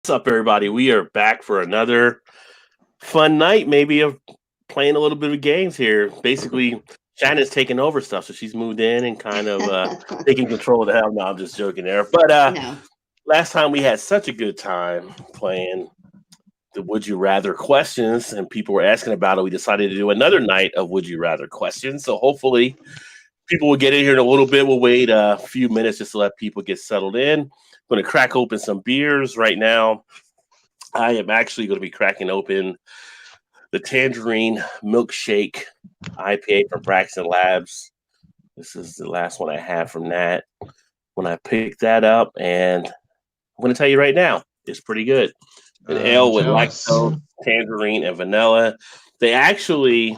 What's up, everybody? We are back for another fun night, maybe of playing a little bit of games here. Basically, Shannon's taking over stuff, so she's moved in and kind of taking control of the house. No, I'm just joking there. But No. last time we had such a good time playing the Would You Rather questions, and people were asking about it. We decided to do another night of Would You Rather questions. So hopefully, people will get in here in a little bit. We'll wait a few minutes just to let people get settled in. I'm going to crack open some beers right now. I am actually going to be cracking open the Tangerine Milkshake IPA from Braxton Labs. This is the last one I have from that. When I picked that up, and I'm going to tell you right now, it's pretty good. An ale with Jealous. lactose, tangerine, and vanilla. They actually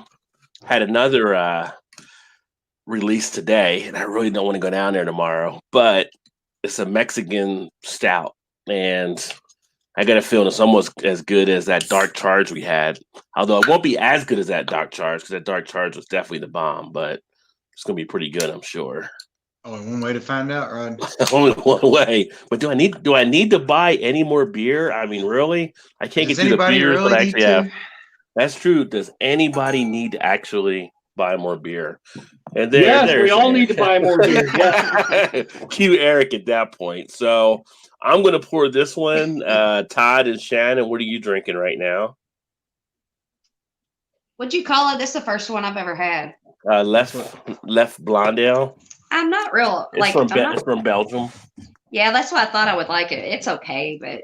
had another release today, and I really don't want to go down there tomorrow, but it's a Mexican stout, and I got a feeling it's almost as good as that Dark Charge we had. Although it won't be as good as that Dark Charge, because that Dark Charge was definitely the bomb, but it's gonna be pretty good, I'm sure. Only one way to find out, Rod. Only one way. But do I need to buy any more beer? I mean, really? I can't Does get through the anybody beers, but I really need actually have. to? That's true. Does anybody need to actually buy more beer? And Yes, we all Eric. need to buy more beer. Yes. Cue Eric at that point. So I'm going to pour this one. Todd and Shannon, what are you drinking right now? What'd you call it? This is the first one I've ever had. Left Blondale. I'm not real It's it's from Belgium. Yeah, that's why I thought I would like it. It's okay, but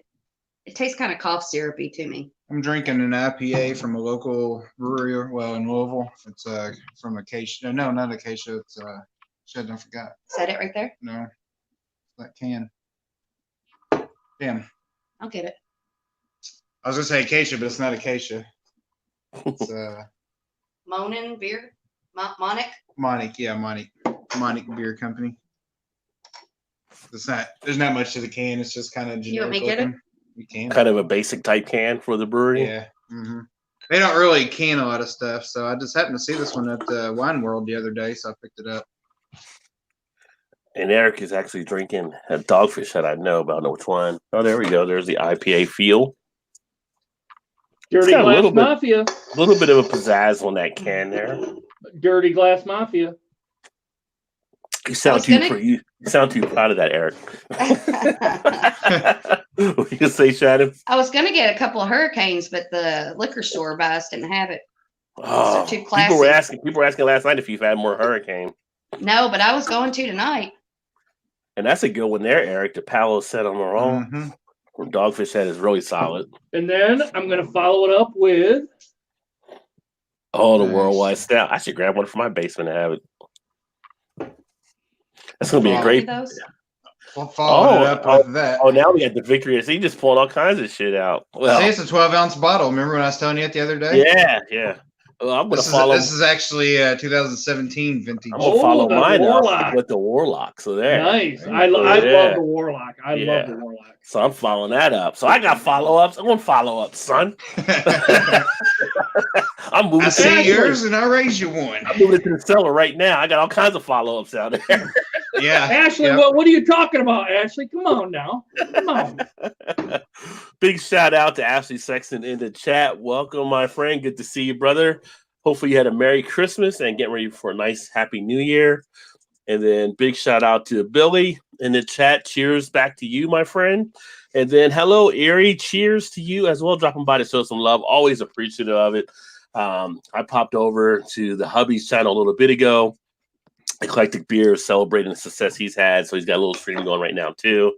it tastes kind of cough syrupy to me. I'm drinking an IPA from a local brewery, well, in Louisville. It's from Acacia. No, not Acacia. It's shit, I forgot. Is that it right there? No, that can. Damn. I'll get it. I was gonna say Acacia, but it's not Acacia. It's Monin beer, Monic. Monic, yeah, Monic Beer Company. There's not much to the can. It's just kind of generic. You want me to get it? looking. You can. Kind of a basic type can for the brewery. Yeah. Mm-hmm. They don't really can a lot of stuff, so I just happened to see this one at the Wine World the other day, so I picked it up. And Eric is actually drinking a Dogfish that I know, but I don't know which one. Oh, there we go. There's the IPA feel. Dirty got a Glass little bit- Mafia. A little bit of a pizzazz on that can there. Dirty Glass Mafia. You sound too proud of that, Eric. What you gonna say, Shannon? I was gonna get a couple of Hurricanes, but the liquor store by us didn't have it. Oh, too classy. People were asking last night if you've had more Hurricane. No, but I was going to tonight. And that's a good one there, Eric. The Palo set on the roll. Mm-hmm. Dogfish head is really solid. And then I'm going to follow it up with Oh, the Nice. worldwide stout. I should grab one from my basement and have it. That's gonna be a great. Those? We'll follow it up with that. Oh, now we got the victory. So he just pulling all kinds of shit out. Well, See, it's a 12-ounce bottle. Remember when I was telling you it the other day? yeah. Well, I'm gonna This is actually 2017 vintage. I'm gonna follow the mine Warlock. up with the Warlock. So there. nice. I Yeah. love the Warlock. I Yeah. love the Warlock. So I'm following that up. So I got follow-ups. I'm gonna follow up, son. I'm moving. I see Ashley. yours and I raise you one. I'm moving it to the cellar right now. I got all kinds of follow-ups out there. Yeah. Ashley, Yep. what are you talking about, Ashley? Come on now. Come on. Big shout out to Ashley Sexton in the chat. Welcome, my friend. Good to see you, brother. Hopefully you had a Merry Christmas and getting ready for a nice Happy New Year. And then big shout out to Billy in the chat. Cheers back to you, my friend. And then hello, Erie. Cheers to you as well. Dropping by to show some love. Always appreciative of it. I popped over to the hubby's channel a little bit ago. Eclectic Beer celebrating the success he's had. So he's got a little stream going right now too.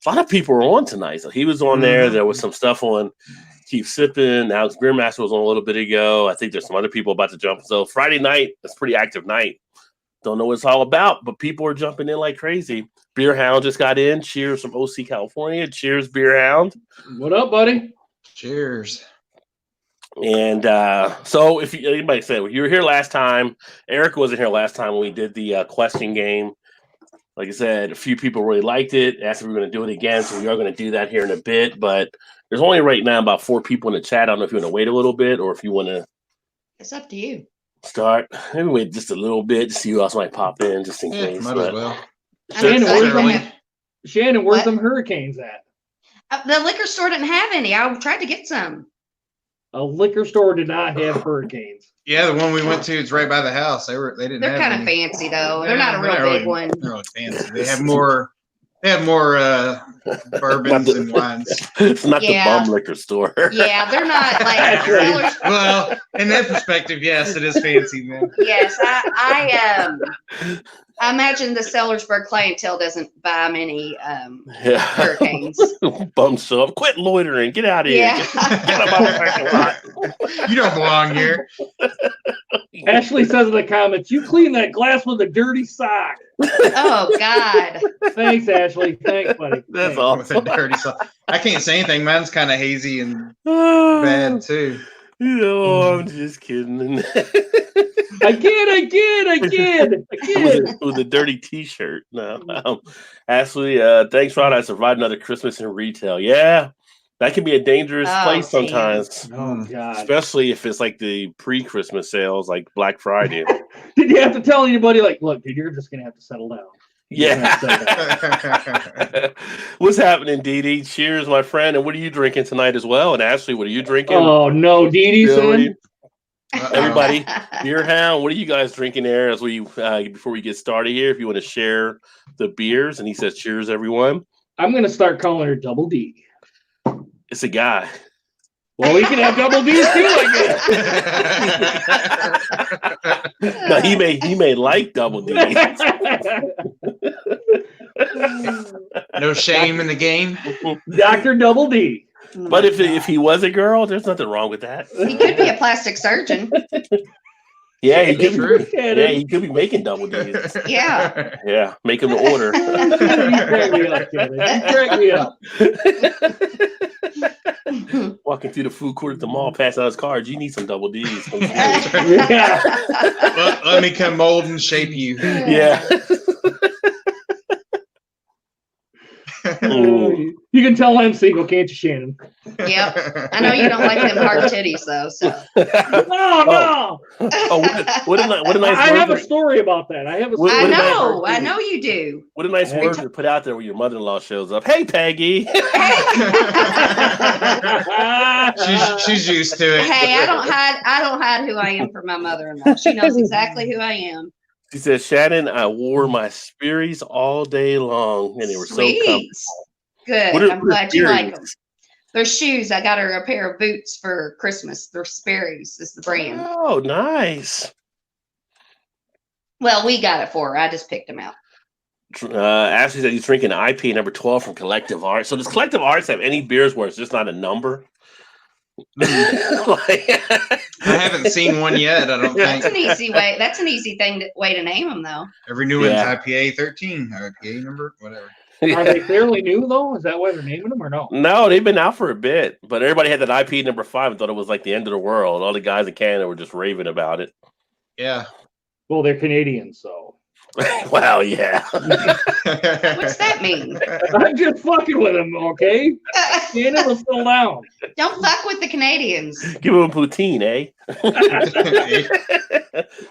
A lot of people were on tonight. So he was on there. There was some stuff on Keep Sipping. Alex Beermaster was on a little bit ago. I think there's some other people about to jump. So Friday night, it's a pretty active night. Don't know what it's all about, but people are jumping in like crazy. Beer Hound just got in. Cheers from OC, California. Cheers, Beer Hound. What up, buddy? Cheers. And so if anybody said, well, you were here last time, Eric wasn't here last time when we did the question game. Like I said, a few people really liked it, asked if we were going to do it again. So we are going to do that here in a bit. But there's only right now about 4 people in the chat. I don't know if you want to wait a little bit or if you want to It's up to you. start. Maybe wait just a little bit to see who else might pop in, just in Yeah, case. might But as well. I mean, Shannon, so where's I them, have- Shannon, where's What? them Hurricanes at? The liquor store didn't have any. I tried to get some. A liquor store did not have hurricanes. Yeah, the one we went to is right by the house. They didn't They're have kind of any. fancy though. They're not a They're real not big one. They're really fancy. They have more bourbons and wines. It's not Yeah. the bum liquor store. Yeah, they're not like That's right. sellers. Well, in that perspective, yes, it is fancy, man. Yes, I imagine the Sellersburg clientele doesn't buy many Yeah. hurricanes. Bums show up. Quit loitering. Get out of here. Yeah. Get out of my parking lot. You don't belong here. Ashley says in the comments, "You clean that glass with a dirty sock." Oh God. Thanks, Ashley. Thanks, buddy. That's Thanks. With a awesome. dirty sock. I can't say anything. Mine's kind of hazy and Oh, bad too. No, I'm just kidding. Again. with a dirty T-shirt. No, Ashley, thanks, Rod. I survived another Christmas in retail. Yeah, that can be a dangerous Oh, place damn. sometimes, Oh God. especially if it's like the pre-Christmas sales, like Black Friday. Did you have to tell anybody like, look, dude, you're just gonna have to settle down? You're gonna have to settle down. What's happening, Dee Dee? Cheers, my friend. And what are you drinking tonight as well? And Ashley, what are you drinking? Oh no, Dee Dee Billy, son. everybody, Beer Hound, what are you guys drinking there? As we before we get started here, if you want to share the beers, and he says, "Cheers, everyone." I'm gonna start calling her Double D. It's a guy. Well, we can have double D's too, I guess. No, he may like double D. No shame in the game. Dr. Double D. But if he was a girl, there's nothing wrong with that. He could be a plastic surgeon. Yeah, he could. True. Yeah, he could be making double D's. Yeah. Yeah, make him to order. You crack me up, Kevin. You crack me up. Walking through the food court at the mall, passing out his cards. You need some double D's. Yeah. Let me come mold and shape you. Yeah. Ooh. You can tell I'm single, can't you, Shannon? Yep. I know you don't like them hard titties though, so. No. Oh, what a nice I have a word. story about that. I have a What- story. what I know you do. What a nice word to put out there when your mother-in-law shows up. Hey, Peggy. She's used to it. Hey, I don't hide who I am from my mother-in-law. She knows exactly who I am. She says, Shannon, I wore my Sperry's all day long, and they were so comfortable. Good. What are- I'm what are glad you like them. Sperry's? They're shoes. I got her a pair of boots for Christmas. They're Sperry's is the brand. Oh, nice. Well, we got it for her. I just picked them out. Ashley said he's drinking IP number 12 from Collective Arts. So does Collective Arts have any beers where it's just not a number? Like- I haven't seen one yet. I don't That's an think. easy way. That's an easy way to name them, though. Every new one's Yeah. IPA 13, IPA number, whatever. Are they fairly new though? Is that why they're naming them or no? No, they've been out for a bit, but everybody had that IP number 5 and thought it was like the end of the world. All the guys in Canada were just raving about it. Yeah. Well, they're Canadian, so Well, yeah. What's that mean? I'm just fucking with them, okay? Shannon will settle down. Don't fuck with the Canadians. Give him a poutine, eh?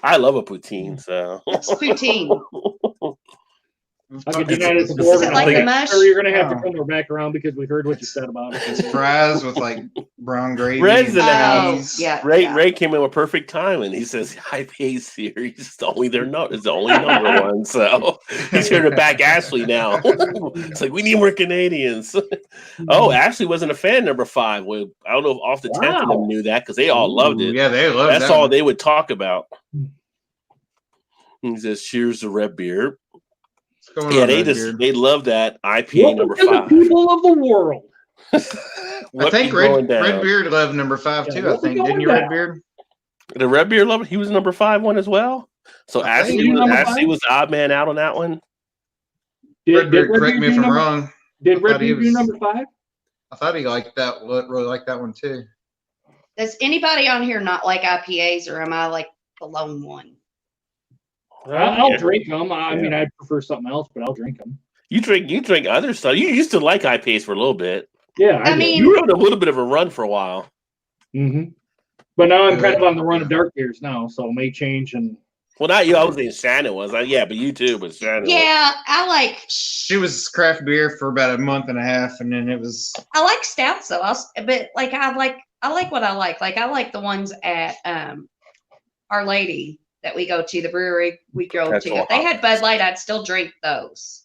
I love a poutine, so. It's poutine. I can deny this Is before. it like the mush? You're gonna have to Oh. come back around because we heard what you said about it. It's fries with like brown gravy. Red's and in the Oh, cheese. yeah. Ray yeah. Ray came in with perfect timing. He says IPA series is the only it's the only number one. So he's here to back Ashley now. It's like we need more Canadians. Oh, Ashley wasn't a fan of number 5. Well, I don't know if off the 10th of Wow. them knew that because they all loved Ooh, it. Yeah, they love That's that all one. they would talk about. He says, "Cheers to Red Beer." What's going Yeah, on, they Redbeard? they love that IPA number Welcome to the 5. people of the world. I What think be going down? Redbeard loved number 5 Yeah, too. I what be think going didn't you, down? Redbeard? The Red Beer loved it. He was number 5 one as well. So I think Ashley he was number Ashley 5? was the odd man out on that one. Redbeard, correct Redbeard me if do I'm number- wrong. Did I thought he Redbeard do was- number 5? I thought he liked that. Really liked that one too. Does anybody on here not like IPAs, or am I like the lone one? I'll Yeah. drink them. I mean, I prefer something else, but I'll drink them. You drink other stuff. You used to like IPAs for a little bit. Yeah, I mean- You were on a little bit of a run for a while. But now I'm kind of on the run of dark beers now, so it may change. And Well, not you. I was saying Shannon was. Yeah, but you too. But Shannon. Was. Yeah, I like She was craft beer for about a month and a half, and then it was. I like stouts though. But like I like what I like. Like I like the ones at Our Lady that we go to, the brewery we drove That's to. If they had Bud Light, I'd still drink those.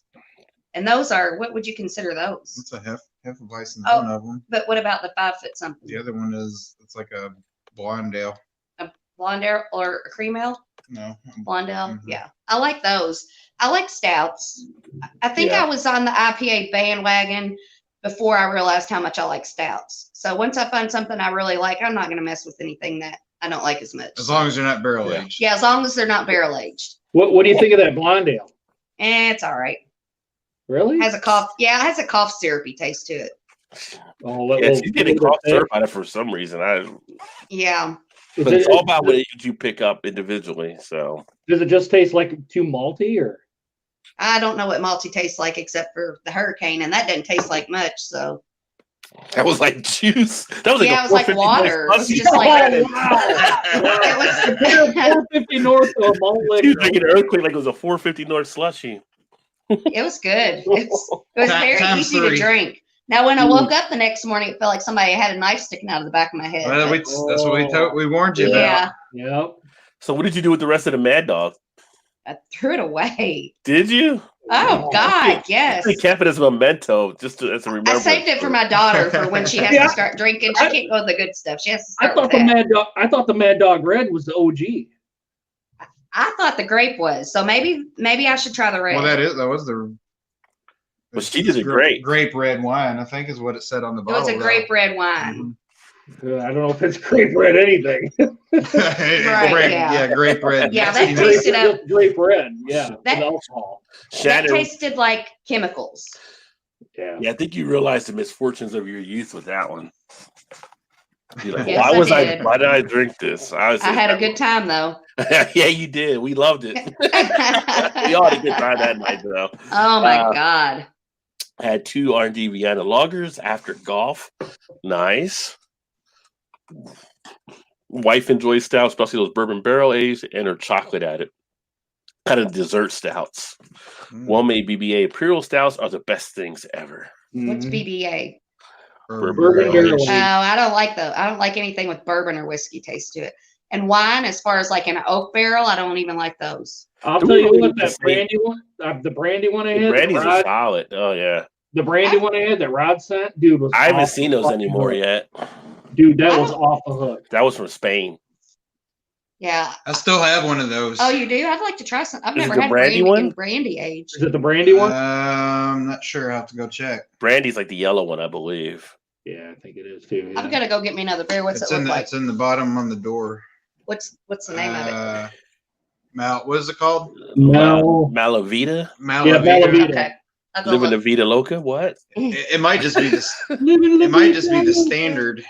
And those are, what would you consider those? It's a Hefeweizen, Oh. one of them. But what about the 5 foot something? The other one it's like a blonde ale. A blonde ale or a cream ale? No. Blonde ale, Mhm. yeah. I like those. I like stouts. I think Yeah. I was on the IPA bandwagon before I realized how much I like stouts. So once I find something I really like, I'm not going to mess with anything that I don't like as much. As long as you're not barrel aged. Yeah, as long as they're not barrel aged. What do you think of that blonde ale? It's all right. Really? Has a cough. Yeah, it has a cough syrupy taste to it. Oh, Yeah, she's getting cough syrup out of it for some reason. Yeah. But it's all about what you pick up individually. So Does it just taste like too malty, or? I don't know what malty tastes like except for the Hurricane, and that doesn't taste like much. So that was like juice. That was like yeah, a it was like 450 water. It was slushy. just like Oh, wow. it was. 450 North of malt She was liquor. making an earthquake like it was a 450 North slushy. It was good. It was very Times easy to 3. drink. Now, when I woke up the next morning, it felt like somebody had a knife sticking out of the back of my head. Well, but- that's what we warned you about. yeah, Yep. So what did you do with the rest of the Mad Dog? I threw it away. Did you? Oh God, yes. I kept it as a memento, just as a I remembrance. saved it for my daughter for when she has Yeah. to start drinking. She can't go with the good stuff. She has to I start thought with the that. I thought the Mad Dog Red was the OG. I thought the grape was. So maybe I should try the red. Well, that was the. Well, she did it great. Grape red wine, I think, is what it said on the It bottle. was a grape red wine. I don't know if it's grape red anything. Grape, yeah. Grape red. Yeah, Nasty that nose. tasted up. Just grape red, yeah, That- with alcohol. That Shannon, tasted like chemicals. Yeah. yeah, I think you realized the misfortunes of your youth with that one. You're like, Yes, I why did. did I drink this? I had a good time though. Yeah, you did. We loved it. We all had a good time that night, though. Oh my God. Had 2 R&D Vienna lagers after golf. Nice. Wife enjoys stouts, especially those bourbon barrel aged and her chocolate added. Kind of dessert stouts. Well-made BBA Imperial stouts are the best things ever. What's Mhm. BBA? Bourbon barrel Oh, aged. I don't like I don't like anything with bourbon or whiskey taste to it. And wine, as far as like an oak barrel, I don't even like those. I'll Do tell we you really what, need to that say- brandy one, the brandy one I had, Brandy's the, are Rod, solid. Oh, yeah. the brandy one I had, that Rod sent, dude, was I haven't off seen the those fucking anymore hook. yet. Dude, that I was don't- off the hook. That was from Spain. Yeah. I still have one of those. Oh, you do? I'd like to try some. I've Is it never the had brandy brandy one? in brandy aged. Is it the brandy one? I'm not sure. I have to go check. Brandy's like the yellow one, I believe. Yeah, I think it is too. I'm Yeah. gonna go get me another beer. What's It's it in look the like? it's in the bottom on the door. What's the name of it? What is it called? No. Malavita? Malavita. Malavita. Okay. I'll go Living the look. Vida Loca? What? It might just be this. It might just be the standard.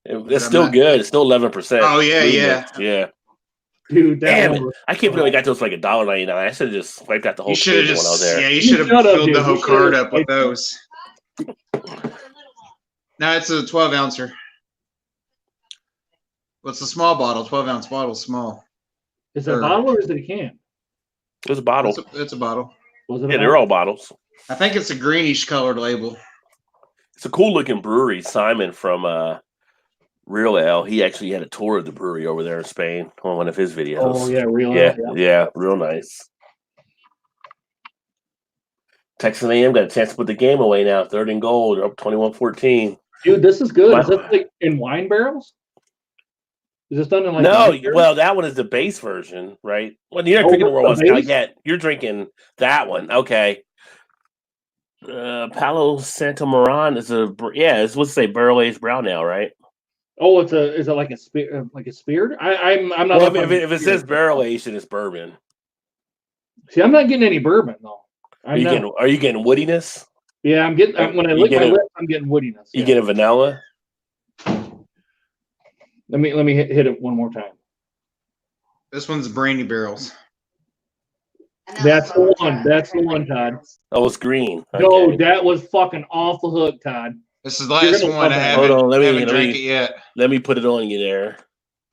It's still good. It's still 11%. Oh, yeah, yeah. Yeah. Dude, that Damn one it. was, I can't believe I got those for like $1.99. I should have just wiped out the whole You should have table when I was just there. you should have shut up, filled dude. the You whole should've- cart up with those. No, it's a 12 ouncer. What's the small bottle? 12-ounce bottle, small. is it a bottle or is it a can? It was a bottle. It's a bottle. Was it a Yeah, bottle? they're all bottles. I think it's a greenish colored label. It's a cool looking brewery. Simon from Real Ale, he actually had a tour of the brewery over there in Spain on one of his videos. Oh, yeah, real. Yeah, real nice. Texas A&M got a chance to put the game away now. 3rd and goal. They're up 21-14. Dude, this is good. Wow. Is this like in wine barrels? Is this done in like No, wine barrels? well, that one is the base version, right? Well, you're not Oh, drinking the that's World the Stout base? yet. You're drinking that one. Okay. Palo Santa Moran is it's what's say barrel aged brown ale, right? Oh, is it like a spirit? I'm not. Well, up on if it says spirit. barrel aged, then it's bourbon. See, I'm not getting any bourbon though. Are you getting woodiness? Yeah, I'm getting when I You lick get my a- lips, I'm getting woodiness. You Yeah. get a vanilla? Let me hit it one more time. This one's brandy barrels. I know That's what I'm the trying. one. That's the one, Todd. Oh, it's green. No, Okay. that was fucking off the hook, Todd. This is the last gonna one. I love that. haven't, Hold on, let me- haven't let drank me- it yet. Let me put it on you there.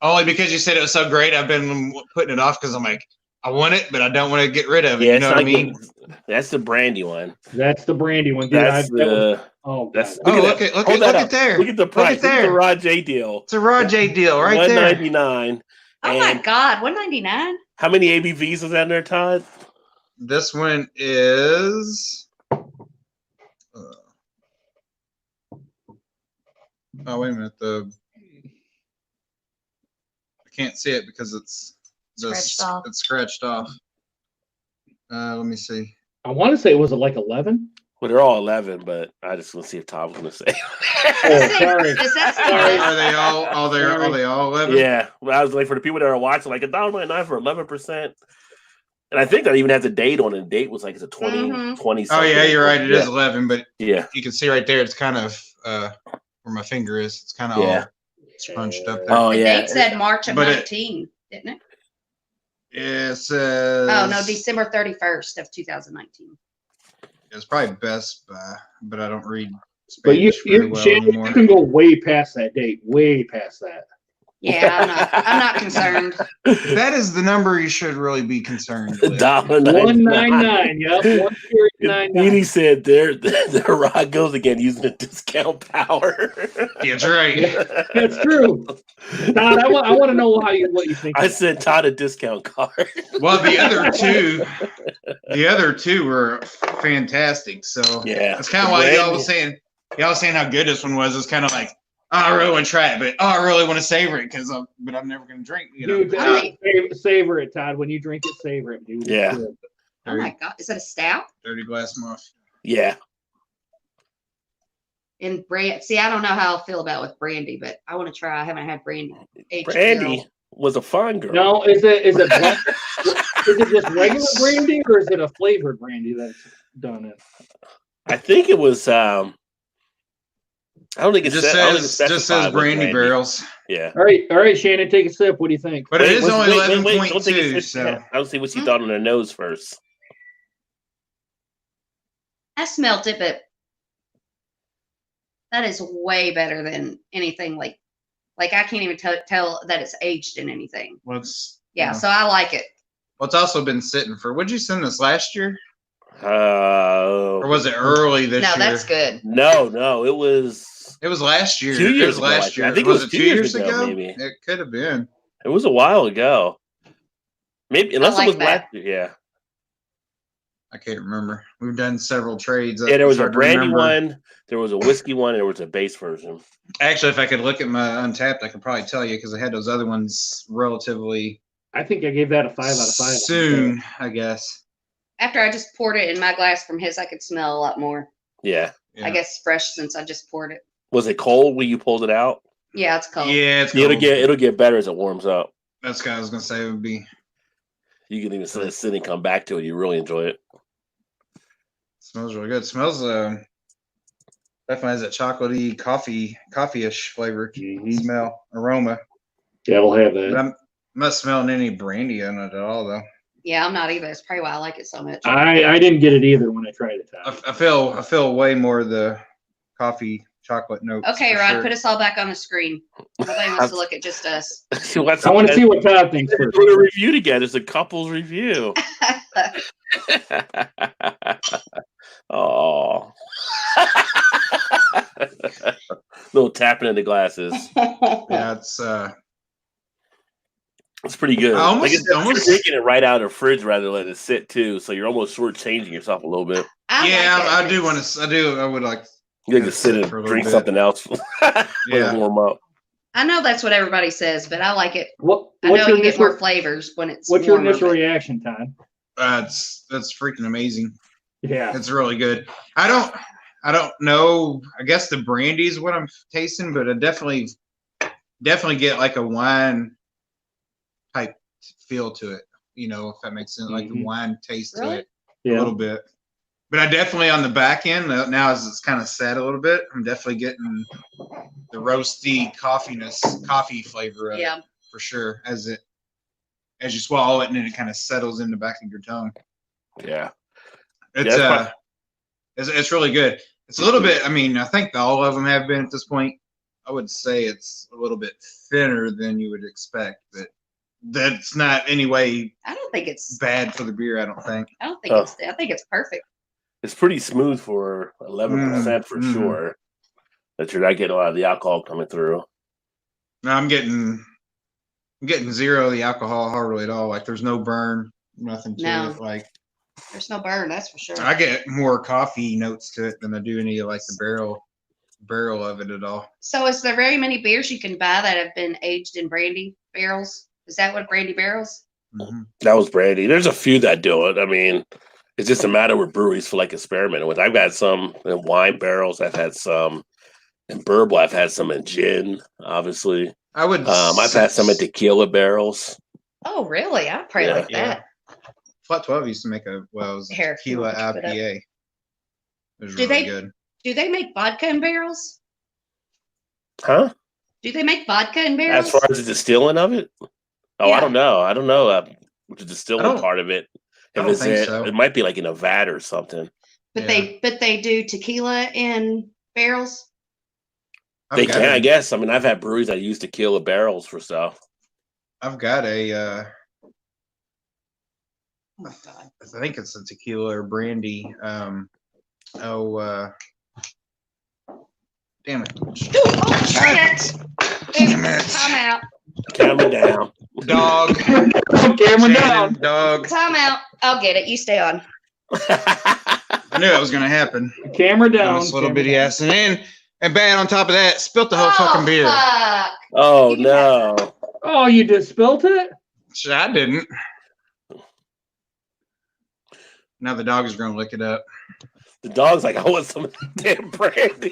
Only because you said it was so great. I've been putting it off because I'm like, I want it, but I don't want to get rid of it. Yeah, You know what I mean? That's the brandy one. That's the brandy one, dude. That's the. Oh, That's God. Look at Hold that look up. at there. Look at the price. Look at the Rod J deal. It's a Raw J deal right there. $199. Oh my God, $199. How many ABVs is that in there, Todd? This one is. Oh wait a minute. I can't see it because it's scratched off. Let me see. I want to say, was it like 11? Well, they're all 11, but I just want to see if Todd was going to say. Oh, sorry. Does that say Sorry. this? Are they all? Are they all 11? Yeah, well, I was like, for the people that are watching, like $1.99 for 11%. And I think that even has a date on it. The date was like it's a 20 Oh something. yeah, you're right. It is 11, but Yeah. you can see right there. It's kind of where my finger is. It's kind of all scrunched up there. Oh The yeah. date said March of But 19, didn't it? It says. Oh no, December 31st of 2019. It's probably Best Buy, but I don't read But Spanish very well Shannon, anymore. you can go way past that date. Way past that. Yeah, I'm not concerned. That is the number you should really be concerned with. $1.99. 199. Yep. 199. Edie said their rod goes again using the discount power. That's right. That's true. Todd, I want to know what you think. I sent Todd a discount card. Well, the other two were fantastic. So Yeah. it's kind of why y'all was saying how good this one was. It's kind of like, oh, I really want to try it, but I really want to savor it but I'm never going to drink. You know? Dude, savor it, Todd. When you drink it, savor it, dude. Yeah. Oh my God, is that a stout? Dirty glass muff. Yeah. And see, I don't know how I feel about with brandy, but I want to try. I haven't had brandy. Brandy was a fun girl. No, is it black? Is it just regular brandy or is it a flavored brandy that's done it? I think it was. I don't think It it's just says brandy barrels. Yeah. All right, Shannon, take a sip. What do you think? But it is only Don't take 11.2. a sip So yet. I don't see what you thought on their nose first. I smelt it, but that is way better than anything like I can't even tell that it's aged in anything. So I like it. Well, it's also been sitting for. Would you send this last year? Or was it early this year? No, that's good. No, it was. It was last year. 2 years ago. Last year. I think it was 2 years ago. Maybe it could have been. It was a while ago. Maybe unless like it was that. last year. Yeah. I can't remember. We've done several trades. Yeah, there was a brandy one, there was a whiskey one, and there was a base version. Actually, if I could look at my Untapped, I could probably tell you because I had those other ones relatively. I think I gave that a 5 out of 5. Soon, I guess. After I just poured it in my glass from his, I could smell a lot more. Yeah. I guess fresh since I just poured it. Was it cold when you pulled it out? Yeah, it's cold. Yeah, it's cold. It'll get better as it warms up. That's what I was gonna say. It would be. You can even sit and come back to it. You really enjoy it. Smells really good. Smells definitely has that chocolatey coffee-ish flavor smell aroma. Yeah, we'll have that. But I'm not smelling any brandy in it at all though. Yeah, I'm not either. That's probably why I like it so much. I didn't get it either when I tried it. I feel way more the coffee chocolate notes. Okay, for Rod, sure. put us all back on the screen. Nobody wants to look at just us. I want to see what Todd thinks first. We're gonna review together. It's a couple's review. Oh. Little tapping in the glasses. Yeah, It's pretty good. I almost- you're drinking it right out of the fridge rather than letting it sit too, so you're almost shortchanging yourself a little bit. I do want to. I would like. You can just sit and drink something else. Yeah. Warm up. I know that's what everybody says, but I like it. I What's know your you get more initial, flavors when it's. what's your warmer, initial but- reaction, Todd? That's freaking amazing. Yeah. It's really good. I don't know. I guess the brandy is what I'm tasting, but I definitely get like a wine type feel to it. You know, if that makes sense, like the wine taste to it a little bit. But I definitely on the back end now as it's kind of set a little bit, I'm definitely getting the roasty coffee flavor of it for sure as you swallow it and then it kind of settles in the back of your tongue. Yeah. It's really good. It's a little bit. I mean, I think all of them have been at this point. I would say it's a little bit thinner than you would expect, but that's not any way I don't think it's. bad for the beer. I don't think. I don't think Oh. it's. I think it's perfect. It's pretty smooth for 11% for sure. That you're not getting a lot of the alcohol coming through. No, I'm getting zero of the alcohol hardly at all. Like there's no burn, nothing to No. it. Like There's no burn, that's for sure. I get more coffee notes to it than I do any of like the barrel of it at all. So, is there very many beers you can buy that have been aged in brandy barrels? Is that what brandy barrels? Mm-hmm. That was brandy. There's a few that do it. I mean, it's just a matter where breweries feel like experimenting with. I've got some in wine barrels. I've had some in bourbon. I've had some in gin, obviously. I would. I've had some in tequila barrels. Oh, really? I probably like that. Flat 12 used to make it was Here, if you tequila want to put it up. IPA. It was Do really they- good. Do they make vodka in barrels? Huh? Do they make vodka in barrels? As far as the distilling of it? Oh, Yeah. I don't know. I don't know the distilling don't- part of it. I don't think it, so. it might be like in a vat or something. But Yeah. they do tequila in barrels. They can, I guess. I mean, I've had breweries that use tequila barrels for stuff. I've got a. Oh my god! I think it's a tequila or brandy. Damn it! Oh shit! Damn it. Time out! Camera down. Dog. Camera down. Dog. Time out! I'll get it. You stay on. I knew that was gonna happen. Camera down. This little camera bitty down. ass, and bad on top of that, spilt the whole fucking beer. Fuck. Oh, You can have no. Oh, you just spilt it? Shit, I didn't. Now the dog is gonna lick it up. The dog's like, I want some of that damn brandy.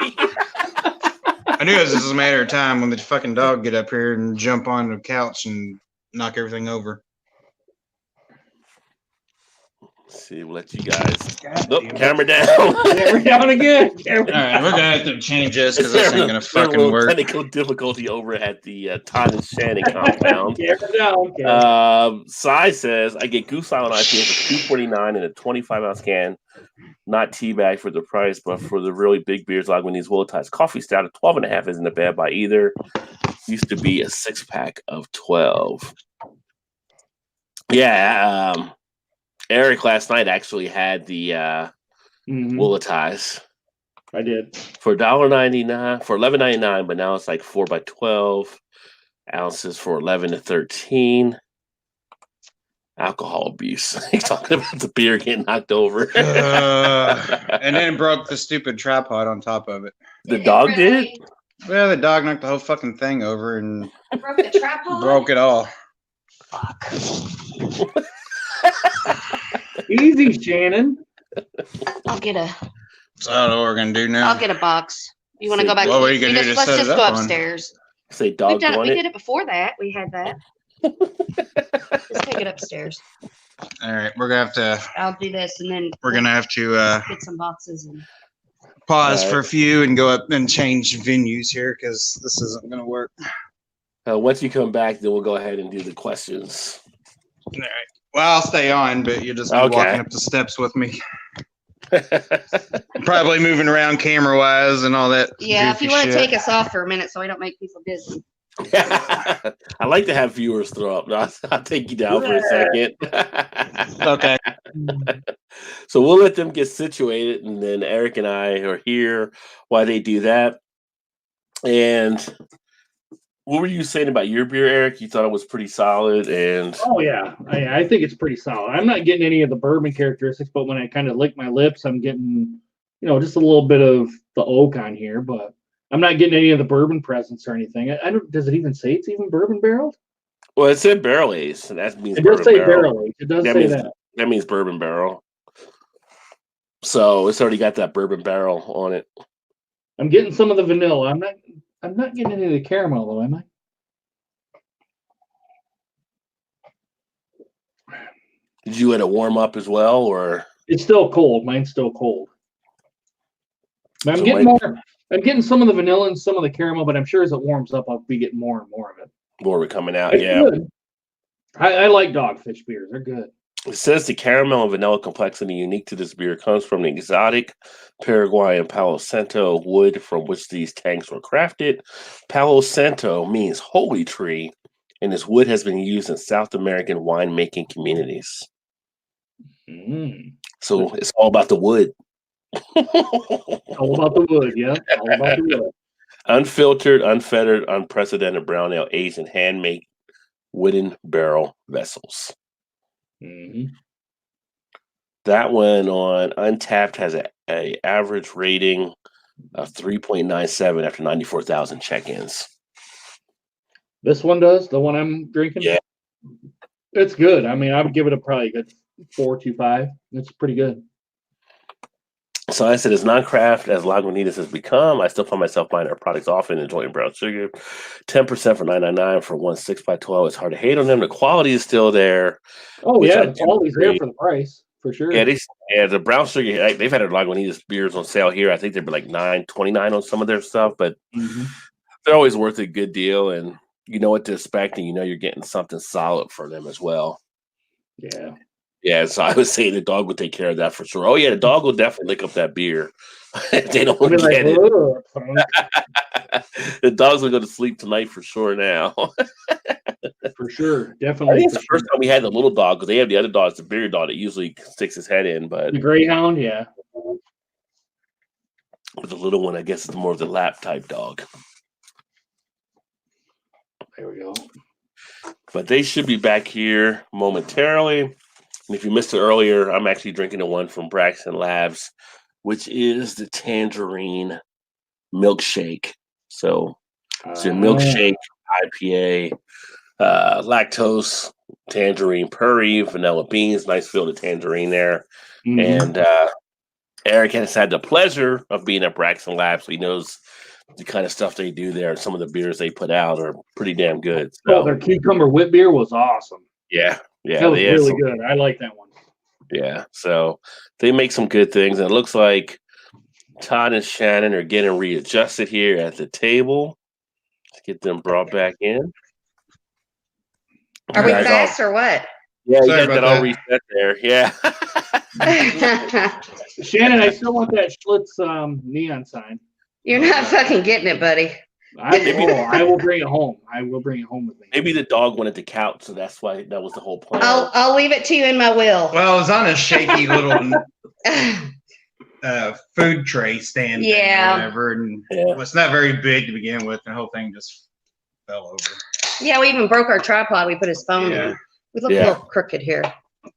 I knew it was just a matter of time when the fucking dog get up here and jump on the couch and knock everything over. Let's see, we'll let you guys. God Nope, damn it. camera down. Camera down again. Camera All right, we're gonna have to change this because this ain't gonna There's a fucking little work. technical difficulty over at the Todd and Shannon compound. Camera down. Camera. Cy says, I get Goose Island IPA for $2.49 in a 25-ounce can. Not teabag for the price, but for the really big beers like Lagunitas Willetize. Coffee stout at 12.5 isn't a bad buy either. Used to be a 6-pack of 12. Yeah, Eric last night actually had the Mhm. Willetize I did. for $1.99 for $11.99, but now it's like 4 by 12 ounces for 11 to 13. Alcohol abuse. He's talking about the beer getting knocked over. And then broke the stupid tripod on top of it. The dog did? Well, the dog knocked the whole fucking thing over and Broke the tripod. broke it all. Fuck. Easy, Shannon. I'll get a. So I don't know what we're gonna do now. I'll get a box. You want to go back? What were you gonna do to let's set just it go up on? upstairs. Say dog We want did it. it before that. We had that. Let's take it upstairs. All right, we're gonna have to. I'll do this and then We're gonna have to get some boxes and. pause All for right. a few and go up and change venues here because this isn't gonna work. Once you come back, then we'll go ahead and do the questions. All right. Well, I'll stay on, but you'll just be Okay. walking up the steps with me. Probably moving around camera wise and all that. Yeah, if goofy you want to shit. take us off for a minute so we don't make people dizzy. I like to have viewers throw up. No, I'll take you down for a second. Okay. So we'll let them get situated, and then Eric and I are here while they do that. And what were you saying about your beer, Eric? You thought it was pretty solid, and Oh yeah, I think it's pretty solid. I'm not getting any of the bourbon characteristics, but when I kind of lick my lips, I'm getting, just a little bit of the oak on here, but I'm not getting any of the bourbon presence or anything. I don't. Does it even say it's even bourbon barreled? well, it said barrel aged, and that means It does bourbon say barrel. barrel aged. It does That say means- that. That means bourbon barrel. So it's already got that bourbon barrel on it. I'm getting some of the vanilla. I'm not getting any of the caramel though, am I? Did you let it warm up as well, or It's still cold. Mine's still cold. But I'm So getting Mike- more. I'm getting some of the vanilla and some of the caramel, but I'm sure as it warms up, I'll be getting more and more of it. more of it coming out? It's Yeah. good. I like Dogfish beers. They're good. It says the caramel and vanilla complexity unique to this beer comes from the exotic Paraguayan Palo Santo wood from which these tanks were crafted. Palo Santo means holy tree and this wood has been used in South American winemaking communities. So it's all about the wood. All about the wood, yeah. All about the wood. Unfiltered, unfettered, unprecedented brown ale aged in handmade wooden barrel vessels. That one on Untapped has a average rating of 3.97 after 94,000 check-ins. This one does, the one I'm drinking? Yeah. It's good. I mean, I would give it a probably good 4.25. It's pretty good. So I said, as non-craft as Lagunitas has become, I still find myself buying our products often, enjoying brown sugar. 10% for $9.99 for 1 6x12. It's hard to hate on them. The quality is still there. Oh, yeah, the quality's there for the price, for sure. Yeah, the brown sugar, they've had a Lagunitas beers on sale here. I think they're like $9.29 on some of their stuff, but they're always worth a good deal, and you know what to expect, and you know you're getting something solid for them as well. Yeah. Yeah, so I would say the dog would take care of that for sure. Oh yeah, the dog will definitely lick up that beer. They don't get it. The dogs will go to sleep tonight for sure now. For sure, definitely. I think it's the first time we had the little dog, because they have the other dogs, the bigger dog that usually sticks his head in, but the greyhound, yeah. But the little one, I guess, is more of the lap type dog. There we go. But they should be back here momentarily. And if you missed it earlier, I'm actually drinking the one from Braxton Labs, which is the tangerine milkshake. So it's a milkshake IPA, lactose, tangerine puree, vanilla beans, nice feel of tangerine there. And Eric has had the pleasure of being at Braxton Labs, so he knows the kind of stuff they do there. And some of the beers they put out are pretty damn good. So, their cucumber wit beer was awesome. Yeah. That was really good. I like that one. Yeah. So they make some good things. And it looks like Todd and Shannon are getting readjusted here at the table. Let's get them brought back in. Are we fast or what? Yeah, you got that all reset there. Yeah. Shannon, I still want that Schlitz neon sign. You're not fucking getting it, buddy. I will bring it home. I will bring it home with me. Maybe the dog wanted to couch, so that's why that was the whole plan. I'll leave it to you in my will. Well, it was on a shaky little food tray stand thing or whatever, and it's not very big to begin with, and the whole thing just fell over. Yeah, we even broke our tripod. We put his phone in. We look a little crooked here.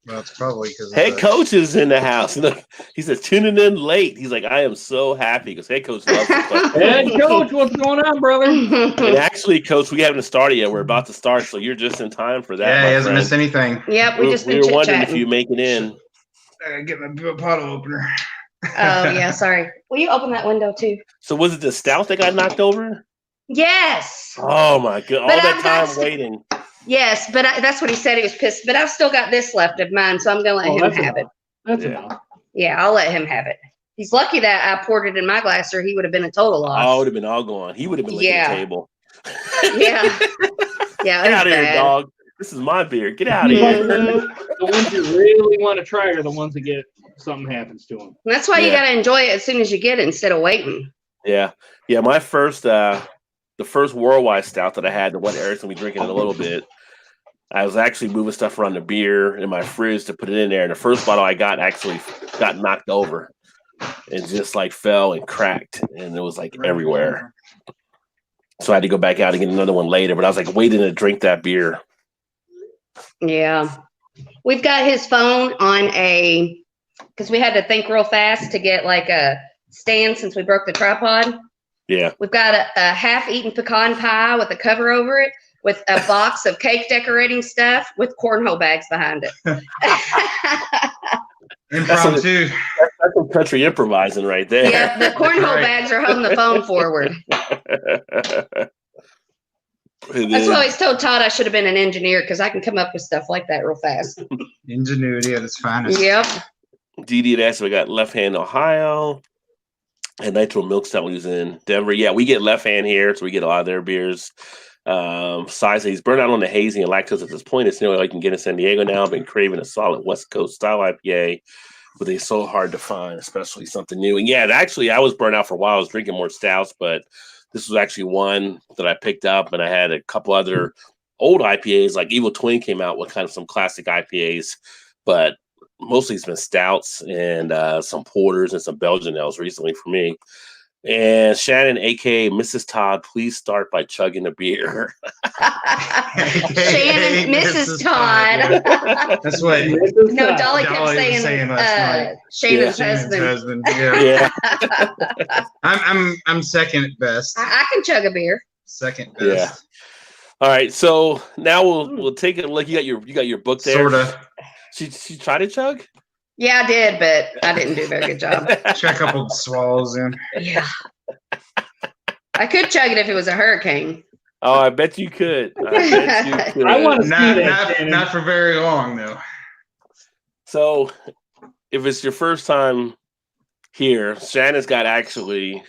Well, it's probably because head coach is in the house. Look, he says tuning in late. He's like, I am so happy because head coach loves the question. Head coach, what's going on, brother? And actually, coach, we haven't started yet. We're about to start, so you're just in time for that. Yeah, he hasn't missed anything. Yep, we were wondering if you make it in. I gotta get my bottle opener. Oh yeah, sorry. Will you open that window too? So was it the stout that got knocked over? Yes. Oh my god! All that time waiting. Yes, but that's what he said. He was pissed. But I've still got this left of mine, so I'm going to let him have it. That's enough. Yeah, I'll let him have it. He's lucky that I poured it in my glass, or he would have been a total loss. Oh, it would have been all gone. He would have been licking the table. Yeah. Yeah. Get out of here, dog. This is my beer. Get out of here. The ones you really want to try are the ones that get something happens to them. And that's why you got to enjoy it as soon as you get it instead of waiting. Yeah. Yeah. My first, the first worldwide stout that I had, the one Eric's gonna be drinking in a little bit, I was actually moving stuff around the beer in my fridge to put it in there. And the first bottle I got actually got knocked over and just like fell and cracked. And it was like everywhere. So I had to go back out and get another one later. But I was like waiting to drink that beer. Yeah. We've got his phone on because we had to think real fast to get like a stand since we broke the tripod. Yeah. We've got a half-eaten pecan pie with a cover over it, with a box of cake decorating stuff with cornhole bags behind it. Impromptu. That's some country improvising right there. Yeah, the cornhole bags are holding the phone forward. That's why I always told Todd I should have been an engineer because I can come up with stuff like that real fast. Ingenuity at its finest. Yep. DD had asked, we got Left Hand Ohio. And Nitro Milk Stout when he was in Denver. Yeah, we get Left Hand here, so we get a lot of their beers. Size, he's burned out on the hazy and lactose at this point. It's the only way I can get in San Diego now. I've been craving a solid West Coast style IPA, but they're so hard to find, especially something new. And yeah, actually, I was burnt out for a while. I was drinking more stouts, but this was actually one that I picked up, and I had a couple other old IPAs, like Evil Twin came out with kind of some classic IPAs, but mostly it's been stouts and some porters and some Belgian ales recently for me. And Shannon, aka Mrs. Todd, please start by chugging a beer. Shannon, Mrs. Todd. That's what No, Dolly kept Dolly was saying, saying last night. Shannon's Shannon's husband. Yeah. Yeah. I'm second best. I can chug a beer. Second Yeah. best. All right, so now we'll take a look. You got your book there. Sorta. She tried to chug. Yeah, I did, but I didn't do a very good job. Try a couple swallows in. Yeah. I could chug it if it was a hurricane. Oh, I bet you could. I bet you could. I want to see that. Shannon. Not for very long though. So, if it's your first time here, Shannon's got actually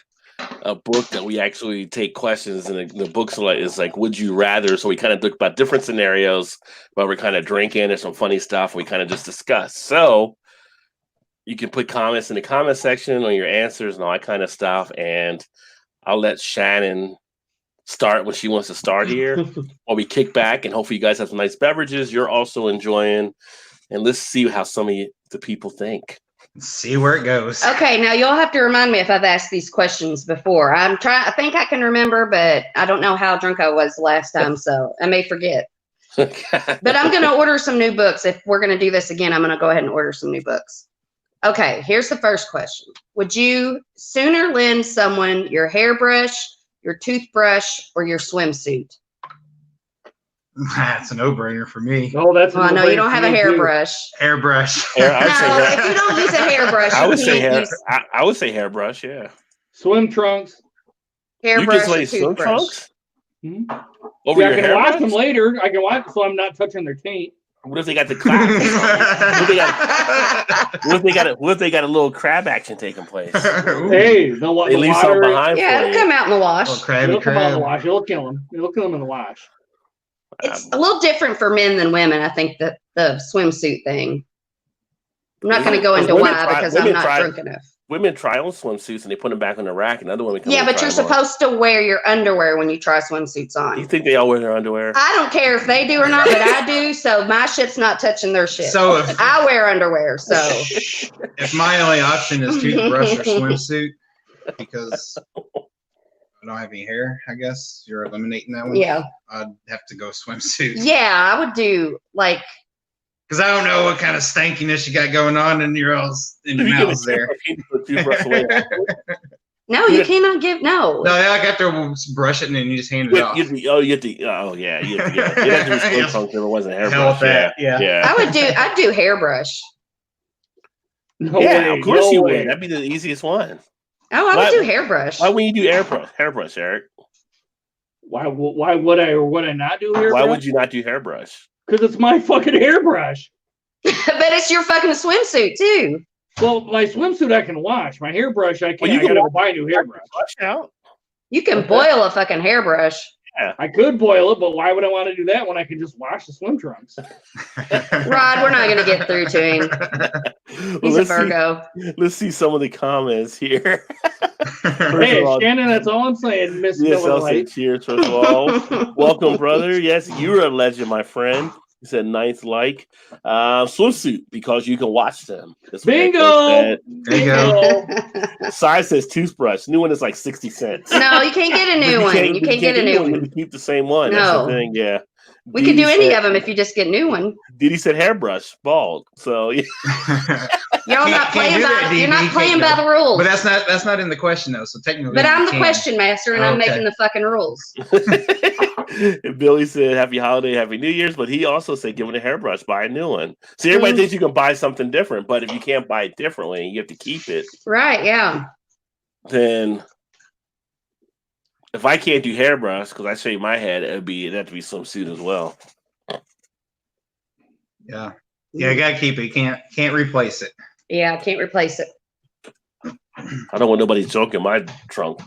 a book that we actually take questions, and the book's is like "Would you rather?" So we kind of look about different scenarios, but we're kind of drinking. There's some funny stuff. We kind of just discuss. So you can put comments in the comment section on your answers and all that kind of stuff, and I'll let Shannon start when she wants to start here, while we kick back, and hopefully you guys have some nice beverages you're also enjoying, and let's see how some of the people think. See where it goes. Okay, now you'll have to remind me if I've asked these questions before. I think I can remember, but I don't know how drunk I was last time, so I may forget. But I'm going to order some new books. If we're going to do this again, I'm going to go ahead and order some new books. Okay, here's the first question. Would you sooner lend someone your hairbrush, your toothbrush, or your swimsuit? That's a no-brainer for me. No, that's. Well, I know you don't have a hairbrush. Hairbrush. No, if you don't use a hairbrush, I would you say can't hair. use I would say hairbrush. Yeah. Swim trunks. hairbrush You just or lay swim toothbrush. trunks Hmm? over Yeah, your I can wash hairbrush. them later. I can wash so I'm not touching their taint. What if they got the clap? What if they got a little crab action taking place? Hey, the They leave something water. behind Yeah, for it'll you. come out in the wash. Oh, crabby It'll come out in the crab. wash. It'll kill them. It'll kill them in the wash. It's a little different for men than women. I think the swimsuit thing. I'm not going to go into Women why try- because women I'm not try- drunk enough. Women try on swimsuits and they put them back on the rack, and other women come. Yeah, and but try you're them on. supposed to wear your underwear when you try swimsuits You on. think they all wear their underwear? I don't care if they do or not, but I do. So my shit's not touching their shit. So if, I wear underwear. So if my only option is toothbrush or swimsuit, because I don't have any hair, I guess you're eliminating that one. yeah, I'd have to go swimsuit. yeah, I would do like Because I don't know what kind of stankiness you got going on in your mouths there. Toothbrush away. no, you cannot give no. No, I got to brush it and then you just hand it off. You have to, you have to do swim trunks if it wasn't a Hell hairbrush. with that, Yeah. yeah. I'd do hairbrush. No Yeah, way, of course no you way. would. That'd be the easiest one. Oh, I Why- would do hairbrush. Why wouldn't you do hairbrush, Eric? Why would I or would I not do hairbrush? Why would you not do hairbrush? Because it's my fucking hairbrush. But it's your fucking swimsuit too. Well, my swimsuit I can wash. My hairbrush I can't. Well, you I gotta can go buy a new hairbrush. Brush out. You can boil a fucking hairbrush. I could boil it, but why would I want to do that when I could just wash the swim trunks? Rod, we're not going to get through to him. He's a Virgo. Let's see some of the comments here. Hey, of all- Shannon, that's all I'm saying, Miss Yes, Miller I'll say Lite. cheers first of all. Welcome, brother. Yes, you're a legend, my friend. He said ninth like. Swimsuit, because you can watch them. That's what that Bingo! said. There you go. Sai says toothbrush. New one is like 60 cents. No, you can't get a new one. You can't get a new You one. can keep the same one. That's No. the thing, yeah. We could do Didi any said- of them if you just get a new one. Didi said hairbrush, bald. So, yeah. Y'all Can't- not can't playing do that, by you're DB, not can't playing do by it. the rules. But that's not in the question though. So technically, But I'm you the can. question master and I'm Okay. making the fucking rules. Billy said happy holiday, happy New Year's, but he also said give it a hairbrush, buy a new one. See, everybody thinks you can buy something different, but if you can't buy it differently and you have to keep it, Right, yeah. then if I can't do hairbrush because I shave my head, it'd have to be swimsuit as well. Yeah, you gotta keep it. You can't replace it. Yeah, I can't replace it. I don't want nobody junk in my trunk.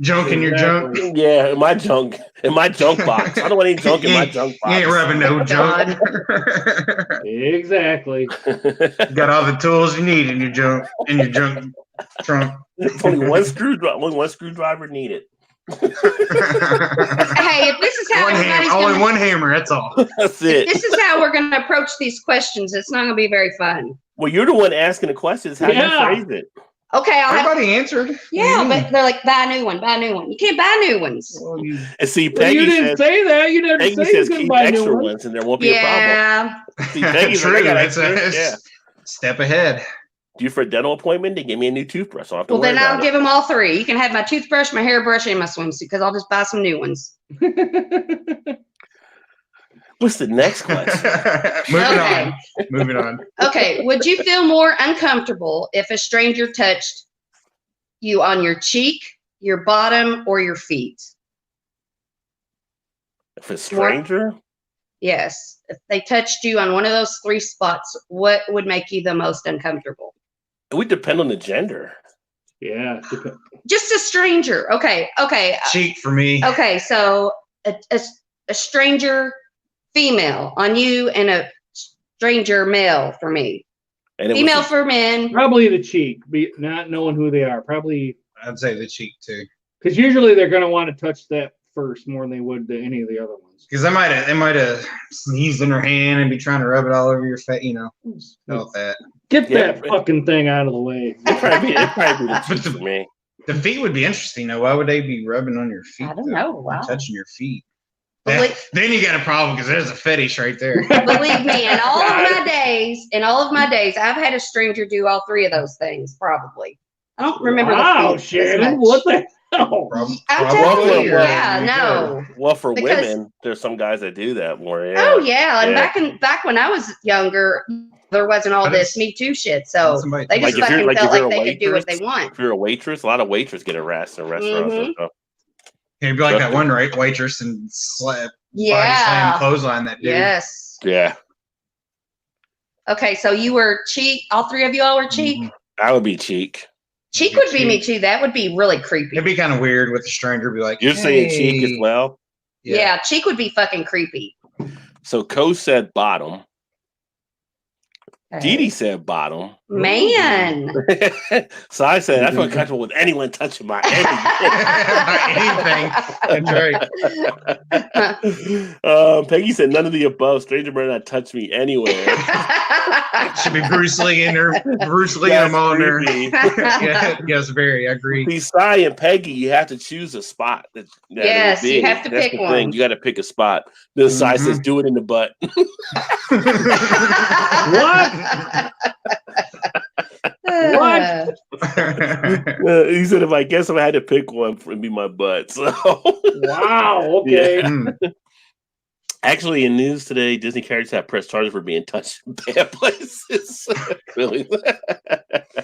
junk in your junk. Yeah, in my junk box. I don't want any junk in my junk You ain't box. rubbing no junk. Exactly. Got all the tools you need in your junk trunk. It's only one screwdriver needed. Hey, if this is how everybody's only gonna, one hammer. That's all. That's if it. this is how we're going to approach these questions, it's not going to be very fun. Well, you're the one asking the questions. How Yeah. you phrase it? Okay, I'll have. Everybody answered. Yeah, but they're like, buy a new one, buy a new one. You can't buy new ones. Well, you, And see, Well, you Peggy didn't says, say that. You didn't Peggy say you says was gonna keep buy extra new ones. ones, and there won't be a problem. Yeah. See, Peggy's true. like, I got That's extra. a Yeah. step ahead. Due for a dental appointment, they give me a new toothbrush. I don't have to Well, worry then I'll about give them all three. You can have my toothbrush, my hairbrush, and my swimsuit because I'll just buy some new ones. it. What's the next question? Okay. Moving on. Okay, would you feel more uncomfortable if a stranger touched you on your cheek, your bottom, or your feet? If a stranger, Yes. If they touched you on one of those three spots, what would make you the most uncomfortable? it would depend on the gender. Yeah. Just a stranger. Okay. Cheek for me. Okay. So a stranger female on you and a stranger male for me. And it Female was, for men. Probably the cheek, not knowing who they are. Probably I'd say the cheek too. because usually they're going to want to touch that first more than they would to any of the other ones. Because they might have sneezed in her hand and be trying to rub it all over your face. You know, felt that. Get Yeah, that but- fucking thing out of the way. it'd probably be the cheek for me. The feet would be interesting though. Why would they be rubbing on your feet? I don't though? know. Wow. Touching your feet. Belie- Then you got a problem because there's a fetish right there. Believe me, in all of my days, I've had a stranger do all three of those things. Probably. I don't remember. Wow, the feet as Shannon, much. what the hell? I'm Probably. telling you. Well, Yeah. No. Well, for Because- women, there's some guys that do that more. Yeah. Oh yeah, and Yeah. back when I was younger, there wasn't all But this it's- Me Too shit. So Somebody- they just Like if you're- fucking like felt if you're like a they could do what they waitress, want. If you're a waitress, a lot of waitresses get harassed in restaurants and stuff. You'd be like that one waitress and body slam Yeah. clothesline that dude. Yes. Yeah, Okay, so you were cheek. All three of you all were cheek. Mhm. I would be cheek. Cheek would be me too. That would be really creepy. It'd be kind of weird with a stranger. Be like, You're saying cheek as "Hey." well. Yeah. Cheek would be fucking creepy. So Co said bottom. Okay. Dee Dee said bottom. Man. So I said I feel comfortable with anyone touching my Anything. That's right. Peggy said none of the above. Stranger better not touch me anywhere. Should be Bruce Lee in there. Bruce Lee Yes, and them all in there. creepy. Yes, very. I agree. See, Cy and Peggy, you have to choose a spot. That Yes, it would you be. have to That's pick the one. thing. You got to pick a spot. Then Cy Mhm. says, "Do it in the butt." What? He said, "If I guess if I had to pick one, it'd be my butt." So, Wow. Okay. Mm. actually, in news today, Disney characters have pressed charges for being touched in bad places. Really,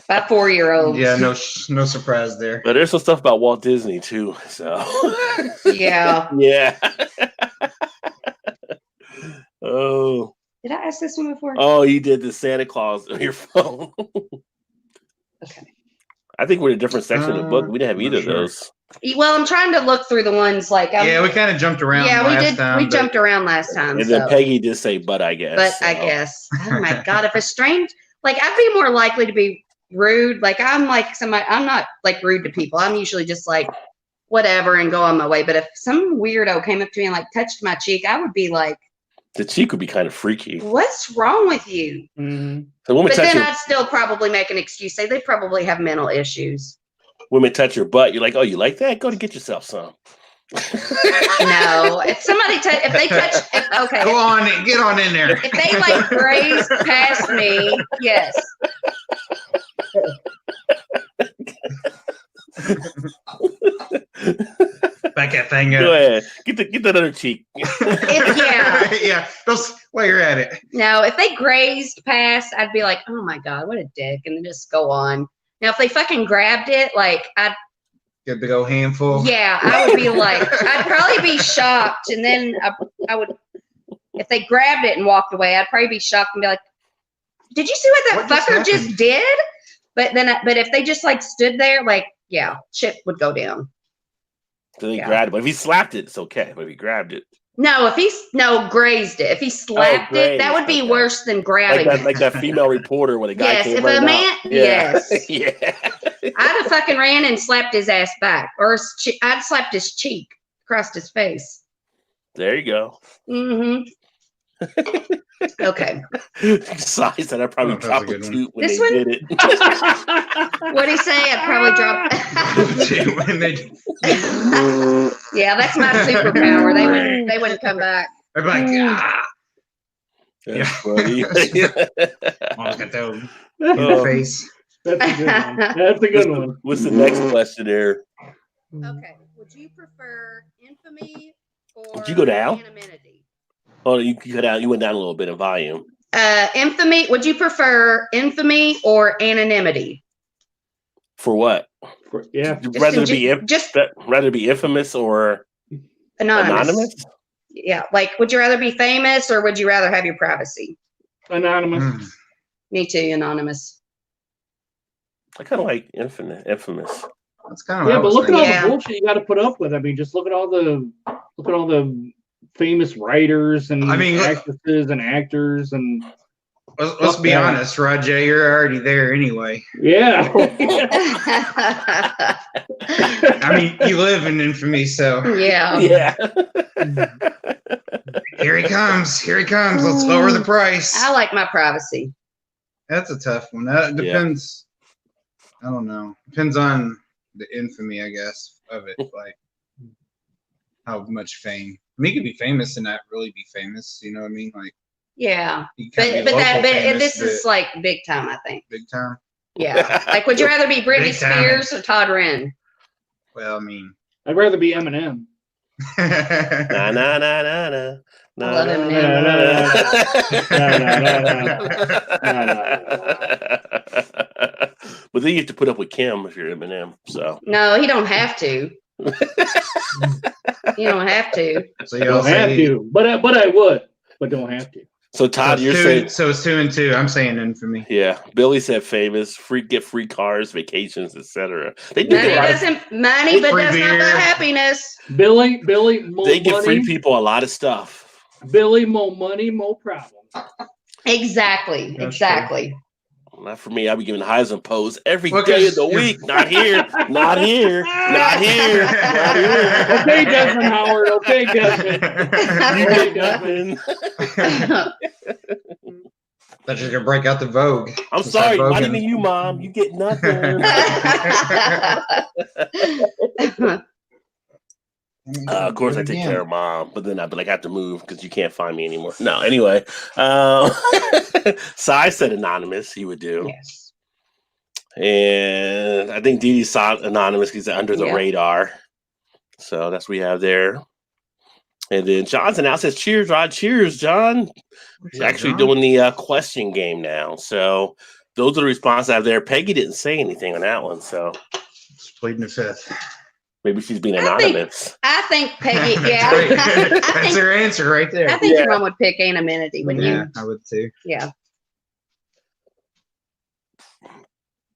By 4-year-olds. Yeah, no surprise there. but there's some stuff about Walt Disney too. So, Yeah. yeah. Oh. Did I ask this one before? Oh, you did the Santa Claus on your phone. Okay. I think we're in a different section of the book. We didn't have I'm either of sure. those. Well, I'm trying to look through the ones like. Yeah, we kind of jumped around Yeah, we last did. time. We but jumped around last time. And then so. Peggy did say, but I guess. But I so. guess. Oh my God. If a strange, like, I'd be more likely to be rude. Like, I'm like somebody, I'm not like rude to people. I'm usually just like, whatever and go on my way. But if some weirdo came up to me and like touched my cheek, I would be like, The cheek would be kind of freaky. what's wrong with you? Mhm. So women But touch then your I'd still probably make an excuse. Say they probably have mental issues. women touch your butt. You're like, oh, you like that? Go to get yourself some. No, if somebody if they touch, okay, Go on, get on in there. if they like graze past me, yes. Back that thing Go up. ahead. Get that other cheek. If, yeah. Yeah. Those, while you're at it. No, if they grazed past, I'd be like, oh my God, what a dick, and then just go on. Now, if they fucking grabbed it, like Get a big old handful. yeah, I would be like, I'd probably be shocked, and then I would, if they grabbed it and walked away, I'd probably be shocked and be like, did you see what that What just fucker just happened? did? But if they just like stood there, like, yeah, shit would go down. So they Yeah. grabbed it. But if he slapped it, it's okay. But if he grabbed it, No, if he's grazed it, if he slapped it, that would be grazed, okay. worse than grabbing like it. that female reporter when a guy Yes, came if running a man, out. yes. Yeah. I'd have fucking ran and slapped his ass back, or I'd slapped his cheek across his face. There you go. Mm-hmm. Okay. Besides that, I probably Oh, that's dropped a a good toot when This they one? did it. What'd he say? I'd probably drop. When they, Yeah, that's my superpower. They wouldn't come back. they're like, That's Yeah. funny. I'll get that in Oh. your face. That's a good one. That's a good one. What's the next question there? Okay. Would you prefer infamy or Did you go down? anonymity? Oh, you cut out. You went down a little bit in volume. Infamy. Would you prefer infamy or anonymity? For what? Yeah. Rather be infamous or anonymous? Yeah. Like, would you rather be famous or would you rather have your privacy? Anonymous. Mm. Me too, anonymous. I kind of like infamous. That's kind of Yeah, but look at all Yeah. the bullshit you got to put up with. I mean, just look at all the famous writers and actresses and actors and. Let's be honest, Rajay, you're already there anyway. Yeah. I mean, you live in infamy, so Yeah. Yeah. here he comes. Here he comes. Let's lower the price. I like my privacy. That's a tough one. That depends. I don't know. Depends on the infamy, I guess, of it. Like how much fame. I mean, you could be famous and not really be famous. You know what I mean? Like, Yeah. you can't be But local famous, this is like big time, I think. big time. Yeah. Like, would you rather be Britney Big time. Spears or Todd Wren? Well, I mean, I'd rather be Eminem. Na na na na na. I love But then you have to put up with Kim if you're Eminem. So No, he don't have to. You don't have to. so you Don't have to, but I would, but don't have to. so Todd, you're saying so it's 2-2. I'm saying infamy. yeah. Billy said famous, get free cars, vacations, etc. They do Money get a lot of, money, but Free does not buy beer. happiness. Billy, more they give free money. people a lot of stuff. Billy, more money, more problem. Exactly. That's Exactly. Not for me. I'll be giving highs and pose every Well, day of 'cause the you're- week. Not here. Not here. Not here. Not here. Okay, Desmond Howard. Okay, Desmond. You Okay, get Desmond. nothing. That's just gonna break out the Vogue. I'm It's sorry, like not Vogue. even you, Mom. You get nothing. Of course, I take care of Mom, but then I'd be like, I have to move because you can't find me anymore. No, anyway. Sai said anonymous, he would do. Yes. And I think Dee Dee saw anonymous because he's under the Yeah. radar. So that's what we have there. And then Johnson now says, cheers, Rod. Cheers, John. He's actually doing the question game now. So those are the responses I have there. Peggy didn't say anything on that one. So pleading the fifth. maybe she's being I think- anonymous. I think Peggy, yeah. Right. I That's think, her answer right there. I think your mom would pick anonymity, wouldn't Yeah, you? I would too. Yeah.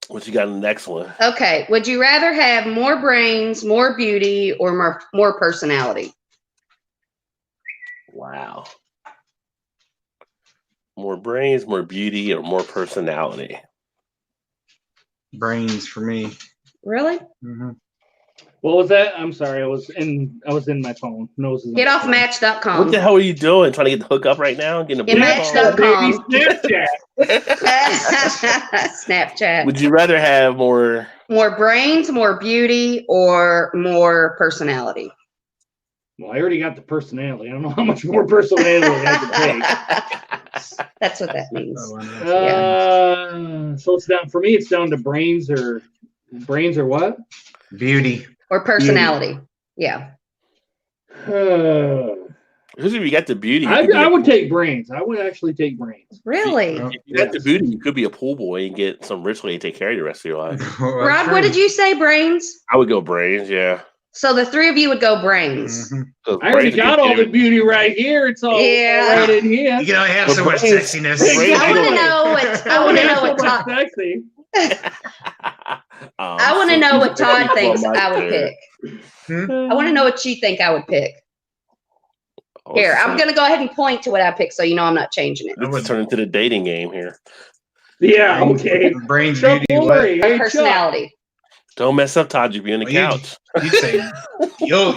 What you got in the next one? Okay. Would you rather have more brains, more beauty, or more personality? Wow. More brains, more beauty, or more personality? Brains for me. Really? Mm-hmm. What was that? I'm sorry. I was in my phone. Noses. Get off Match.com. What the hell are you doing? Trying to get the hook up right now? Getting a Get booty call? Match.com. Snapchat. Snapchat. Would you rather have more? More brains, more beauty, or more personality? Well, I already got the personality. I don't know how much more personality I can take. That's what that means. Oh, I know. So it's down for me. It's down to brains or what? Beauty. Or personality. Yeah. Because if you got the beauty, you could be I a- would take brains. I would actually take brains. Really? Oh, if you got the beauty, you could be a pool boy and get some rich lady to take care of you the rest of your life. Rod, what did you say? Brains? I would go brains, yeah. So the three of you would go brains. Mm-hmm. So I already brains got would all be the beauty right here. It's all Yeah. right in here. You can only have But so much brains- sexiness. brains- I want to know what I want to know what Todd. Sexy. I want to know what Todd thinks I would pick. Hmm? I want to know what you think I would pick. Here, I'm gonna go ahead and point to what I picked, so you know I'm not changing it. This would turn into the dating game here. Yeah. Okay. Brains, Chuck beauty, what? Lorre. My Hey, Chuck. personality. Don't mess up, Todd. You'll be on the couch. You'd say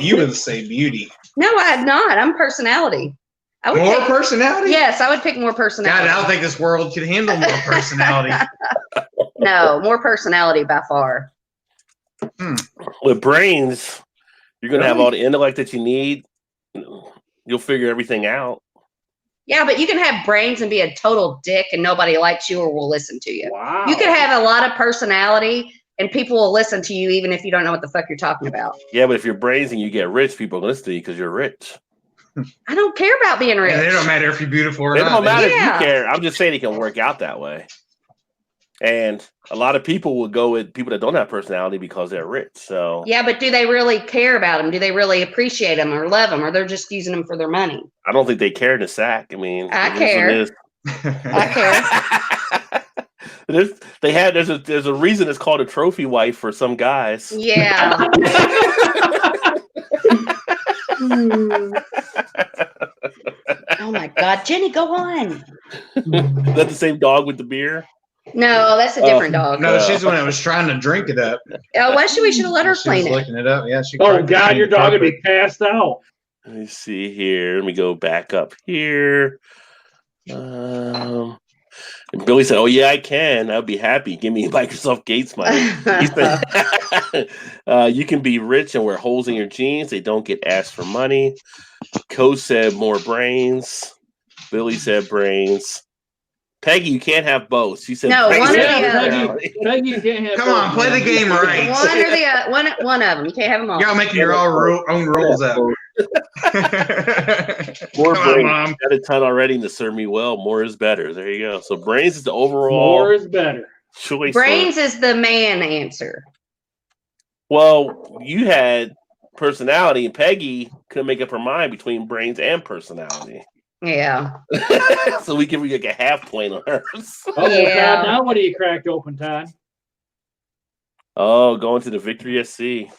you would say beauty. No, I'm not. I'm personality. I would More pick, personality? Yes, I would pick more God, personality. I don't think this world could handle more personality. No, more personality by far. With brains, you're gonna have all the intellect that you need. You'll figure everything out. Yeah, but you can have brains and be a total dick and nobody likes you or will listen to you. Wow. You can have a lot of personality and people will listen to you even if you don't know what the fuck you're talking about. Yeah, but if you're brains and you get rich, people are gonna listen to you because you're rich. I don't care about being rich. Yeah, it don't matter if you're beautiful or It not. don't matter Yeah. if you care. I'm just saying it can work out that way. And a lot of people will go with people that don't have personality because they're rich. So Yeah, but do they really care about them? Do they really appreciate them or love them? Or they're just using them for their money? I don't think they care in the sack. I mean, I it is care. what it is. I care. There's a reason it's called a trophy wife for some guys. Yeah. Oh my God, Jenny, go on. Is that the same dog with the beer? No, that's a different dog. No, she's the one that was trying to drink it up. Oh, why should we should have let her She clean was it? looking it up. Yeah, she. Oh cracked it God, in your the dog would carpet. be passed out. Let me see here. Let me go back up here. And Billy said, "Oh yeah, I can. I'd be happy. Give me Microsoft Gates money." He said, "You can be rich and wear holes in your jeans. They don't get asked for money." Co said, "More brains." Billy said, "Brains." Peggy, you can't have both. She said, No, brains one or and the other. personality. Peggy, you can't have Come both, on, play man. the game right. One or the other. One of them. You can't have them all. Y'all making your own rules up. More Come on, brains. Mom. Got a ton already to serve me well. More is better. There you go. So brains is the overall More is better. choice. Brains is the man answer. Well, you had personality, and Peggy couldn't make up her mind between brains and personality. Yeah. So we give you like a half point on hers. Oh, Yeah. Todd, now what do you cracked open, Todd? Oh, going to the Victory SC.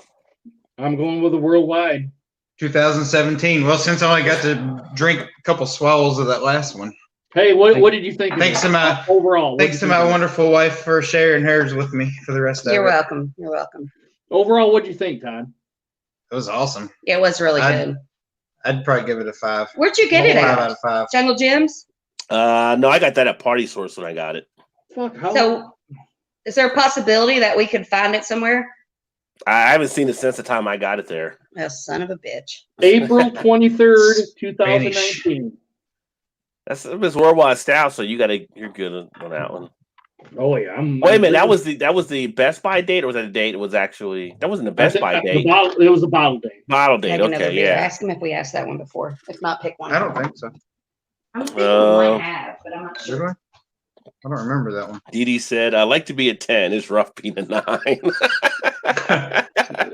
I'm going with the worldwide. 2017. Well, since I only got to drink a couple swallows of that last one. Hey, what did you think? Thanks of to it? my- overall. Thanks to my wonderful wife for sharing hers with me for the rest of You're it. welcome. You're welcome. Overall, what do you think, Todd? It was awesome. It was really good. I'd probably give it a 5. Where'd you get it 5 at? out of 5. Jungle Gyms? No, I got that at Party Source when I got it. Fuck, how? So is there a possibility that we could find it somewhere? I haven't seen it since the time I got it there. Oh, son of a bitch. April 23rd, 2019. It's worldwide style, so you're good on that one. Oh yeah, Wait a minute, that was the Best Buy date, or was that a date? It was actually that wasn't the Best Buy date. It was a bottle date. Bottle date, Take another okay, beer. yeah. Ask him if we asked that one before. If not, pick one. I don't think so. I'm thinking we might have, but I'm not Did sure. I don't remember that one. Dee Dee said, "I like to be a 10. It's rough being a 9."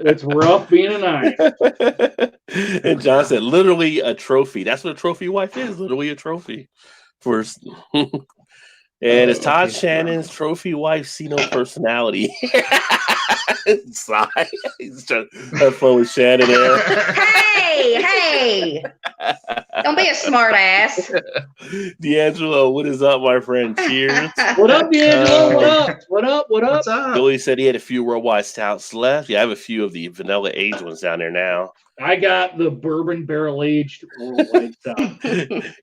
It's rough being a 9. And John said, "Literally a trophy. That's what a trophy wife is. Literally a trophy." And it's Todd Shannon's trophy wife see no personality. Sigh. He's trying to have fun with Shannon there. Hey! Don't be a smart ass. D'Angelo, what is up, my friend? Cheers. What up, D'Angelo? What up? What up? What up? What's up? Billy said he had a few worldwide stouts left. Yeah, I have a few of the vanilla aged ones down there now. I got the bourbon barrel aged worldwide stuff.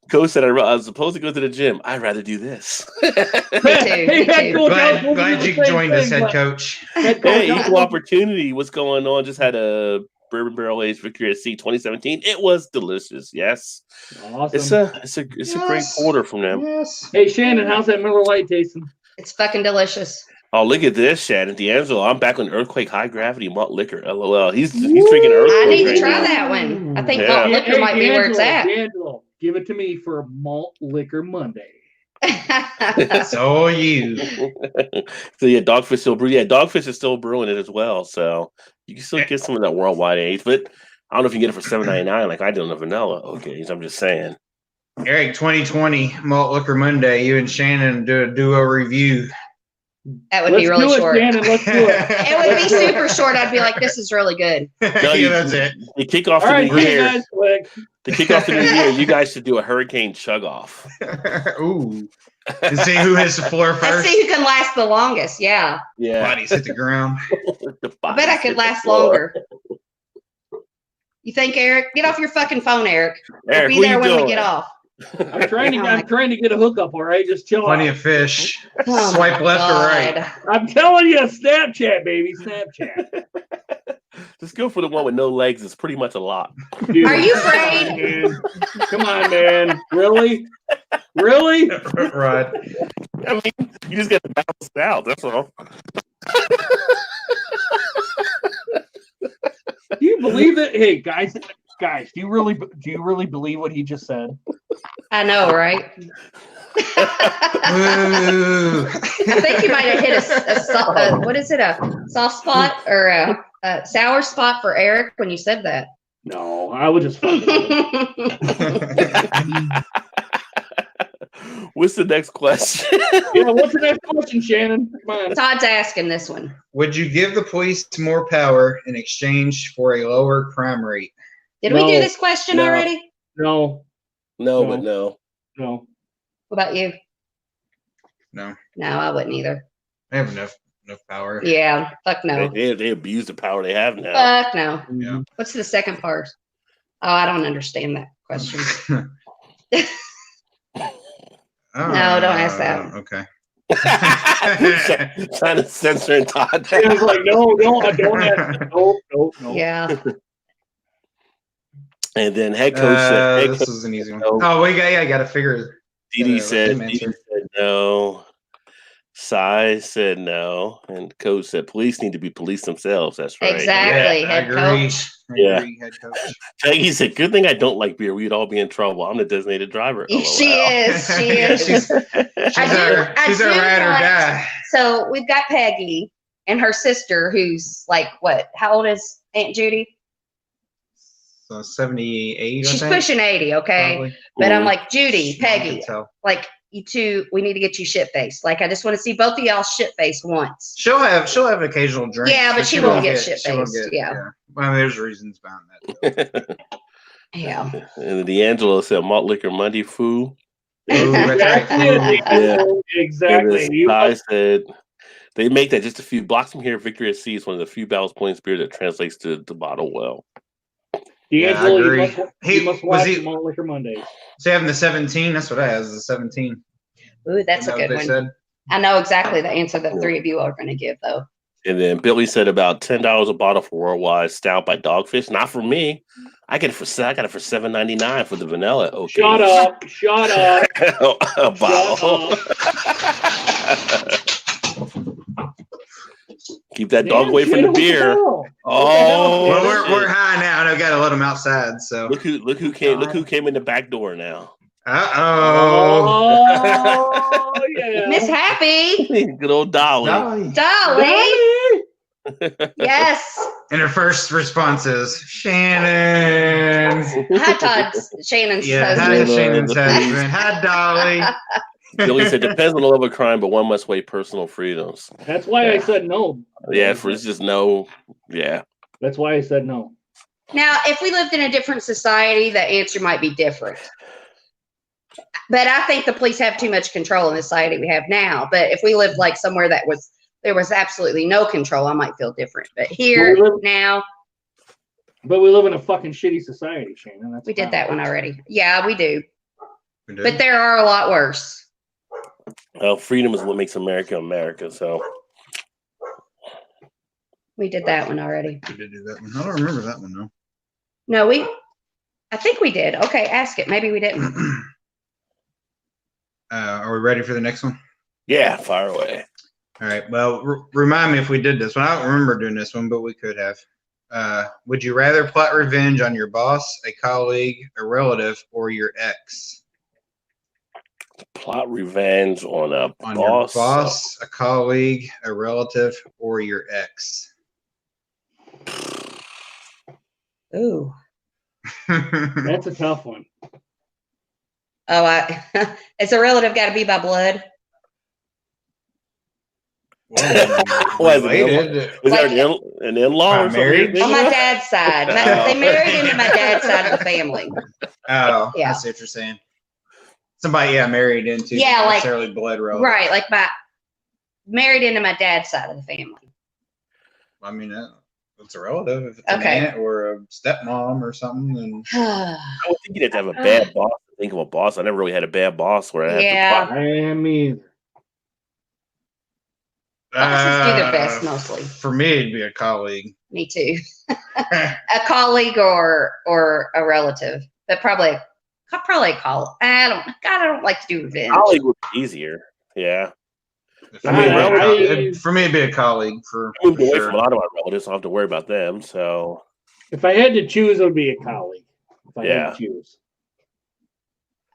Coach said I was supposed to go to the gym. I'd rather do this. Me too. Glad you joined us, head coach. Hey, equal opportunity. What's going on? Just had a bourbon barrel aged Victory at Sea 2017. It was delicious. Yes, Awesome. it's a great porter from them. Yes. Hey, Shannon, how's that Miller Lite tasting? It's fucking delicious. Oh, look at this, Shannon D'Angelo. I'm back on Earthquake High Gravity Malt Liquor. LOL. He's drinking Earthquake. I need to right try now. that one. I think Yeah. malt liquor might be where it's at. D'Angelo, give it to me for a malt liquor Monday. So you. So yeah, Dogfish still brew. Yeah, Dogfish is still brewing it as well. So you can still get some of that worldwide age, but I don't know if you can get it for $7.99 like I did on the vanilla. Okay, I'm just saying. Eric, 2020 Malt Liquor Monday. You and Shannon do a duo review. That would be really do it, short. Shannon, let's do it. It would be super short. I'd be like, this is really good. Yeah, that's it. The kickoff All to right, the see you year. guys quick. The kickoff to the year. You guys should do a hurricane chug off. Ooh. And see who hits the floor Let's first. see who can last the longest. Yeah. Yeah. Bodies hit the ground. I bet I could last longer. You think, Eric? Get off your fucking phone, Eric. Eric, We'll be what there you when we doing? get off. I'm trying to get a hookup. All right, just chill Plenty out. of fish. Oh Swipe my left or right. God. I'm telling you, Snapchat, baby, Snapchat. Just go for the one with no legs. It's pretty much a lot. Dude, Are you come on, afraid? man. Come on, man. Really? Really? Right. I mean, you just got to balance it out. That's all. Do you believe it? Hey, guys, do you really believe what he just said? I know, right? Ooh. I think you might have hit a what is it, a soft spot or a sour spot for Eric when you said that. No, I would just fucking What's the next question? Yeah, what's the next question, Shannon? Come on. Todd's asking this one. Would you give the police more power in exchange for a lower crime rate? Did we do No. this question No. already? No, No, but no. no. What about you? No. No, I wouldn't either. I have enough power. Yeah, fuck no. They abuse the power they have now. Fuck no. Yeah. What's the second part? Oh, I don't understand that question. No, don't ask that. Okay. Trying to censor and Todd. I was like, no, I don't have. No. Yeah. And then head coach said, This is an easy one. No. Oh, I got to figure. Didi let said him answer. no. Sai said no. And coach said police need to be police themselves. That's right. Exactly. I Head agree. coach. Yeah. Head coach. Peggy said, good thing I don't like beer. We'd all be in trouble. I'm the designated driver. She LOL. is. She Yeah, is. she's our ride or die. So we've got Peggy and her sister, who's like, what? How old is Aunt Judy? So 78. She's I think, pushing 80, okay? probably. But I'm like, Judy, I Peggy, can tell. like, you two, we need to get you shit faced. Like, I just want to see both of y'all shit faced once. She'll have occasional drinks. Yeah, but she won't get shit-faced, yeah. Well, there's reasons behind that. Yeah. And then D'Angelo said malt liquor Monday food. Ooh, that's right. Yeah. Exactly. And then Sai said they make that just a few blocks from here. Victory at Sea is one of the few Ballast Points beer that translates to the bottle well. D'Angelo, agree. you must Was watch he- the Malt Liquor Mondays. So having the 17, that's what I have, is the 17. Ooh, that's Isn't a that good what one. they said? I know exactly the answer that three of you are going to give, though. And then Billy said about $10 a bottle for Worldwide Stout by Dogfish. Not for me. I got it for $7.99 for the vanilla. Okay. Shut up. A bottle. Keep that dog away from the beer. Oh, Well, we're high now, and I've got to let them outside. So look who came in the back door now. oh, Oh, yeah. Miss Happy, Good old Dolly. Dolly. Yes. And her first response is Shannon. Hi, Todd. Shannon's Yeah, hi, husband. Shannon's husband. Hi, Dolly. Billy said depends on the level of crime, but one must weigh personal freedoms. That's why I said no. Yeah, for it's just no. Yeah. That's why I said no. Now, if we lived in a different society, the answer might be different. But I think the police have too much control in the society we have now. But if we lived like somewhere that there was absolutely no control, I might feel different. But here now, But we live in a fucking shitty society, Shannon. That's we did fine. that one already. Yeah, we do. We did. But there are a lot worse. Well, freedom is what makes America America. So We did that one already. We did do that one. I don't remember that one though. No, I think we did. Okay, ask it. Maybe we didn't. Are we ready for the next one? yeah, fire away. All right. Well, remind me if we did this one. I don't remember doing this one, but we could have. Would you rather plot revenge on your boss, a colleague, a relative, or your ex? Plot revenge on a On boss. your boss, a colleague, a relative, or your ex? Ooh. That's a tough one. Oh, it's a relative got to be by blood. What, Related. Is there an in-law or Married? something? On my dad's side. They married into my dad's side of the family. Oh, Yeah. I see what you're saying. somebody, married into, Yeah, not like- necessarily blood relative. Right, like married into my dad's side of the family. I mean, it's a relative. If it's Okay. an aunt or a stepmom or something, then I would think you'd have to have a bad boss to think of a boss. I never really had a bad boss where I had Yeah. to I am either. Bosses do their best mostly. For me, it'd be a colleague. Me too. A colleague or a relative, but probably a colleague. I don't like to do revenge. colleague would be easier. Yeah. For I me, mean, it'd be a colleague for I moved away sure. from a lot of my relatives, so I don't have to worry about them. So If I had to choose, it would be a colleague. If I had to choose.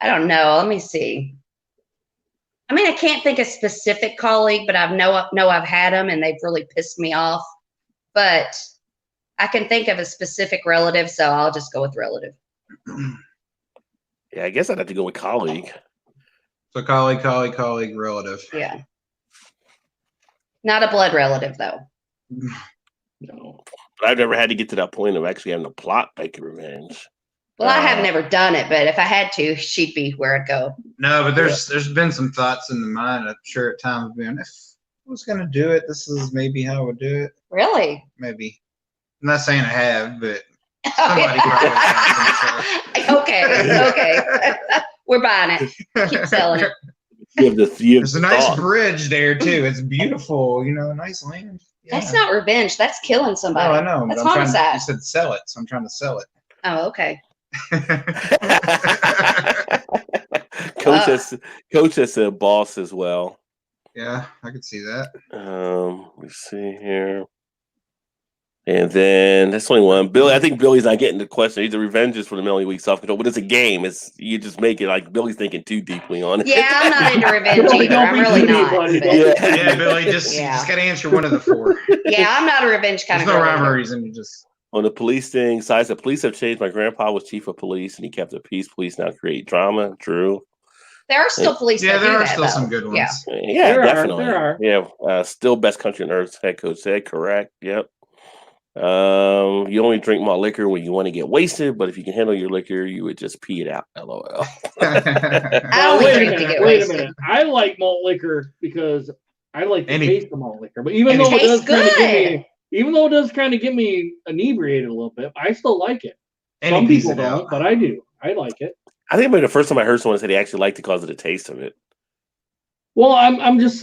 I don't know. Let me see. I mean, I can't think of specific colleague, but I know I've had them and they've really pissed me off. But I can think of a specific relative, so I'll just go with relative. yeah, I guess I'd have to go with colleague. So colleague, relative. Yeah. Not a blood relative, though. No. But I've never had to get to that point of actually having to plot like revenge. Well, I have never done it, but if I had to, she'd be where I'd go. No, but there's been some thoughts in the mind. I'm sure at times being, if I was gonna do it, this is maybe how I would do it. Really? Maybe. I'm not saying I have, but somebody probably has. Okay. We're buying it. Keep selling it. You have There's a nice thought. bridge there too. It's beautiful. Nice land. Yeah. That's not revenge. That's killing No, somebody. I know. But That's I'm trying. homicide. You said sell it, so I'm trying to sell it. Oh, okay. Coach has said boss as well. Yeah, I could see that. Let's see here. And then that's only one. Billy, I think Billy's not getting the question. He's a revenges for the Melody Week self control, but it's a game. It's you just make it like Billy's thinking too deeply on it. Yeah, I'm not into revenge Don't either. I'm be really too not. deep on it. but- Yeah, Billy, you just got to answer one of the four. Yeah, I'm not a revenge kind There's of no girl rhyme or either. reason. You just On the police thing, size the police have changed. My grandpa was chief of police and he kept the peace. Police now create drama. True. There are still police yeah, that there do are that, still though. some good ones. Yeah. Yeah, There are, definitely. there are. Yeah, still best country on earth. Head coach said correct. Yep. You only drink malt liquor when you want to get wasted, but if you can handle your liquor, you would just pee it out. LOL. I only wait a drink to minute. get Wait a wasted. minute. I like malt liquor because I like the Any- taste of malt liquor. But even Any- though it does Tastes kind of get good. me, even though it does kind of get me inebriated a little bit, I still like it. Any Some piece people of don't, doubt. but I do. I like it. I think maybe the first time I heard someone say they actually liked it because of the taste of it, Well, I'm just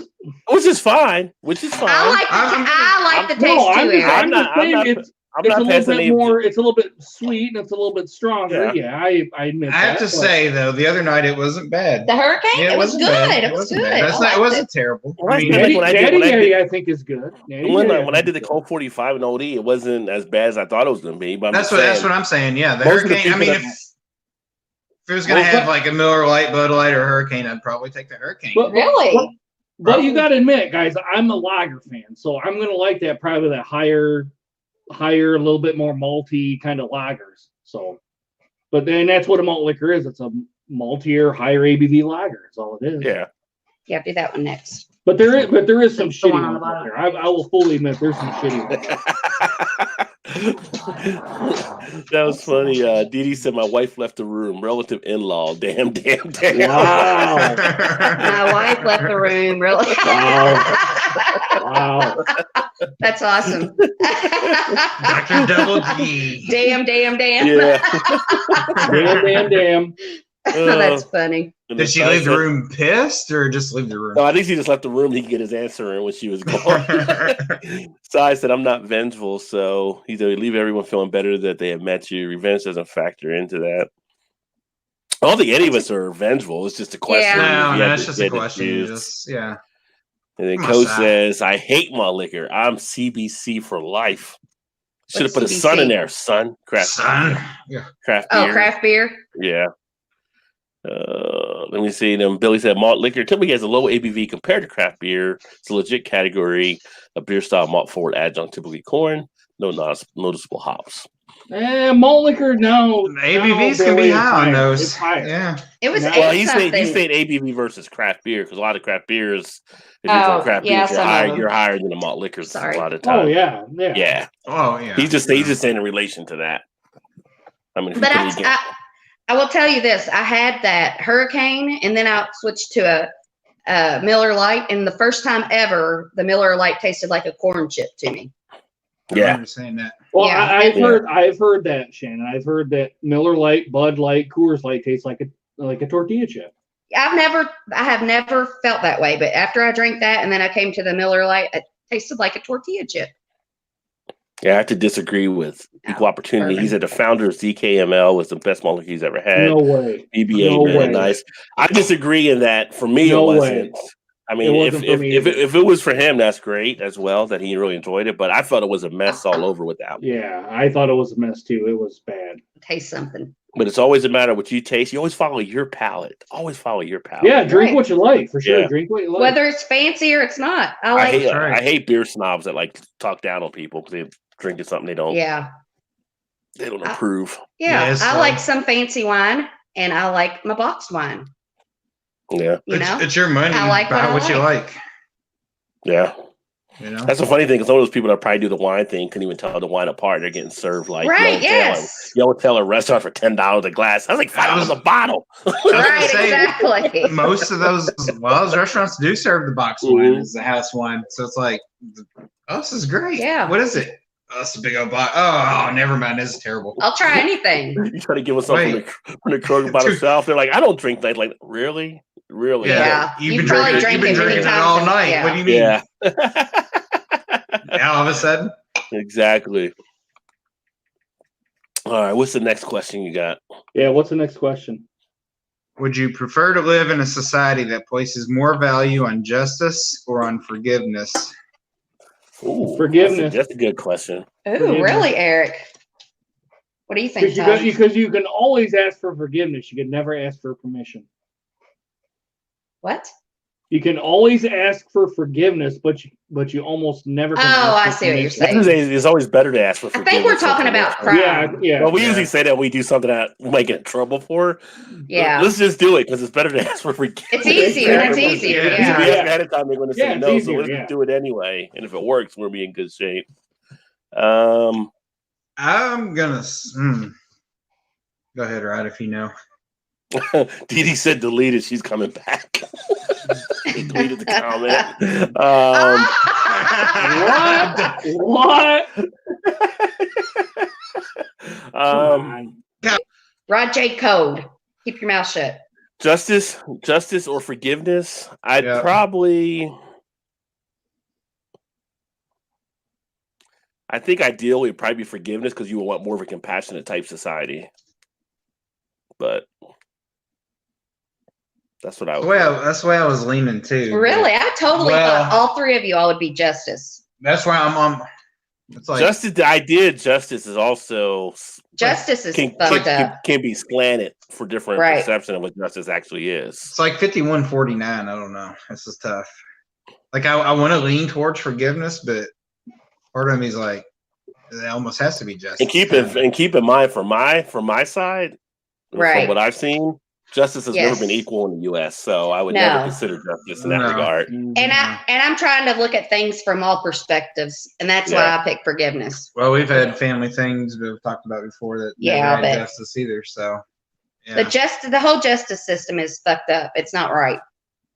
which is fine. I like the taste no, too, I'm Aaron. just not- saying I'm not- it's I'm it's a not little passing bit any. more. It's a little bit sweet and it's a little bit stronger. Yeah. Yeah, I admit I have that. to say though, the other night it wasn't bad. The hurricane? Yeah, it was wasn't good. bad. It was wasn't good. bad. That's I not, it liked wasn't terrible. Well, I mean, that's Natty, when I did- Natty when I Daddy, did- I think is good. Natty When Daddy, I did the think is good. Colt 45 and OD, it wasn't as bad as I thought it was going to be. But I'm that's just what I'm saying. Yeah, the Most of the hurricane. I people mean, that- if it was gonna Well, have like a Miller Lite, Bud Light, or Hurricane, I'd probably take the Hurricane. Really? But you got to admit, guys, I'm a lager fan, so I'm gonna like that probably that higher, a little bit more malty kind of lagers. So, but then that's what a malt liquor is. It's a maltier, higher ABV lager. That's all it is. Yeah. Yeah, do that one next. But there is some The shitty one on the ones out bottom. there. I will fully admit there's some shitty ones. That was funny. Dee Dee said my wife left the room. Relative in-law. Damn. Wow. My wife left the room. Really? Wow. That's awesome. Dr. Double G. Damn. Yeah. Damn. That's funny. Did she leave the room pissed or just leave the room? No, I think she just left the room. He could get his answer in when she was gone. So I said, I'm not vengeful. So he said, leave everyone feeling better that they have met you. Revenge doesn't factor into that. I don't think any of us are vengeful. It's just a question. Yeah. If you No, had it's to just a get it question. used. Just, yeah. And then Come on, Coach Sal. says, I hate my liquor. I'm CBC for life. Should have put a CBC? son in there, son. Craft Son. craft Oh, beer. craft beer? Yeah. Let me see. Then Billy said malt liquor typically has a low ABV compared to craft beer. It's a legit category. A beer style malt forward adjunct, typically corn. No noticeable hops. Malt liquor now. ABVs now, can be Billy, high on it's those. higher. Yeah. It was Well, Well, 8 he's something. saying ABV versus craft beer because a lot of craft beers, if you're Oh, doing craft yeah, beers, some of them. you're higher than the malt liquors Sorry. a lot of Oh times. yeah. Yeah. Oh, yeah. He's just saying in relation to that. I mean, if you But put it against- I will tell you this. I had that Hurricane, and then I switched to a Miller Lite, and the first time ever, the Miller Lite tasted like a corn chip to me. I Yeah. remember saying that. Well, Yeah. I've heard that, Shannon. I've heard that Miller Lite, Bud Light, Coors Light tastes like a tortilla chip. I have never felt that way, but after I drank that, and then I came to the Miller Lite, it tasted like a tortilla chip. Yeah, I have to disagree with Equal Opportunity. bourbon. He said the founder of ZKML was the best malt he's ever had. No way. BBA, No really way. nice. I disagree in that. For me, No it way. wasn't. I mean, It wasn't for me if either. it was for him, that's great as well. That he really enjoyed it. But I felt it was a mess all over with that. Yeah, I thought it was a mess too. It was bad. Taste something. But it's always a matter of what you taste. You always follow your palate. Always follow your palate. Yeah, drink Right. what you like for sure. Yeah. Drink what you like. Whether it's fancy or it's not. I I like. hate That's right. I hate beer snobs that like talk down on people because they're drinking something they don't Yeah. approve. Yeah. Yes, I like some fancy wine, and I like my boxed wine. Yeah, You know? It's your money. I like Buy what I what you like. yeah. You know. That's a funny thing because some of those people that probably do the wine thing couldn't even tell the wine apart. They're getting served like Right, yes. you don't tell a restaurant for $10 a glass. That's like $5 a bottle. Right, say, exactly. Most of those restaurants do serve the box wine as the house wine. So it's like, oh, this is great. Yeah. What is it? Oh, it's a big old box. Oh, never mind. This is terrible. I'll try anything. You try to give us something Wait. from the Kroger by themselves. They're like, I don't drink that. Like, really? Really? Yeah. You've been probably drinking, drank you've been it many drinking it times all and- night. yeah. What do you mean? Yeah. Now all of a sudden, Exactly. All right. What's the next question you got? Yeah, what's the next question? would you prefer to live in a society that places more value on justice or on forgiveness? Ooh, Forgiveness. That's a good question. Ooh, Forgiveness. really, Eric? What do you think, Tom? Because you can always ask for forgiveness. You can never ask for permission. What? You can always ask for forgiveness, but you almost never can Oh, ask I for see what you're permission. saying. It's always better to ask for I forgiveness. think we're than talking about permission. crime. Yeah. Well, we Yeah. usually say that we do something that we might get in trouble for. Yeah. Let's just do it because it's better to ask for forgiveness. It's easier. It's easier. Yeah. If Yeah. we ask ahead of time, they're going to say it's no, so easier, let's yeah. just do it anyway. And if it works, we'll be in good shape. I'm gonna. Go ahead, Rod, if you know. Dee Dee said deleted. She's coming back. He deleted the comment. What? Rod J. Code. Keep your mouth shut. Justice or forgiveness? I'd Yeah. probably. I think ideally it'd probably be forgiveness because you would want more of a compassionate type society. But that's what I would. That's the way I was leaning too. Really? I totally Well- thought all three of you all would be justice. That's why I'm on. It's like Justice. The idea of justice is also Justice is can fucked up. be slanted for different Right. perception of what justice actually is. it's like 51-49. I don't know. This is tough. Like I want to lean towards forgiveness, but part of me is like, it almost has to be justice. And keep in mind from my side, Right. from what I've seen, justice has Yes. never been equal in the U.S. So I would No. never consider justice in that No. regard. And I'm trying to look at things from all perspectives, and that's why I pick forgiveness. Well, we've had family things we've talked about before that Yeah, never I'll had bet. justice either. So yeah. The whole justice system is fucked up. It's not right.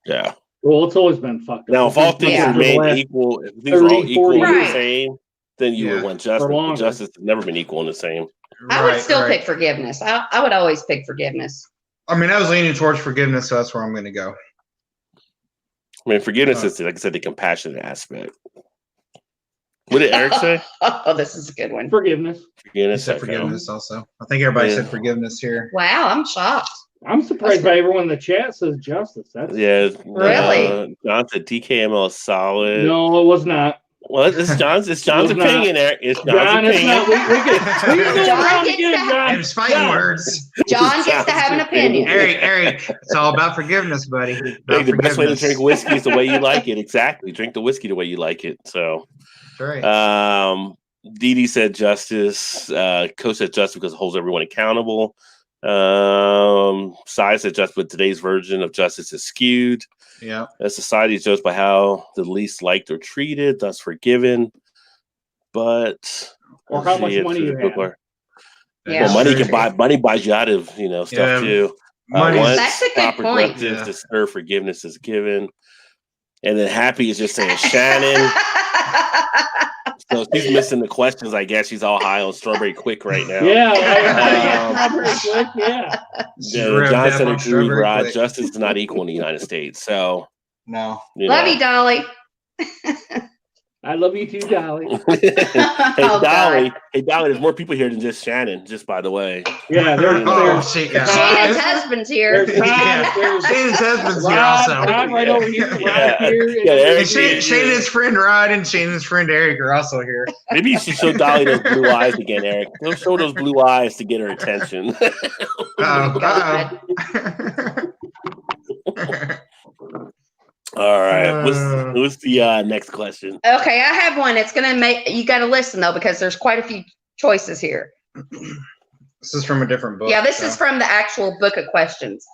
Yeah. Well, it's always been fucked up. Now, if all things Yeah. remain equal, if things are all 30, equal 40 and the years. same, then you would Yeah. want justice. For But longer. justice has never been equal and the same. I would Right, still right. pick forgiveness. I would always pick forgiveness. I mean, I was leaning towards forgiveness, so that's where I'm going to go. I mean, forgiveness is, like I said, the compassionate aspect. What did Eric say? Oh, this is a good one. Forgiveness. You Forgiveness. said Okay. forgiveness also. I think everybody Yeah. said forgiveness here. Wow, I'm shocked. I'm surprised by everyone in the chat says justice. That's Yeah. Really? John said DKML is solid. no, it was not. Well, it's John's It's not. opinion, Eric. It's John's John, it's opinion. not. We can go John around gets again, to have- John. It's fighting John. words. John gets to have an opinion. Eric, it's all about forgiveness, buddy. Hey, About the best way to forgiveness. drink whiskey is the way you like it. Exactly. Drink the whiskey the way you like it. So, That's right. Dee Dee said justice. Coach said justice because it holds everyone accountable. Sai said justice, but today's version of justice is skewed. Yeah. Society is judged by how the least liked or treated, thus forgiven. But Or how much money you have. Yeah. Well, money buys you out of stuff Yeah, too. money's- That's a good proper point. directives Yeah. to serve forgiveness is given, and then Happy is just saying Shannon. So she's missing the questions. I guess she's all high on Strawberry Quick right now. Johnson agreed. Rod, justice is not equal in the United States. So no. Love you, Dolly. I love you too, Dolly. Hey, Oh, Dolly. God. Hey, Dolly. There's more people here than just Shannon. Just by the way. Yeah, Shannon's husband's here. There's Todd, there's Shannon's husband's here Rod, also. Rod right over here. Yeah. Rod here. Yeah, And Shannon's friend Rod and Shannon's friend Eric are also here. Maybe you should show Dolly those blue eyes again, Eric. Don't show those blue eyes to get her attention. God. All right. What's the next question? Okay, I have one. It's gonna make you got to listen though because there's quite a few choices here. This is from a different book. Yeah, this is from the actual book of questions.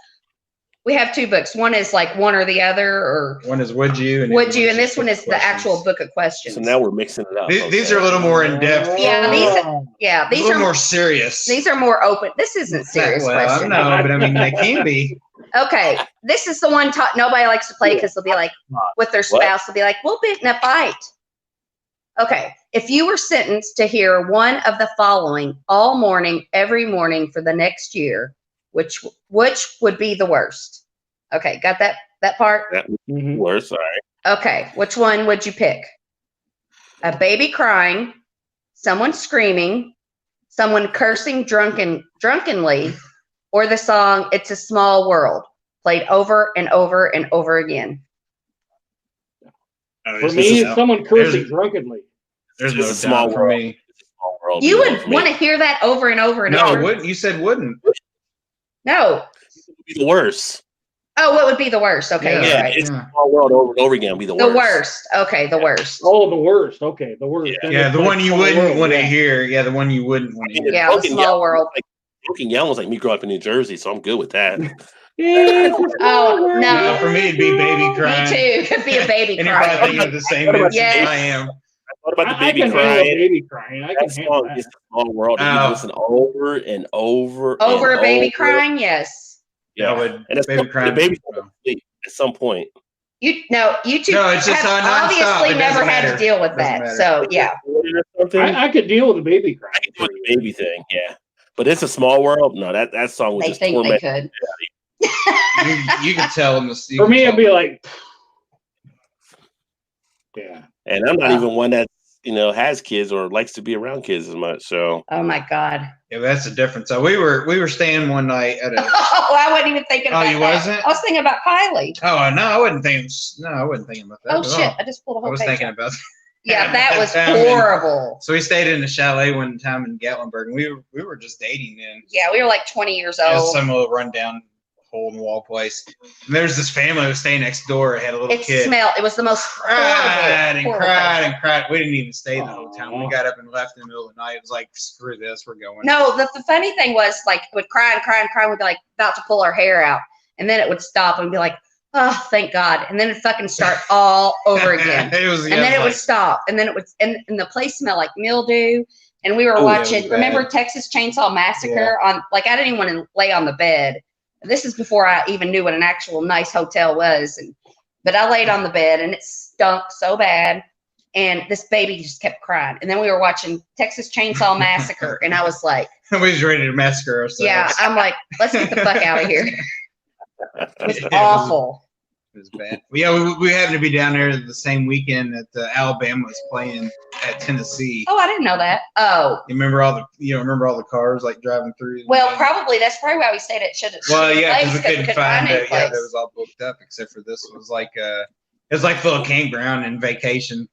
We have two books. One is like one or the other, or one is would you, and this one is the actual book of questions. So now we're mixing it up. These are a little more in depth. Yeah, these a little are more serious. These are more open. This isn't serious question. No, but I mean they can be. Okay, this is the one nobody likes to play because they'll be like with their spouse. They'll be like, "We'll be in a fight." Okay, if you were sentenced to hear one of the following all morning, every morning for the next year, which would be the worst? Okay, got that part? Worse, all right. Okay, which one would you pick? A baby crying, someone screaming, someone cursing drunkenly, or the song "It's a Small World" played over and over and over again? For me, it's someone cursing drunkenly. There's no small for world. me. World, You would want to hear that over and over and over. No, wouldn't. You said wouldn't. No. It would be the worst. Oh, what would be the worst? Okay, Yeah. you're Yeah, right. it's a small world over and over again would be the worst. The worst. Okay, the worst. Oh, the worst. Okay, the worst. Yeah. Then Yeah, it's the like one you Small wouldn't World, want to yeah. hear. Yeah, the one you wouldn't want to hear. Yeah, the small world. Broken Yell was like me growing up in New Jersey, so I'm good with that. Yeah, it's a small Oh, world. no. For me, it'd be baby crying. Me too. Could be a baby And you're probably crying. thinking of the same movie Yes. I am. What about the I baby can handle crying? baby crying. I can That handle song that. is a small world. And you listen over and over. Over and a baby over. crying, yes. Yeah, I would and it's baby crying. The baby's gonna sleep at some point. You two No, it's just have nonstop. obviously It never doesn't had to matter. deal with Doesn't that. matter. So yeah. Or something. I could deal with a baby crying. I can do the baby thing, yeah. But it's a small world. No, that song was They just think torment. they could. You can tell them. For me, it'd be like, yeah. And I'm not even one that has kids or likes to be around kids as much. So Oh my God. Yeah, that's the difference. So we were staying one night at a. Oh, I wasn't even thinking about you that. wasn't? I was thinking about Kylie. Oh no, I wasn't thinking. No, I wasn't thinking about that. Oh at shit. all. I just pulled a I whole was page thinking up. about. Yeah, that was I mean, horrible. So we stayed in a chalet one time in Gatlinburg, and we were just dating then. Yeah, we were like 20 years It was old. some little rundown hole in the wall place. And there's this family who was staying next door. It had a little It kid. smelled. It was the most Cried and horrible cried thing. and cried. We didn't even stay the whole time. We Aw. got up and left in the middle of the night. It was like, screw this, we're going. No, the funny thing was like it would cry and cry and cry. We'd be like about to pull our hair out, and then it would stop and be like, "Oh, thank God!" And then it'd fucking start all over again. It was, And then it would stop, and then it would, and the place smelled like mildew. And we were Oh, yeah, it watching. was Remember bad. Texas Chainsaw Massacre? On like I didn't even want to lay on the bed. This is before I even knew what an actual nice hotel was. But I laid on the bed, and it stunk so bad. And this baby just kept crying. And then we were watching Texas Chainsaw Massacre, and I was like, we was ready to massacre ourselves. "Yeah," I'm like, "Let's get the fuck out of here." It was Yeah, awful. It was bad. Yeah, we happened to be down there the same weekend that Alabama was playing at Tennessee. Oh, I didn't know that. Oh, You remember all the cars like driving through? well, probably that's probably why we stayed at should have. Well, yeah, because we couldn't find any it. Yeah, place. that was all booked up except for this. It was like it was like little campground and vacation.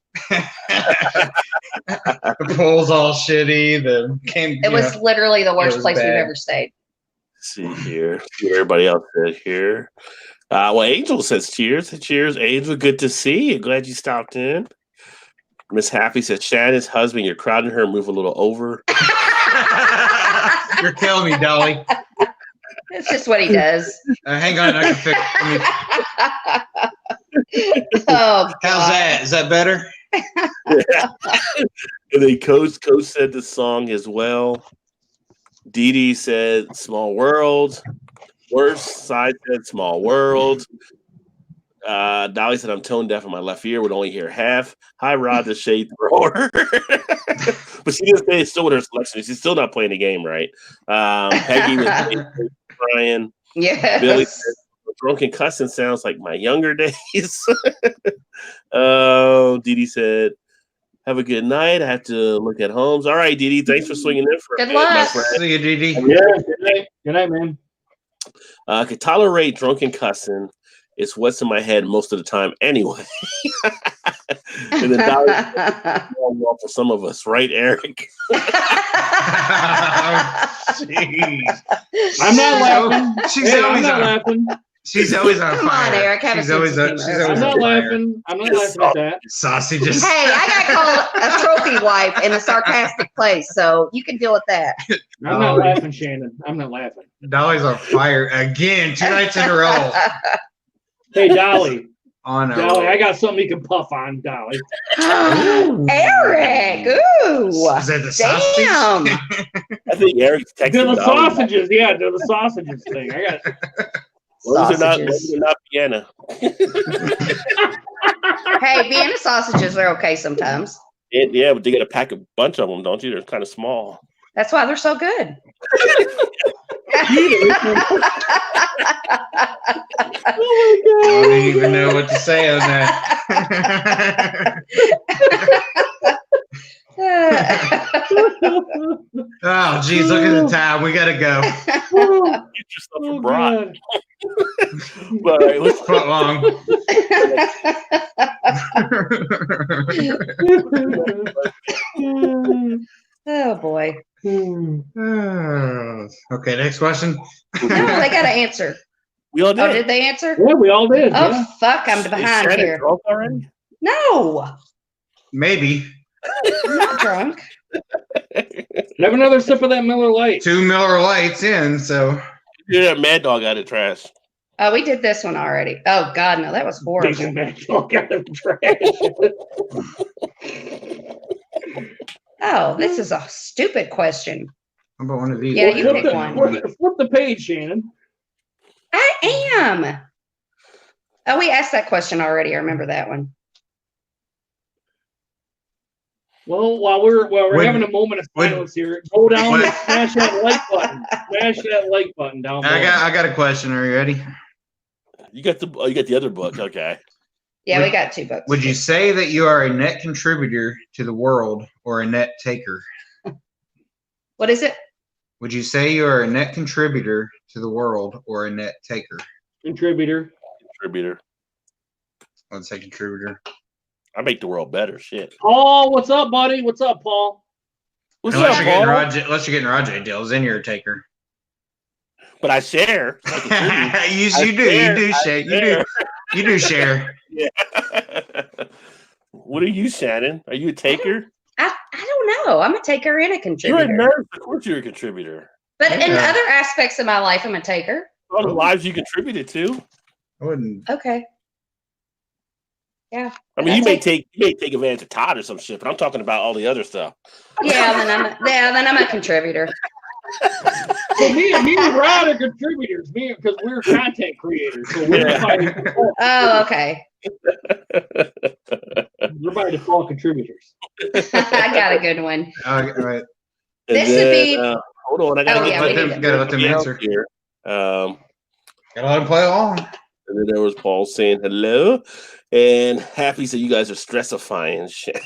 The pool's all shitty. It was literally the worst was place we've bad. ever stayed. see here. See what everybody else said here. Well, Angel says cheers. Cheers, Angel. Good to see you. Glad you stopped in. Miss Happy says, Shannon's husband, you're crowding her. Move a little over. You're killing me, Dolly. It's just what he does. Hang on, I can fix. Oh, God. How's that? Is that better? And then Coach said the song as well. Dee Dee said small world. Worst side said small world. Dolly said I'm tone deaf in my left ear, would only hear half. Hi, Rod, the shade thrower. But she didn't say it's still with her selection. She's still not playing the game right. Peggy was crying. Yes. Billy said drunken cussing sounds like my younger days. Dee Dee said, have a good night. I have to look at homes. All right, Dee Dee, thanks for swinging in for Good a bit, my luck. friend. See you, Dee Dee. Yeah, good night, man. Could tolerate drunken cussing. It's what's in my head most of the time anyway. And then Dolly, well, for some of us, right, Eric? Jeez. I'm not laughing. She's Hey, I'm always not on. laughing. She's always on Come fire. on, Eric, have a She's always sense of on. humor. She's I'm always not on fire. laughing. I'm not laughing at that. Sausages. Hey, I got called a trophy wife in a sarcastic place, so you can deal with that. I'm not laughing, Shannon. I'm not laughing. Dolly's on fire again. 2 nights in a row. Hey, Dolly. On a Dolly, I got something you can puff on, Dolly. Eric, ooh, Is that the sausage? damn. I think Eric's texting Do the Dolly. sausages. Yeah, do the sausages thing. I got Those are Sausages. not Vienna. Hey, Vienna sausages are okay sometimes. Yeah, but they got to pack a bunch of them, don't you? They're kind of small. That's why they're so good. I don't even know what to say on that. Oh, geez, look at the time. We got to go. Get yourself a brat. But all right, let's Foot long. Oh boy. Okay, next question. No, they got to answer. we all did. Oh, did they answer? Yeah, we all did. Oh, Yeah. fuck, I'm Is behind Shannon here. drunk already? No, Maybe. I'm not drunk. Have another sip of that Miller Lite. 2 Miller Lights in, so. Yeah, Mad Dog out of trash. Oh, we did this one already. Oh, God, no, that was horrible. Taking that dog out of trash. Oh, this is a stupid question. How about one of these? Yeah, you Flip pick the- one. Flip the page, Shannon. I am. Oh, we asked that question already. I remember that one. Well, while we're Would- having a moment of would- silence here, go down would- and smash that like button. Smash that like button down below. I got a question. Are you ready? You got the other book, okay. Yeah, Would- we got 2 books. Would you say that you are a net contributor to the world or a net taker? What is it? Would you say you are a net contributor to the world or a net taker? Contributor. Contributor. Let's say contributor. I make the world better. Shit. Paul, what's up, buddy? What's up, Paul? What's Unless up, you're getting Paul? unless you're getting Rajay deals, then you're a taker. But I share. I contribute. you do share. You do share. Yeah. What are you, Shannon? Are you a taker? I don't know. I'm a taker and a You're a contributor. nurse. Of course, you're a contributor. But in Yeah. other aspects of my life, I'm a taker. All the lives you contributed to. I wouldn't. Okay. Yeah. I mean, you may take advantage of Todd or some shit, but I'm talking about all the other stuff. Yeah, then I'm a contributor. So me and Rod are contributors. Because we're content creators. So we're by default, Oh, okay. we're by default contributors. I got a good one. All right. And This would be- hold on, I gotta Oh, get yeah, my we Let need them, gotta let them answer. here. Gotta let them play along. And then there was Paul saying hello, and Happy said you guys are stressifying, Shannon.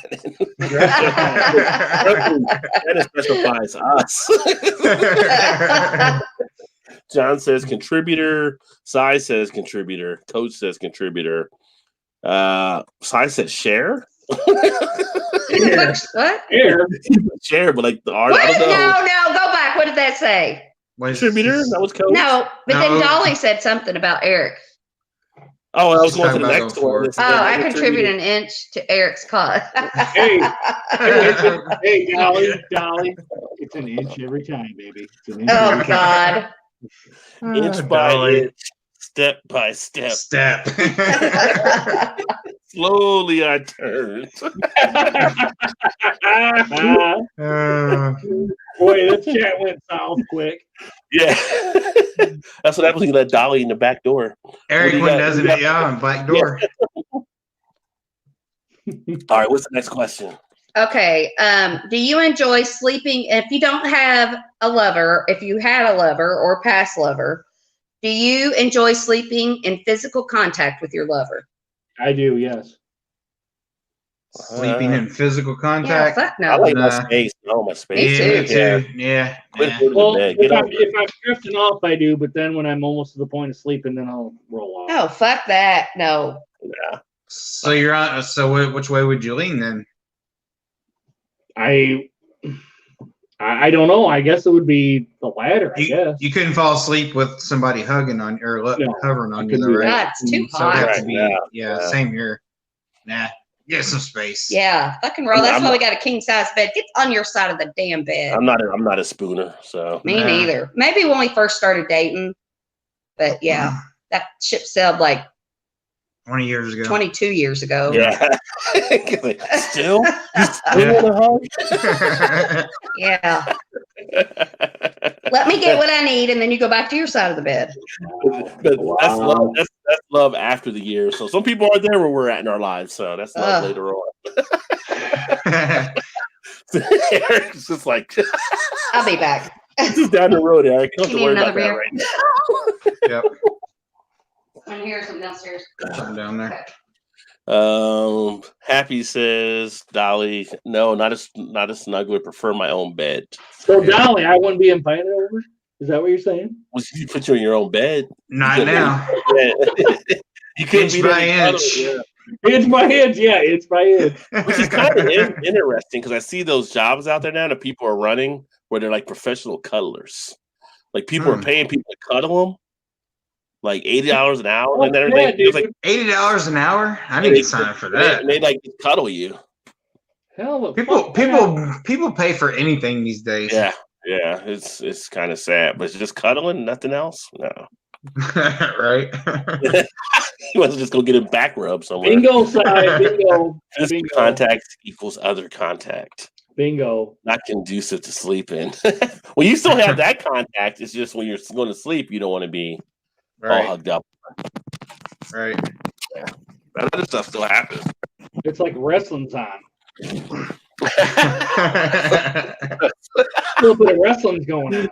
That specifies us. John says contributor. Cy says contributor. Coach says contributor. Cy says share. What? Here. Share, but like the art. What? I don't know. No, go back. What did that say? Contributor. That was Coach. No, but No. then Dolly said something about Eric. Oh, I was She's going to talking the about next going one. forward. This is Oh, I the contributed an inch to Eric's cause. Hey, hey, Dolly. It's an inch every time, baby. It's an inch Oh every time. God. inch by Dolly. inch, step by step. Step. Slowly I turned. Boy, this chat went south quick. Yeah. That's what happens when you let Dolly in the back door. Eric you one got? doesn't it? Yeah, on black door. All right, what's the next question? Okay. Do you enjoy sleeping? If you don't have a lover, if you had a lover or past lover, do you enjoy sleeping in physical contact with your lover? I do, yes. Sleeping in physical Yeah, contact. fuck I no. like my Nah. space. Oh, my space. Yeah, me too. Yeah. Quit Yeah. going to Well, bed. Get over it. if I'm drifting off, I do. But then when I'm almost to the point of sleeping, then I'll roll off. No, fuck that. No. Yeah. So you're on. So which way would you lean then? I don't know. I guess it would be the latter. I guess. You couldn't fall asleep with somebody hugging on or No, hovering on I you, couldn't though, do right? God, it's too So it'd hot. have to be. Right, Yeah, yeah. same here. Nah, get some space. Yeah, fucking roll. That's I'm why we not- got a king size bed. Get on your side of the damn bed. I'm not a spooner, so Me Nah. neither. Maybe when we first started dating, but yeah, that ship sailed like 20 years ago. 22 years ago. yeah. Still? You still Yeah. want to Yeah. hug? Let me get what I need, and then you go back to your side of the bed. But that's love. That's love after the year. So some people are there where we're at in our lives. So that's love later on. Eric's just like, I'll be back. this is down the road, Eric. You don't have You to need worry about another that beer? right now. Yep. I'm here, some downstairs. Something down there. Happy says Dolly, no, not a snuggler. Prefer my own bed. So Dolly, I wouldn't be invited over. Is that what you're saying? Well, you put you in your own bed. Not now. Yeah. You couldn't Inch be by there. inch. Yeah. It's my head. Yeah, it's my head. Which is kind of interesting because I see those jobs out there now that people are running where they're like professional cuddlers. Like people are paying people to cuddle them, like $80 an hour, and then Yeah, it's like $80 an hour? I need to sign up for that. and they like cuddle you. Hell, of People pay for anything these days. Yeah, it's kind of sad, but it's just cuddling, nothing else. No, Right. you want to just go get a back rub somewhere. bingo side. Bingo. Physical Bingo. contact equals other contact. Bingo. Not conducive to sleeping. Well, you still have that contact. It's just when you're going to sleep, you don't want to be all Right. hugged up. Right. That other stuff still happens. It's like wrestling's on. Right. A little bit of wrestling's going on.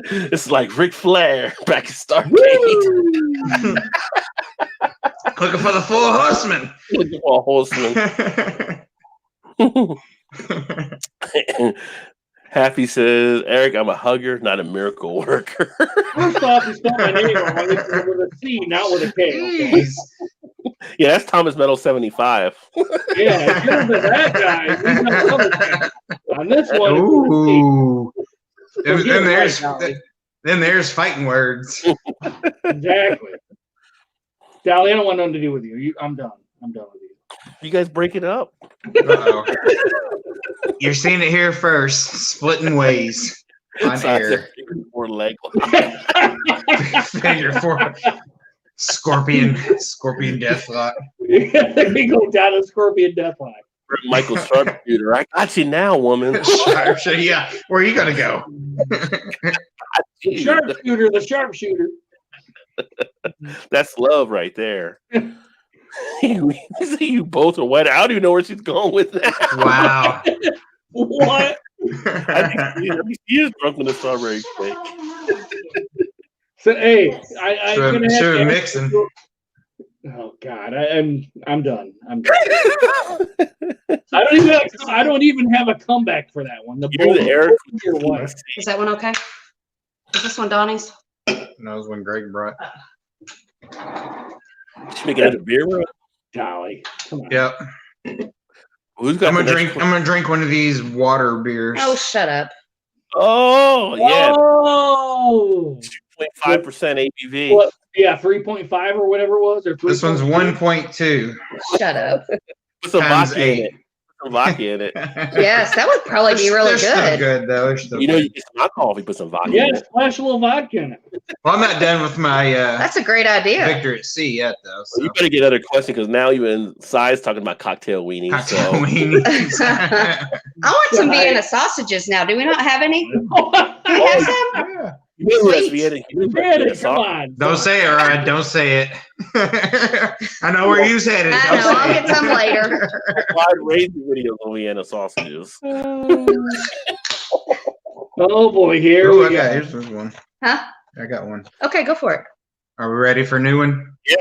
It's like Ric Flair back in Stargate. Looking for the full horseman. Looking for a horseman. Happy says, Eric, I'm a hugger, not a miracle worker. First off, you spelled my name wrong. It's with a C, not with a K. Okay? Jeez. Yeah, that's Thomas Meadow 75. Yeah, if you're that guy, he's on the other guy. On this one, Ooh. it's with a C. Then Get it right, then there's fighting words. Dolly. Exactly. Dolly, I don't want nothing to do with you. I'm done. I'm done with you. You guys break it up. Uh-oh. You're seeing it here first. Splitting ways on air. Or leg. Figure four. Scorpion deathlock. We go down a scorpion deathline. Michael Sharpshooter. I got you now, woman. Yeah. Where are you gonna go? The sharpshooter. That's love right there. You both are wet. I don't even know where she's going with that. Wow. What? I think she is drunk with a strawberry cake. So hey, I'm gonna have Sure, to mixing. Oh God, I'm done. I'm done. I don't even have a comeback for that one. You're the Eric. Your wife. Is that one okay? Is this one Donnie's? Knows when Greg brought. Should we get another beer? Dolly, come on. Yep. Who's got I'm the gonna next drink one of these water beers. Oh, shut up. Oh, yeah. Oh, 2.5% ABV. what? Yeah, 3.5 or whatever it was, or This one's 3.2. 1.2 Shut up. Put some times vodka in 8. it. Put some vodka in it. Yes, that would probably be really They're still good. good though. They're still You know, good. you get some alcohol if you put some vodka Yeah, in it. splash a little vodka in it. Well, I'm not done with my That's a great idea. Victor at Sea yet, though. Well, So. you better get another question because now even Si's talking about cocktail weenies. Cocktail So weenies. I want some Vienna sausages now. Do we not have any? Do we have some? Yeah. you know who has Sweet. Vienna? You know who has Vienna, Vienna come sausage? on. Don't say it, Rod. Don't say it. I know where you's headed. I Don't know, say I'll it. get some later. Wide range of videos on Vienna sausages. Oh boy, here Ooh, we okay, go. here's this one. Huh? I got one. Okay, go for it. Are we ready for a new one? Yeah,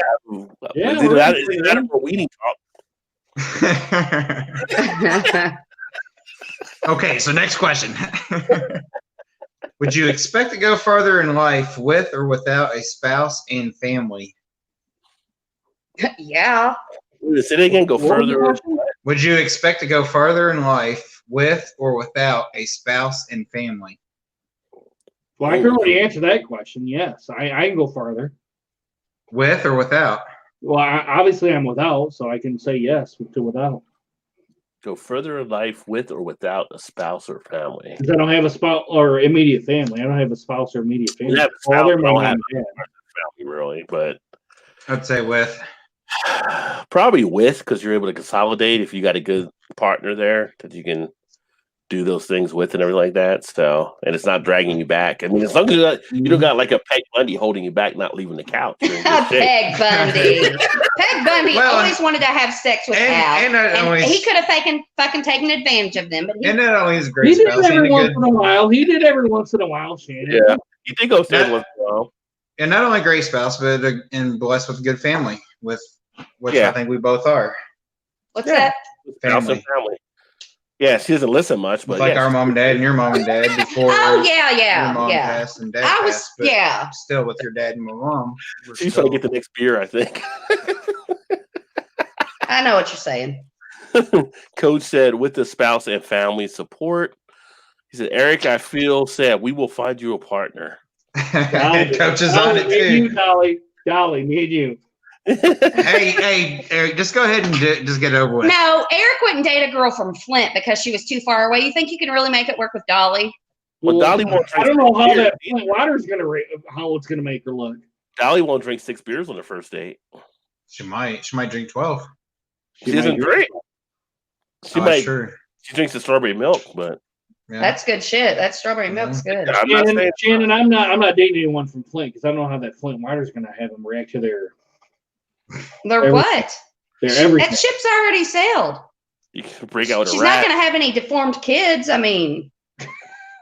Is we're that ready for a that. for weenie talk? Okay, so next question. Would you expect to go further in life with or without a spouse and family? Yeah. Say that again. Go What was the further. question? Would you expect to go further in life with or without a spouse and family? Well, I can already answer that question. Yes, I can go farther. With or without? Well, obviously I'm without, so I can say yes to without. Go further in life with or without a spouse or family. Because I don't have a spouse or immediate family. I don't have a spouse or immediate family. You have a spouse, Father, my don't mom, have and dad. Family, really, but I'd say with. probably with because you're able to consolidate if you got a good partner there that you can do those things with and everything like that. So, and it's not dragging you back. I mean, as long as you don't got like a Peg Bundy holding you back, not leaving the couch. You're in good shape. Peg Bundy. Peg Bundy Well, always wanted to have sex with Al. and not And only, he could have fucking taken advantage of them, but he and not only is a He great did spouse, every and, a once good, in a while. He did every once in a while, Shannon. Yeah. You think I'll say That- once in a while. and not only a great spouse, but and blessed with a good family, with which Yeah. I think we both are. what's Yeah. that? Spouse and family. Yeah, she doesn't listen much, but It's like yeah, our mom and dad and your mom and dad before Oh yeah, your yeah, mom yeah. passed and dad I was passed. But yeah. still with your dad and my mom. We're she's still, trying to get the next beer, I think. I know what you're saying. Coach said, with the spouse and family support, he said, Eric, I feel sad. We will find you a partner. Coach is on it Me and you, too. Dolly, me and you. Hey, Eric, just go ahead and just get it over with. No, Eric wouldn't date a girl from Flint because she was too far away. You think you can really make it work with Dolly? Well, Dolly won't I drink don't know how beer. that Flint water's gonna how it's gonna make her look. Dolly won't drink 6 beers on the first date. She might drink 12. She doesn't drink. She Oh, might. sure. She drinks the strawberry milk, but Yeah. That's good shit. That strawberry milk's good. I'm not saying Shannon, I'm not dating anyone from Flint because I don't know how that Flint water's gonna have them react to their They're everything. what? everything. That ship's already sailed. you can break out with a She's not rat. going to have any deformed kids. I mean,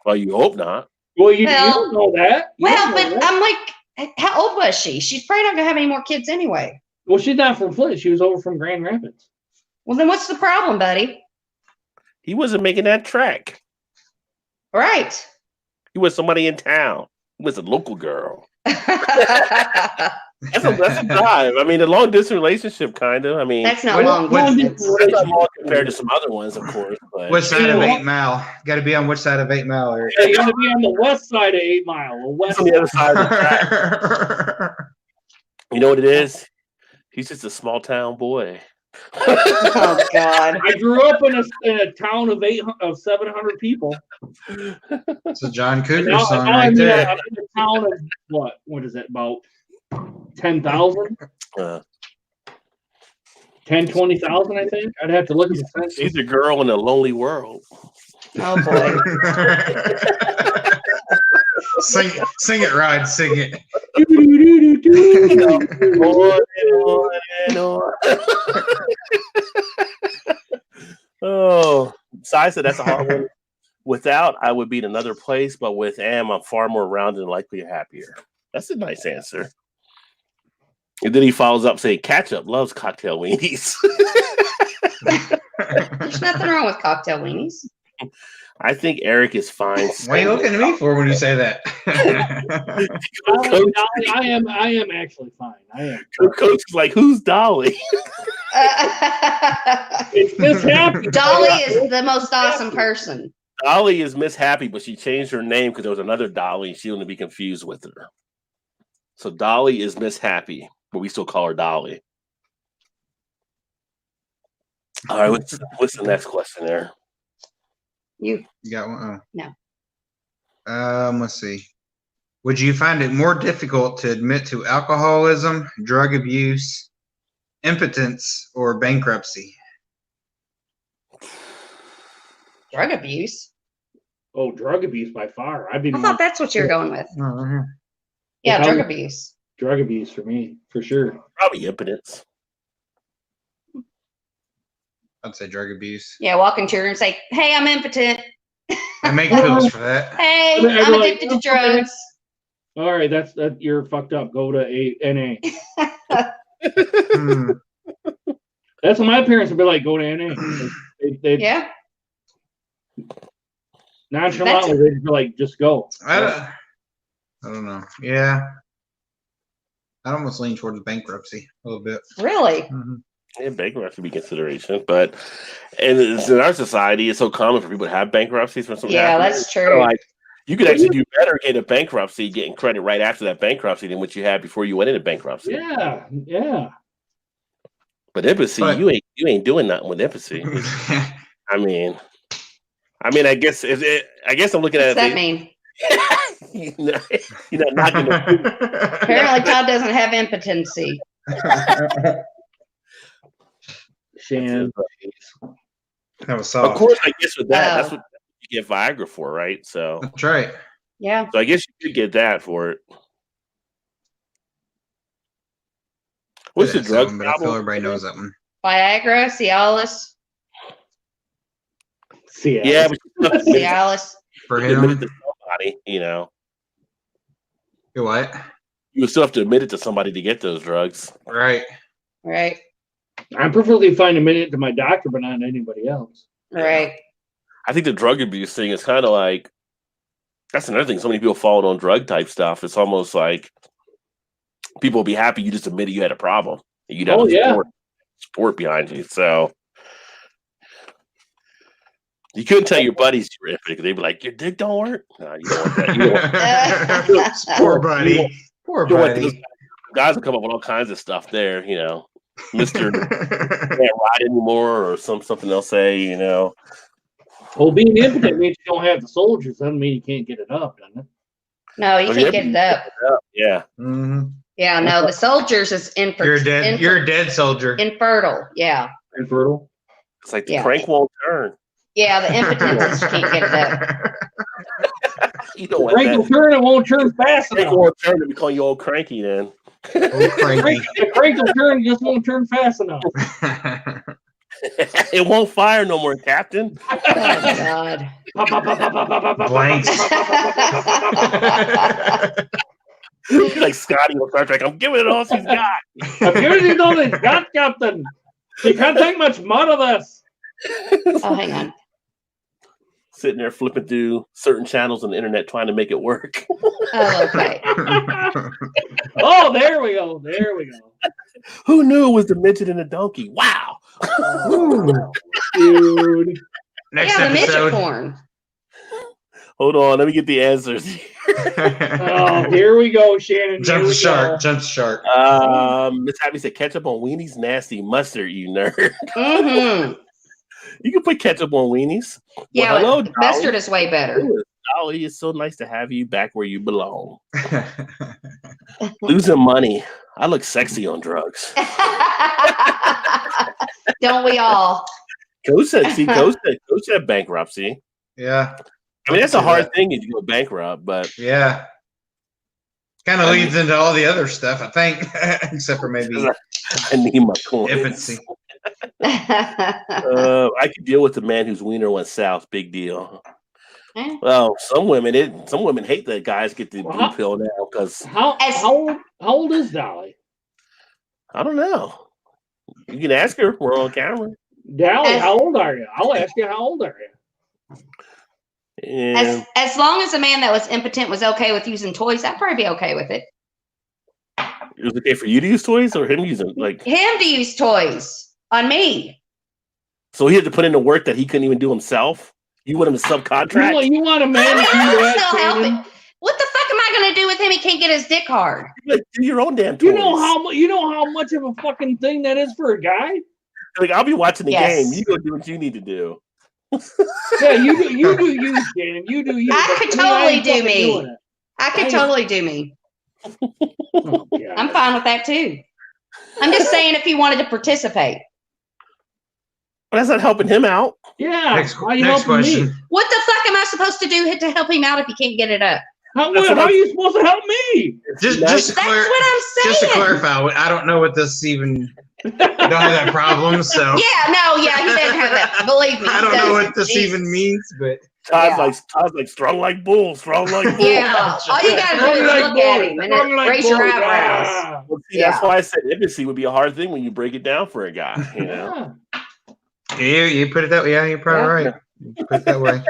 Well, you hope not. Well, you Well- don't know that. You well, don't know but that. I'm like, how old was she? She's probably not going to have any more kids anyway. Well, she's not from Flint. She was over from Grand Rapids. Well, then what's the problem, buddy? He wasn't making that track. Right. He was somebody in town. He was a local girl. That's a drive. I mean, a long distance relationship, kind of. I mean, That's not What- long what- distance. that's not long compared to some other ones, of course. But Which side of Yeah. 8 Mile? Got to be on which side of 8 Mile, Eric? Yeah, you got to be on the west side of 8 Mile. The west on the other side of the track. You know what it is? He's just a small town boy. Oh, God. I grew up in a town of 700 people. It's a John Cougar Now, song now right I'm there. in a town of what is it, about 10,000? Uh, 10, 20,000, I think. I'd have to look at the census. she's a girl in a lonely world. Oh, boy. Sing it, Rod. Sing it. On and on. Oh, Sai said that's a hard one. Without, I would be in another place, but with am, I'm far more rounded and likely happier. That's a nice answer. And then he follows up saying, Ketchup loves cocktail weenies. There's nothing wrong with cocktail weenies. I think Eric is fine. What are you looking at me for when you say that? Dolly, I am actually fine. I am. Coach is like, who's Dolly? It's Miss Happy. Dolly is the most awesome person. Dolly is Miss Happy, but she changed her name because there was another Dolly and she wouldn't be confused with her. So Dolly is Miss Happy, but we still call her Dolly. All right, what's the next question there? You got one? No. Let's see. Would you find it more difficult to admit to alcoholism, drug abuse, impotence, or bankruptcy? drug abuse. Oh, drug abuse by far. I'd be I more thought that's what you're going with. Oh, Yeah, If I drug was- abuse. drug abuse for me, for sure. Probably impotence. I'd say drug abuse. Yeah, walk into your room and say, "Hey, I'm impotent. I make pills for that. Hey, I'd be I'm like, addicted to drugs." All right, that's you're fucked up. Go to NA. Hmm. That's what my parents would be like. Go to NA. They Yeah. nonchalantly they'd be like, just go. I don't know. Yeah. I'd almost lean towards bankruptcy a little bit. Really? Mhm. Yeah, bankruptcy would be consideration, but in our society, it's so common for people to have bankruptcies for something. Yeah, happening. that's It's true. kinda like you could actually do better getting a bankruptcy, getting credit right after that bankruptcy than what you had before you went into bankruptcy. Yeah, yeah. But empathy, But- you ain't doing nothing with empathy. I mean, I guess I guess I'm looking What's at that mean? you're not knocking the Apparently, Todd doesn't have impotency. Shan. That was Of soft. course, I guess with that, that's Oh. what you get Viagra for, right? So That's right. Yeah. I guess you could get that for it. What's the That drug sound, but I feel problem? everybody knows that one. Viagra, Cialis, See ya. Yeah, but you still have to admit it Cialis. For to him, somebody, you what? You still have to admit it to somebody to get those drugs. Right. Right. I'm perfectly fine admitting it to my doctor, but not anybody else. Right. I think the drug abuse thing is kind of like that's another thing. So many people fall on drug type stuff. It's almost like people will be happy you just admitted you had a problem. You'd have support behind you. So you couldn't tell your buddies you were impotent because they'd be like, "Your dick don't work." No, you don't want that. You don't want Poor buddy. Poor you don't want buddy. those guys will come up with all kinds of stuff there. Mr. can't ride anymore or something they'll say. Well, being impotent means you don't have the soldiers. Doesn't mean you can't get it up, doesn't it? No, you can't get it up. Yeah. Mhm. Yeah, no, the soldiers is You're dead. You're a dead soldier. infertile. Yeah. Infertile. It's like the Yeah. crank won't turn. Yeah, the impotence is you can't get it up. You don't want Crank will that. turn, it won't turn fast Crank enough. won't turn to be calling you old cranky then. Old cranky. The crank will turn, it just won't turn fast enough. It won't fire no more, Captain. Oh, God. Blanks. Like Scotty on Star Trek. I'm giving it all she's got. I'm giving you all these got, Captain. You can't take much mud of this. Oh, hang on. Sitting there flipping through certain channels on the internet trying to make it work. Oh, okay. Oh, there we go. There we go. Who knew it was the midget and the donkey? Wow. Dude. Next Yeah, the midget episode. porn. Hold on, let me get the answers. Oh, here we go, Shannon. Jump Here the we shark. go. Jump the shark. Miss Happy said ketchup on weenies, nasty mustard, you nerd. Mm-hmm. You can put ketchup on weenies. Yeah, Well, hello, but mustard is way better. Dolly, it's so nice to have you back where you belong. Losing money. I look sexy on drugs. Don't we all? Coach said bankruptcy. Yeah. I mean, that's a See hard that. thing if you go bankrupt, but Yeah. Kind of I leads into all the other stuff, I think, except for maybe I need my coins. impotency. I could deal with the man whose wiener went south. Big deal. Eh. Well, some women hate that guys get the blue Well, pill now because How old is Dolly? I don't know. You can ask her. We're on camera. Dolly, how old are you? I'll ask you, how old are you? And As long as a man that was impotent was okay with using toys, I'd probably be okay with it. it was okay for you to use toys or him using like. Him to use toys on me. So he had to put in the work that he couldn't even do himself. You want him to subcontract? You want a man to do I'll that, still help Shannon? it. What the fuck am I going to do with him? He can't get his dick hard. Like, do your own damn toys. You know how much of a fucking thing that is for a guy? Like, I'll be watching the Yes. game. You go do what you need to do. Yeah, you do you, Shannon. You do you. I but could me, I totally ain't do fucking me. doing it. I could totally do me. Oh, I'm God. fine with that too. I'm just saying if he wanted to participate. But that's not helping him out. Yeah. Next, How you next helping me? question. What the fuck am I supposed to do to help him out if he can't get it up? How That's what are I'm- you supposed to help me? Just That's to what I'm saying. just to clarify, I don't know what this even. I don't have that problem, so Yeah, no, yeah, he doesn't have that. Believe me. I he don't know doesn't. what this Jesus. even means. But Todd's like strong like bull, strong like bull. Yeah, all you gotta do Strong is like look at bull, him and strong then like raise your bull. eyebrows. Ah. Well, see, Yeah. that's why I said intimacy would be a hard thing when you break it down for a guy. You know, Yeah. you put it that way. Yeah, you're probably right. You put it that way.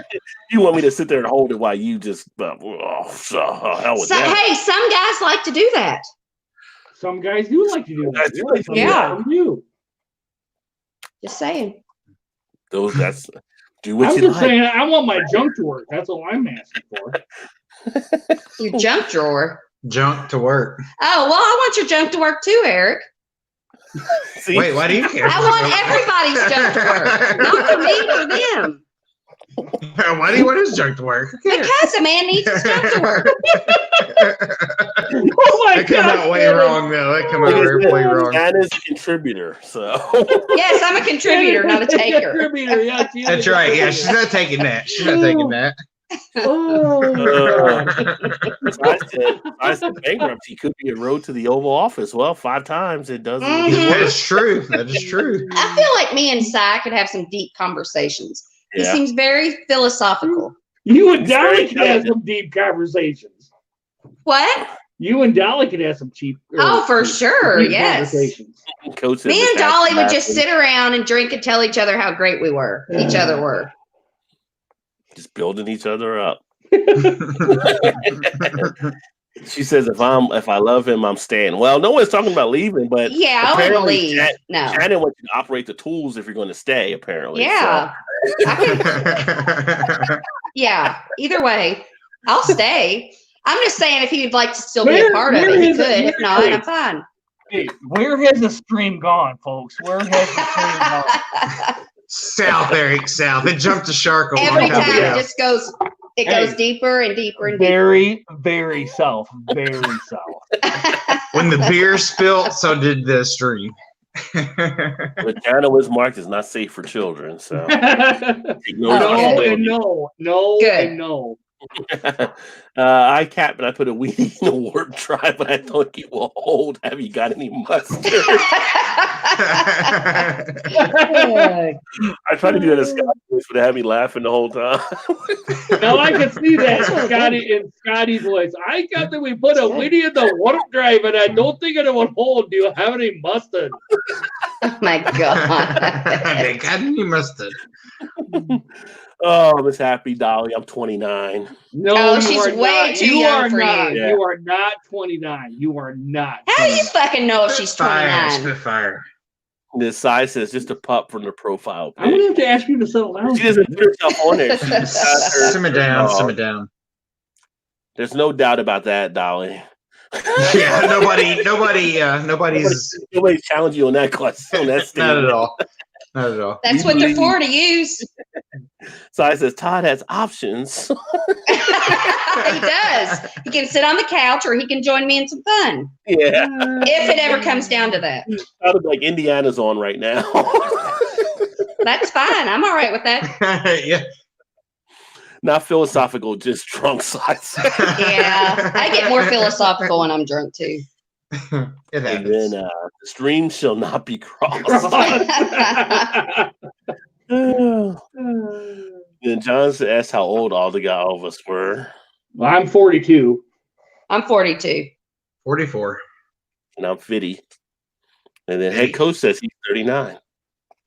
you want me to sit there and hold it while you just hell with So, that. hey, some guys like to do that. Some guys do like to do Some guys that. do like to Some do that. guys do. Just saying. That's do what I'm you just like. saying, I want my junk to work. That's all I'm asking for. Your junk drawer. Junk to work. Oh, well, I want your junk to work too, Eric. See? Wait, why do you care? I want everybody's junk to work. Not for me, for them. Why do you want his junk to work? Who cares? Because a man needs his junk to work. Oh my That come God, out way Shannon. wrong, though. That come out Like I way said, wrong. Anna's a contributor, so Yes, I'm a contributor, not a taker. Contributor, yeah, she is That's a right. Yeah, contributor. she's not taking that. She's not taking that. Oh, God. I said bankruptcy could be a road to the Oval Office. Well, 5 times it doesn't. Mhm. That is true. That is true. I feel like me and Cy could have some deep conversations. He Yeah. seems very philosophical. You and He's very Dolly could have intelligent. some deep conversations. What? You and Dolly could have some cheap. Oh, for sure. deep Yes. conversations. Coach said Me this and has Dolly to would just happen. sit around and drink and tell each other how great we were. Each other were. Just building each other up. She says, if I love him, I'm staying. Well, no one's talking about leaving, but Yeah, I wouldn't apparently leave. No. Shannon wants you to operate the tools if you're going to stay. Apparently, Yeah. I could, yeah. Either way, I'll stay. I'm just saying if he'd like to still be a part of it, he could. If not, I'm fine. Hey, where has the stream gone, folks? Where has the stream gone? South, Eric, south. It jumped the shark a long Every time time ago. it just goes, it goes deeper and deeper and deeper. Very, very south. Very south. When the beer spilt, so did the stream. Vagina was marked as not safe for children. So ignore No Okay. and no, no Good. and no. I capped and I put a weenie in the warp drive, but I think it will hold. Have you got any mustard? I tried to do that as Scott voice, but it had me laughing the whole time. Now I can see that Scotty in Scotty's voice. I got that we put a Winnie in the warp drive, and I don't think it will hold. Do you have any mustard? Oh my God. They got any mustard. Oh, Miss Happy Dolly, I'm 29. No, Oh, you she's are way not. too You young are for not. you. Yeah. You are not 29. You are not. How do you 29. fucking know if she's Spitfire, 29? Spitfire. This side says just a pup from the profile I'm gonna pic. have to ask you to settle down. She doesn't put herself on there. She's got her- Simmer down, Oh, simmer down. There's no doubt about that, Dolly. Yeah, nobody's Nobody's challenging you on that question. On that not statement. at all. Not at all. That's We what they're believe- for, to use. Side says Todd has options. He does. He can sit on the couch or he can join me in some fun. Yeah, If it ever comes down to that. Todd is like Indiana's on right now. That's fine. I'm all right with that. Yeah. Not philosophical, just drunk side. Yeah. I get more philosophical when I'm drunk too. It And happens. then the stream shall not be crossed. Then John asked how old all of us were, Well, I'm 42. I'm 42. 44. and I'm 50. And then head coach says he's 39.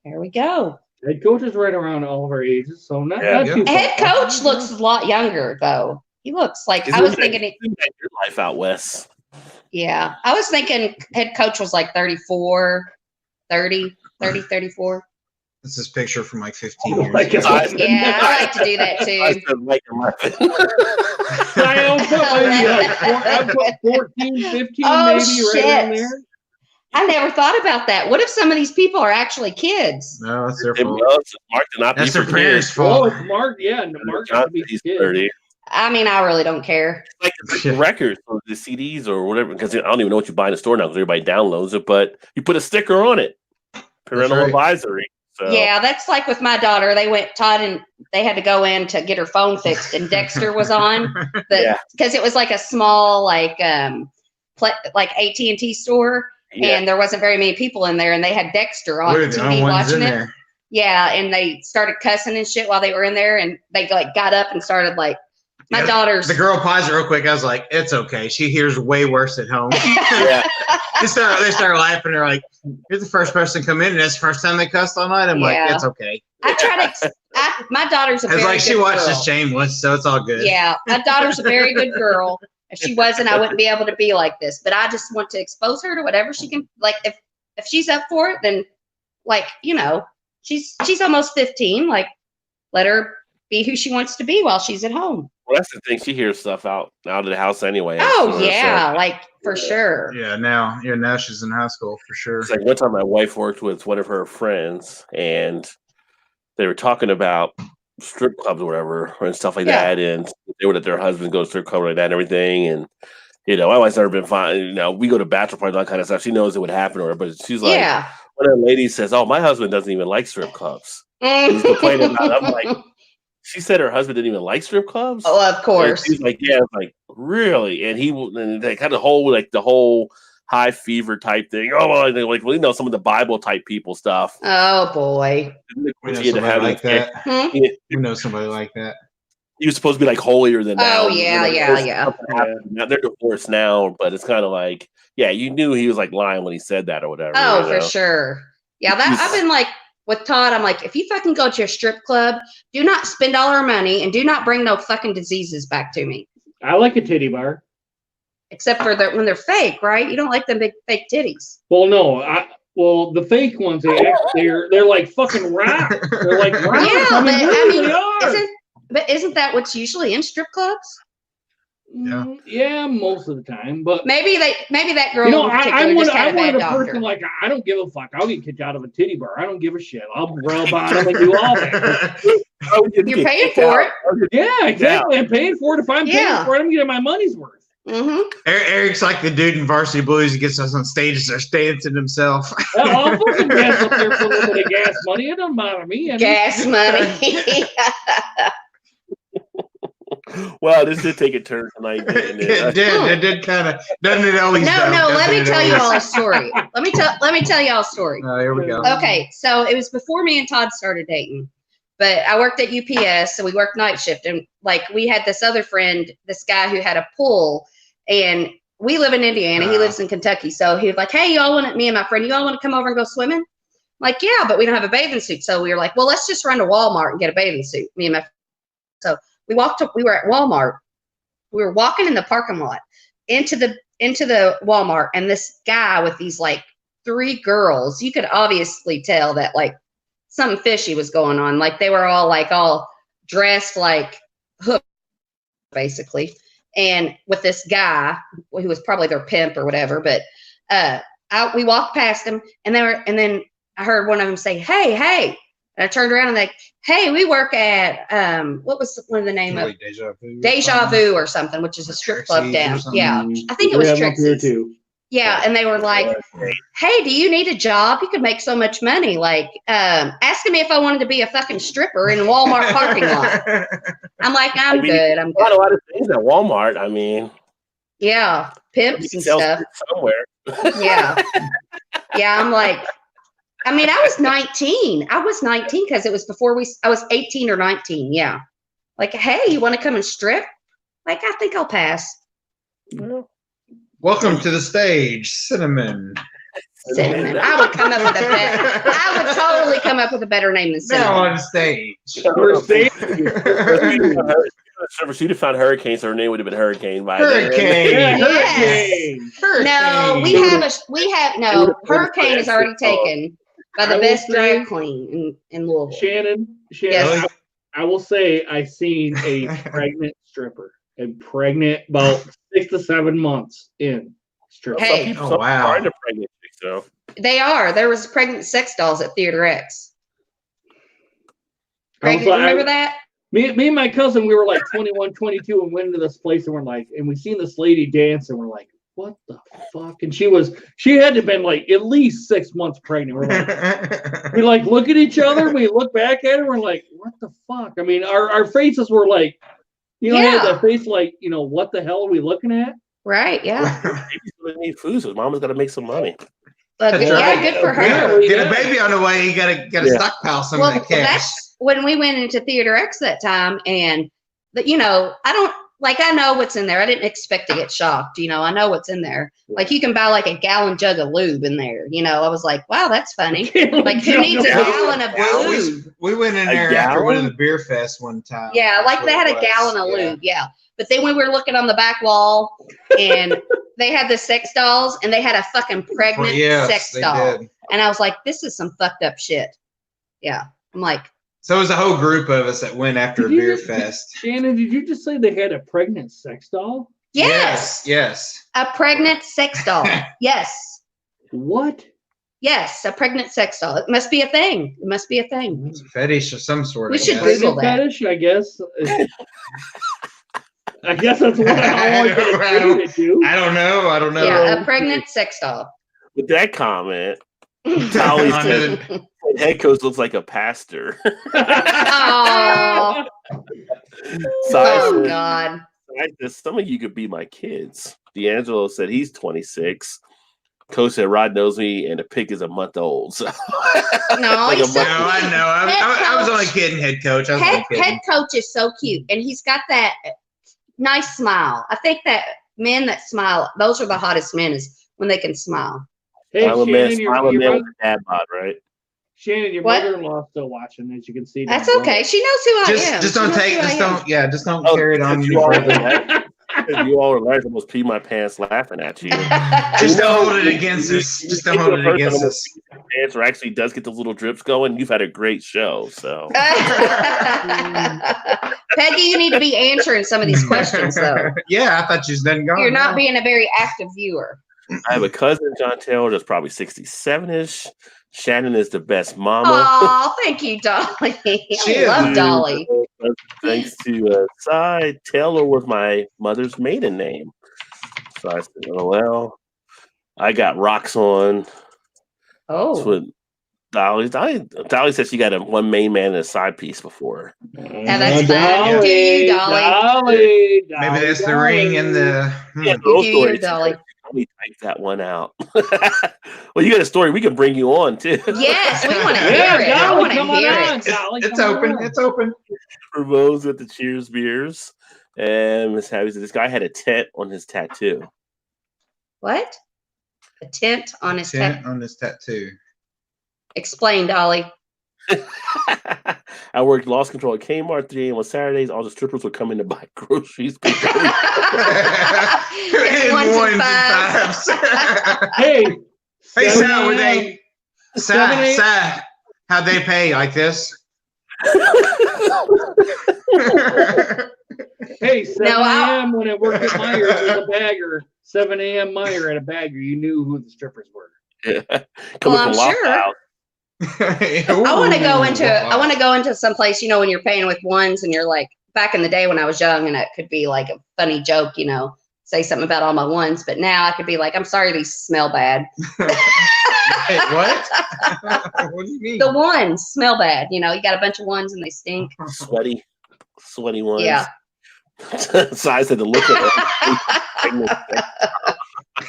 There we go. Head coach is right around all of our ages, so not, Yeah. not too far. Head coach looks a lot younger though. He looks like I was thinking Isn't that your life out west. yeah. I was thinking head coach was like 34, 30, 34. This is a picture from like 15 Oh years my ago. God. Yeah, I like to do that I too. said like 11. I put 14, 15 Oh, maybe right around shit. there. I never thought about that. What if some of these people are actually kids? No, it's their It fault. was Mark to not That's be their for parents' kids. fault. It's Mark. Yeah, and Mark got to Johnson, be he's kid. 30. I mean, I really don't care. Like the records or the CDs or whatever, because I don't even know what you buy in the store now because everybody downloads it, but you put a sticker on it. Parental right. advisory. So. Yeah, that's like with my daughter. Todd and they had to go in to get her phone fixed, and Dexter was on because it was like a small like AT&T store, and there wasn't very many people in there, and they had Dexter on TV watching it. There. Yeah, and they started cussing and shit while they were in there, and they like got up and started like my daughter's. The girl paused it real quick. I was like, "It's okay. She hears way worse at home." Yeah. They started laughing. They're like, "You're the first person to come in, and that's the first time they cussed all night." I'm like, "It's okay." I try to. My daughter's a very good girl. It's like she watches Shameless, so it's all good. Yeah, my daughter's a very good girl. If she wasn't, I wouldn't be able to be like this. But I just want to expose her to whatever she can. Like if she's up for it, then like she's almost 15. Like let her be who she wants to be while she's at home. Well, that's the thing. She hears stuff out of the house anyway. Oh yeah, like for sure. Yeah, now she's in high school for sure. It's like one time my wife worked with one of her friends, and they were talking about strip clubs or whatever and stuff like that, and they would let their husbands go to strip club like that and everything, and my wife's never been fine. We go to bachelor parties, that kind of stuff. She knows it would happen to her, but she's like, one of the ladies says, "Oh, my husband doesn't even like strip clubs." He's complaining about it. I'm like. She said her husband didn't even like strip clubs. Oh, of course. And she's like, yeah, like really, and they kind of the whole high fever type thing. Oh, well, some of the Bible type people stuff. Oh boy, we know somebody like that. We know somebody like that. He was supposed to be like holier than thou. Oh yeah. Now they're divorced now, but it's kind of like, you knew he was like lying when he said that or whatever. Oh, for sure. Yeah, I've been like. With Todd, I'm like, if you fucking go to a strip club, do not spend all our money and do not bring no fucking diseases back to me. I like a titty bar. Except for when they're fake, right? You don't like them big fake titties. Well, no. The fake ones, they're like fucking rock. They're like rock. But isn't that what's usually in strip clubs? Yeah, most of the time, but maybe that girl. I'm one of the person like I don't give a fuck. I'll get kicked out of a titty bar. I don't give a shit. I'll rub on them and do all that. You're paying for it. Yeah, exactly. I'm paying for it. If I'm paying for it, I'm getting my money's worth. Mm-hmm. Eric's like the dude in Varsity Blues. He gets us on stage and starts dancing himself. I'll fucking dance up there for a little bit of gas money. It doesn't bother me. Gas money. Well, this did take a turn tonight. It did kind of. Doesn't it always? No. Let me tell you all a story. Let me tell you all a story. Oh, here we go. Okay, so it was before me and Todd started dating, but I worked at UPS, so we worked night shift, and like we had this other friend, this guy who had a pool, and we live in Indiana. He lives in Kentucky, so he was like, "Hey, me and my friend, you all want to come over and go swimming?" I'm like, yeah, but we don't have a bathing suit, so we were like, well, let's just run to Walmart and get a bathing suit. Me and my friend. So. We were at Walmart. We were walking in the parking lot into the Walmart, and this guy with these like 3 girls, you could obviously tell that like something fishy was going on. Like they were all dressed like hook, basically. And with this guy who was probably their pimp or whatever, but we walked past him, and then I heard one of them say, "Hey." And I turned around and like, hey, we work at what was one of the name of Deja Vu or something, which is a strip club down. Yeah, I think it was Trixie's. Yeah, and they were like, hey, do you need a job? You could make so much money. Like, asking me if I wanted to be a fucking stripper in a Walmart parking lot. I'm like, I'm good. I'm good. A lot of things at Walmart. I mean, yeah, pimps and stuff somewhere. Yeah, I'm like. I mean, I was 19. Because it was before I was 18 or 19. Yeah. Like, hey, you want to come and strip? Like, I think I'll pass. Welcome to the stage, Cinnamon. I would come up with I would totally come up with a better name than Cinnamon. Now on stage. She'd have found Hurricane, so her name would have been Hurricane by Hurricane. No, Hurricane is already taken. By the best drag queen in Louisville. Shannon, yes. I will say I seen a pregnant stripper. About 6 to 7 months in. Strip. Hey. Some people Oh, wow. are into pregnant chicks, though. They are. There was pregnant sex dolls at Theater X. I was Greg, like- remember that? Me and my cousin, we were like 21, 22, and went into this place, and we're like, and we seen this lady dance, and we're like, what the fuck? And she had to have been like at least 6 months pregnant. We like look at each other, we look back at her, we're like, what the fuck? I mean, our faces were like, had that face like, what the hell are we looking at? Right. Yeah. Babies gonna need food, so mama's got to make some money. That's Yeah. right. Good for her. Apparently, Get a baby on the way. You gotta Yeah. stockpile some Well, of that cash. that's when we went into Theater X that time, and I know what's in there. I didn't expect to get shocked. I know what's in there. Like you can buy like a gallon jug of lube in there. I was like, wow, that's funny. Like who needs a gallon of Yeah, lube? we went in A there after one of gallon? the beer fest one time. Yeah, That's like what they had it a was. gallon of Yeah. lube. Yeah. But then we were looking on the back wall, and they had the sex dolls, and they had a fucking pregnant Yes, sex they doll. did. And I was like, this is some fucked up shit. Yeah. I'm like, So it was a whole group of us that went after a Did you- beer fest. Shannon, did you just say they had a pregnant sex doll? yes, a pregnant sex doll. Yes. What? Yes, a pregnant sex doll. It must be a thing. It must be a thing. It's a fetish of some sort. We I should guess. Google that. Fetish, I guess. I guess that's what I always attribute it to. I don't know. Yeah, a pregnant sex doll. With that comment, Dolly On said the- head coach looks like a pastor. Oh, Sai said, God. some of you could be my kids. D'Angelo said he's 26. Coach said Rod knows me, and the pig is a month old. So No, Like he's a so No, I cute. know. I was only kidding, head coach. I was only kidding. Head coach is so cute, and he's got that nice smile. I think that men that smile, those are the hottest men, is when they can smile. Hey, I'm a man, Shannon, I'm a your man mother- with a dad bod, right? Shannon, your What? mother-in-law's still watching, as you can see. That's down below. okay. She knows who I am. Just She don't knows take. who I Just am. don't. Yeah. Just don't Oh, carry it on since any you all are further. laughing- since you all are laughing, I almost pee my pants laughing at you. Just don't hold it against us. Just don't hold it against us. Pants actually does get those little drips going. You've had a great show, so Peggy, you need to be answering some of these questions, though. Yeah, I thought you was done gone. You're not being a very active viewer. I have a cousin, John Taylor, that's probably 67-ish. Shannon is the best mama. Oh, thank you, Dolly. She I is, love dude. Dolly. Thanks to Cy, Taylor was my mother's maiden name. So I said, oh, well, I got rocks on. That's Oh, what Dolly said she got one main man and a side piece before. yeah, that's fine. Do you, Dolly? Dolly. Maybe that's the ring and the. Yeah, You girl do story. you, Dolly. Let me type that one out. Well, you got a story we can bring you on too. Yes, we want to hear Yeah, it. I Dolly, want to come on hear on. it. Dolly, It's come open. on. It's open. Rose with the Cheers beers. And Miss Happy said this guy had a tent on his tattoo. What? A tent on his Tent head. on this tattoo. Explain, Dolly. I worked lost control at Kmart 3 a.m. on Saturdays. All the strippers would come in to buy groceries. It's In ones and ones and fives. fives. Hey, Hey, 7 Sal, would a.m. they? 7 a.m. Sal, how'd they pay like this? Hey, 7 No, a.m. when I worked at Myers as a bagger, 7 a.m. Meyer at a bagger, you knew who the strippers were. Coming Well, I'm from Loft sure. House. I want to go into some place, when you're paying with ones and you're like, back in the day when I was young, and it could be like a funny joke, say something about all my ones, but now I could be like, I'm sorry, these smell bad. Hey, what? What do you mean? The ones smell bad. You got a bunch of ones and they stink. Sweaty ones. Yeah. So I said to look at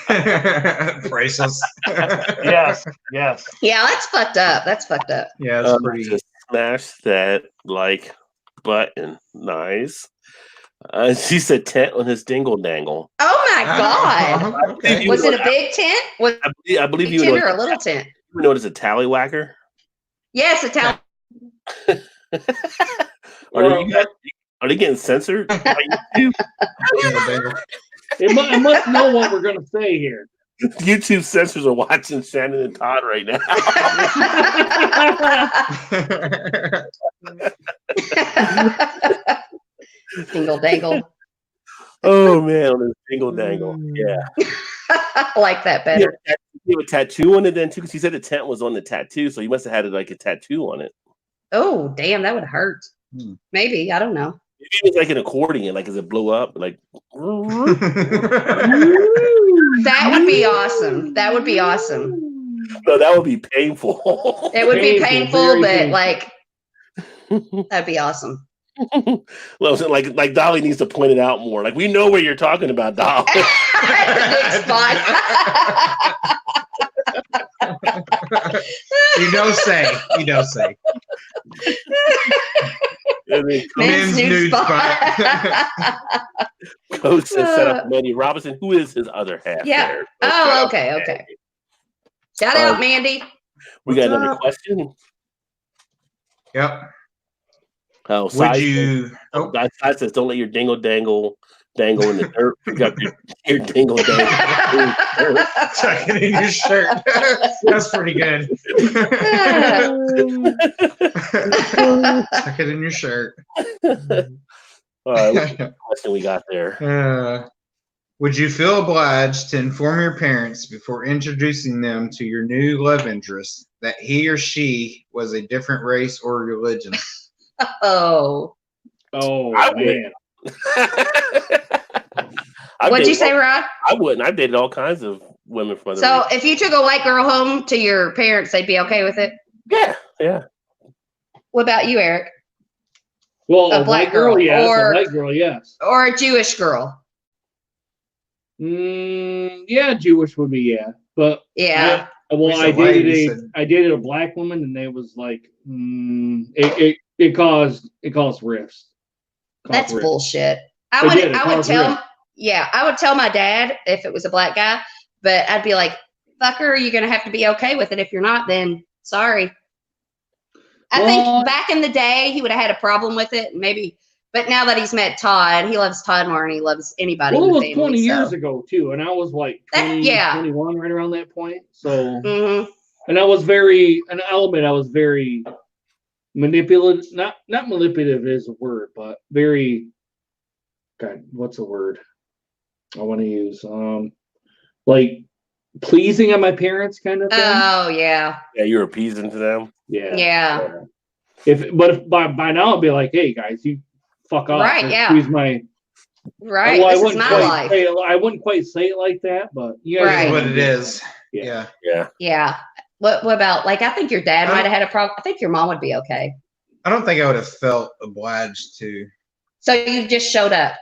it. Priceless. Yes, yes. Yeah, that's fucked up. That's fucked up. Yeah, it's pretty. Just smash that like button. Nice. She said tent on his dingle dangle. Oh my God. Okay. Was it a big tent? Was it I believe a you big tent know, or a little tent? you know it as a tallywhacker. Yes, a towel. Are they getting censored? by YouTube? I must know what we're going to say here. YouTube censors are watching Shannon and Todd right now. Dingle dangle. Oh man, on his dingle dangle. Yeah. I like that better. You have a tattoo on it then too, because he said the tent was on the tattoo, so you must have had like a tattoo on it. Oh, damn, that would hurt. Maybe, I don't know. Maybe it was like an accordion, like as it blew up, like. That would be awesome. That would be awesome. No, that would be painful. It would be painful, but painful. like that'd be awesome. like Dolly needs to point it out more. Like we know where you're talking about, Dolly. Big spot. You don't say. Men's nude spot. Coach has set up Mandy Robinson, who is his other half. Yeah. There. Oh, okay. Shout out, Mandy. We got another question. Yep. Oh, Would you? Side says, "Don't let your dingle dangle in the dirt. Pick up your dingle dangle. Tuck it in your shirt. That's pretty good. Tuck it in your shirt. All right, what's the question we got there? Would you feel obliged to inform your parents before introducing them to your new love interest that he or she was a different race or religion? Oh, man. What'd you say, Rod? I wouldn't. I've dated all kinds of women from other So races. if you took a white girl home to your parents, they'd be okay with it? Yeah. What about you, Eric? Well, A black girl, yes. or- A white girl, yes. Or a Jewish girl? Yeah, Jewish would be yeah, but Yeah. I dated a black woman, and they was like, it caused rifts. That's bullshit. I would tell my dad if it was a black guy, but I'd be like, fucker, you're gonna have to be okay with it. If you're not, then sorry. I think back in the day he would have had a problem with it, maybe, but now that he's met Todd, he loves Todd more than he loves anybody. Well, in it the was family, 20 years ago too, and I was like 21, right around that point. So, and I'll admit I was very manipulative. Not manipulative is a word, but very. God, what's a word I want to use? Like pleasing on my parents, kind of thing. Oh yeah. Yeah, you're appeasing to them. Yeah. If by now I'd be like, hey guys, you fuck off. Right. Yeah. Excuse my. Right. Well, this is my life. I wouldn't quite say it like that, but you guys Right. What it is. Yeah. What about, like, I think your dad might have had a problem. I think your mom would be okay. I don't think I would have felt obliged to. So you just showed up.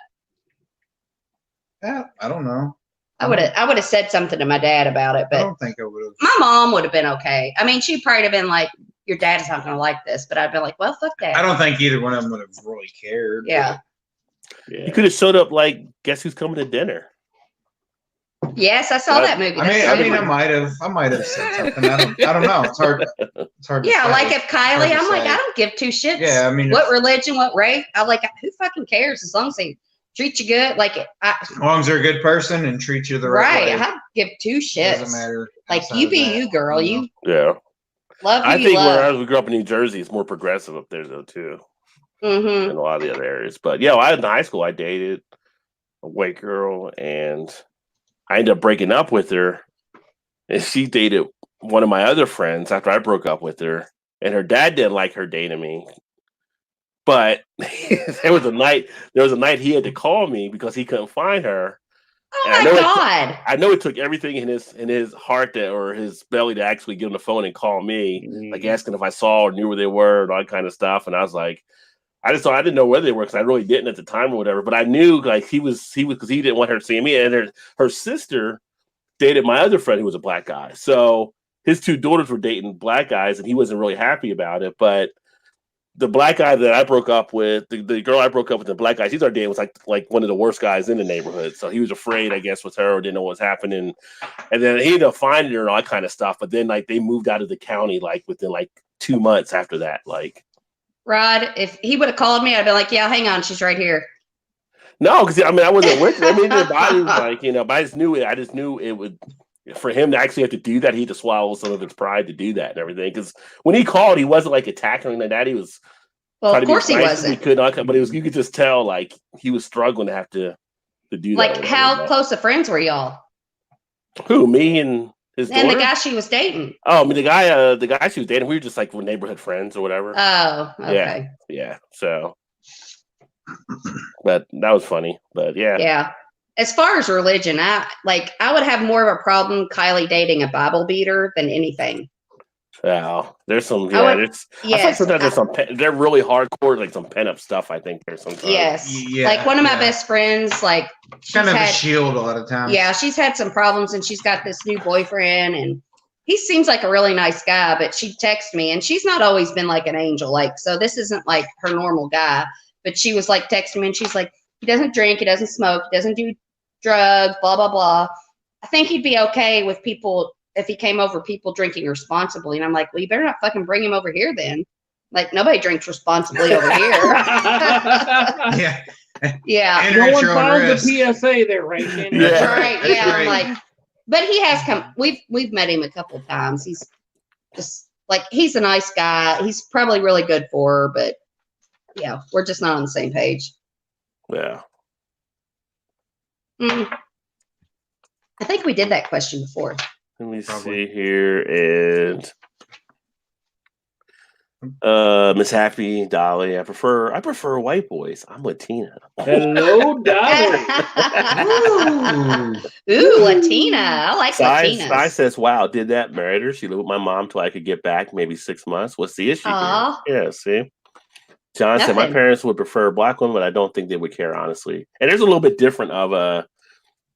Yeah, I don't know. I would have said something to my dad about it, I but don't think I would have. my mom would have been okay. I mean, she'd probably have been like, your dad's not going to like this, but I'd be like, well, fuck that. I don't think either one of them would have really cared. Yeah. You could have showed up like, guess who's coming to dinner? Yes, I saw that movie. I might have said something. I don't know. It's hard. Yeah, like if Kylie, I'm like, I don't give two shits. Yeah, I mean, what religion, what race? I'm like, who fucking cares? As long as they treat you good, like as long as they're a good person and treat you the right way. I don't give two shits. Doesn't matter. Like you be you, girl. You love who I think love. where I grew up in New Jersey, it's more progressive up there though too. Mm-hmm. In a lot of the other areas, but yeah, in high school I dated a white girl, and I ended up breaking up with her, and she dated one of my other friends after I broke up with her, and her dad didn't like her dating me. But there was a night he had to call me because he couldn't find her. Oh my God! I know it took everything in his heart or his belly to actually get on the phone and call me, like asking if I saw or knew where they were and all that kind of stuff. And I was like, I didn't know where they were because I really didn't at the time or whatever. But I knew like he was because he didn't want her seeing me. And her sister dated my other friend who was a black guy. So his two daughters were dating black guys, and he wasn't really happy about it. But the black guy that I broke up with, the girl I broke up with, the black guy, she's our date, was like one of the worst guys in the neighborhood. So he was afraid, I guess, with her or didn't know what was happening. And then he ended up finding her and all that kind of stuff. But then like they moved out of the county like within like 2 months after that. Like, Rod, if he would have called me, I'd be like, yeah, hang on, she's right here. No, because I mean I wasn't with her. I mean, but I just knew it would. For him to actually have to do that, he had to swallow some of his pride to do that and everything. Because when he called, he wasn't like attacking like that. He was of course he wasn't. He could not, but you could just tell like he was struggling to have to do like that. How close of friends were y'all? Who? Me and his And the daughter? guy she was dating. Oh, I mean the guy she was dating. We were just like neighborhood friends or whatever. Oh, okay. Yeah. So, but that was funny. But yeah. Yeah. As far as religion, I would have more of a problem Kylie dating a Bible beater than anything. Wow. There's some. I Yeah. would- There's. I yes, think sometimes there's some. They're really hardcore, like some pent up stuff. I think there's sometimes. Yes. Yeah, Like one of my yeah. best friends, like Kind of a had, shield a lot of times. yeah, she's had some problems and she's got this new boyfriend and he seems like a really nice guy, but she texted me and she's not always been like an angel. Like, so this isn't like her normal guy, but she was like texting me and she's like, he doesn't drink, he doesn't smoke, he doesn't do drugs, blah, blah, blah. I think he'd be okay with people if he came over people drinking responsibly. And I'm like, well, you better not fucking bring him over here then. Like nobody drinks responsibly over here. Yeah. Yeah. And No at one your own found the risk. PSA there, right? Shannon? Yeah. That's right. That's Yeah. I'm right. like, but he has come. We've met him a couple times. He's just like he's a nice guy. He's probably really good for her, but yeah, we're just not on the same page. Yeah. I think we did that question before. Let me Probably. see here. And Miss Happy Dolly. I prefer white boys. I'm Latina. Hello, Dolly. Ooh, Latina. I like Sai Latinas. says, "Wow, did that? Married her. She lived with my mom till I could get back. Maybe 6 months. What's the issue Aw. here? Yeah, see." John said, "My Nothing. parents would prefer black women, but I don't think they would care, honestly." And there's a little bit different of a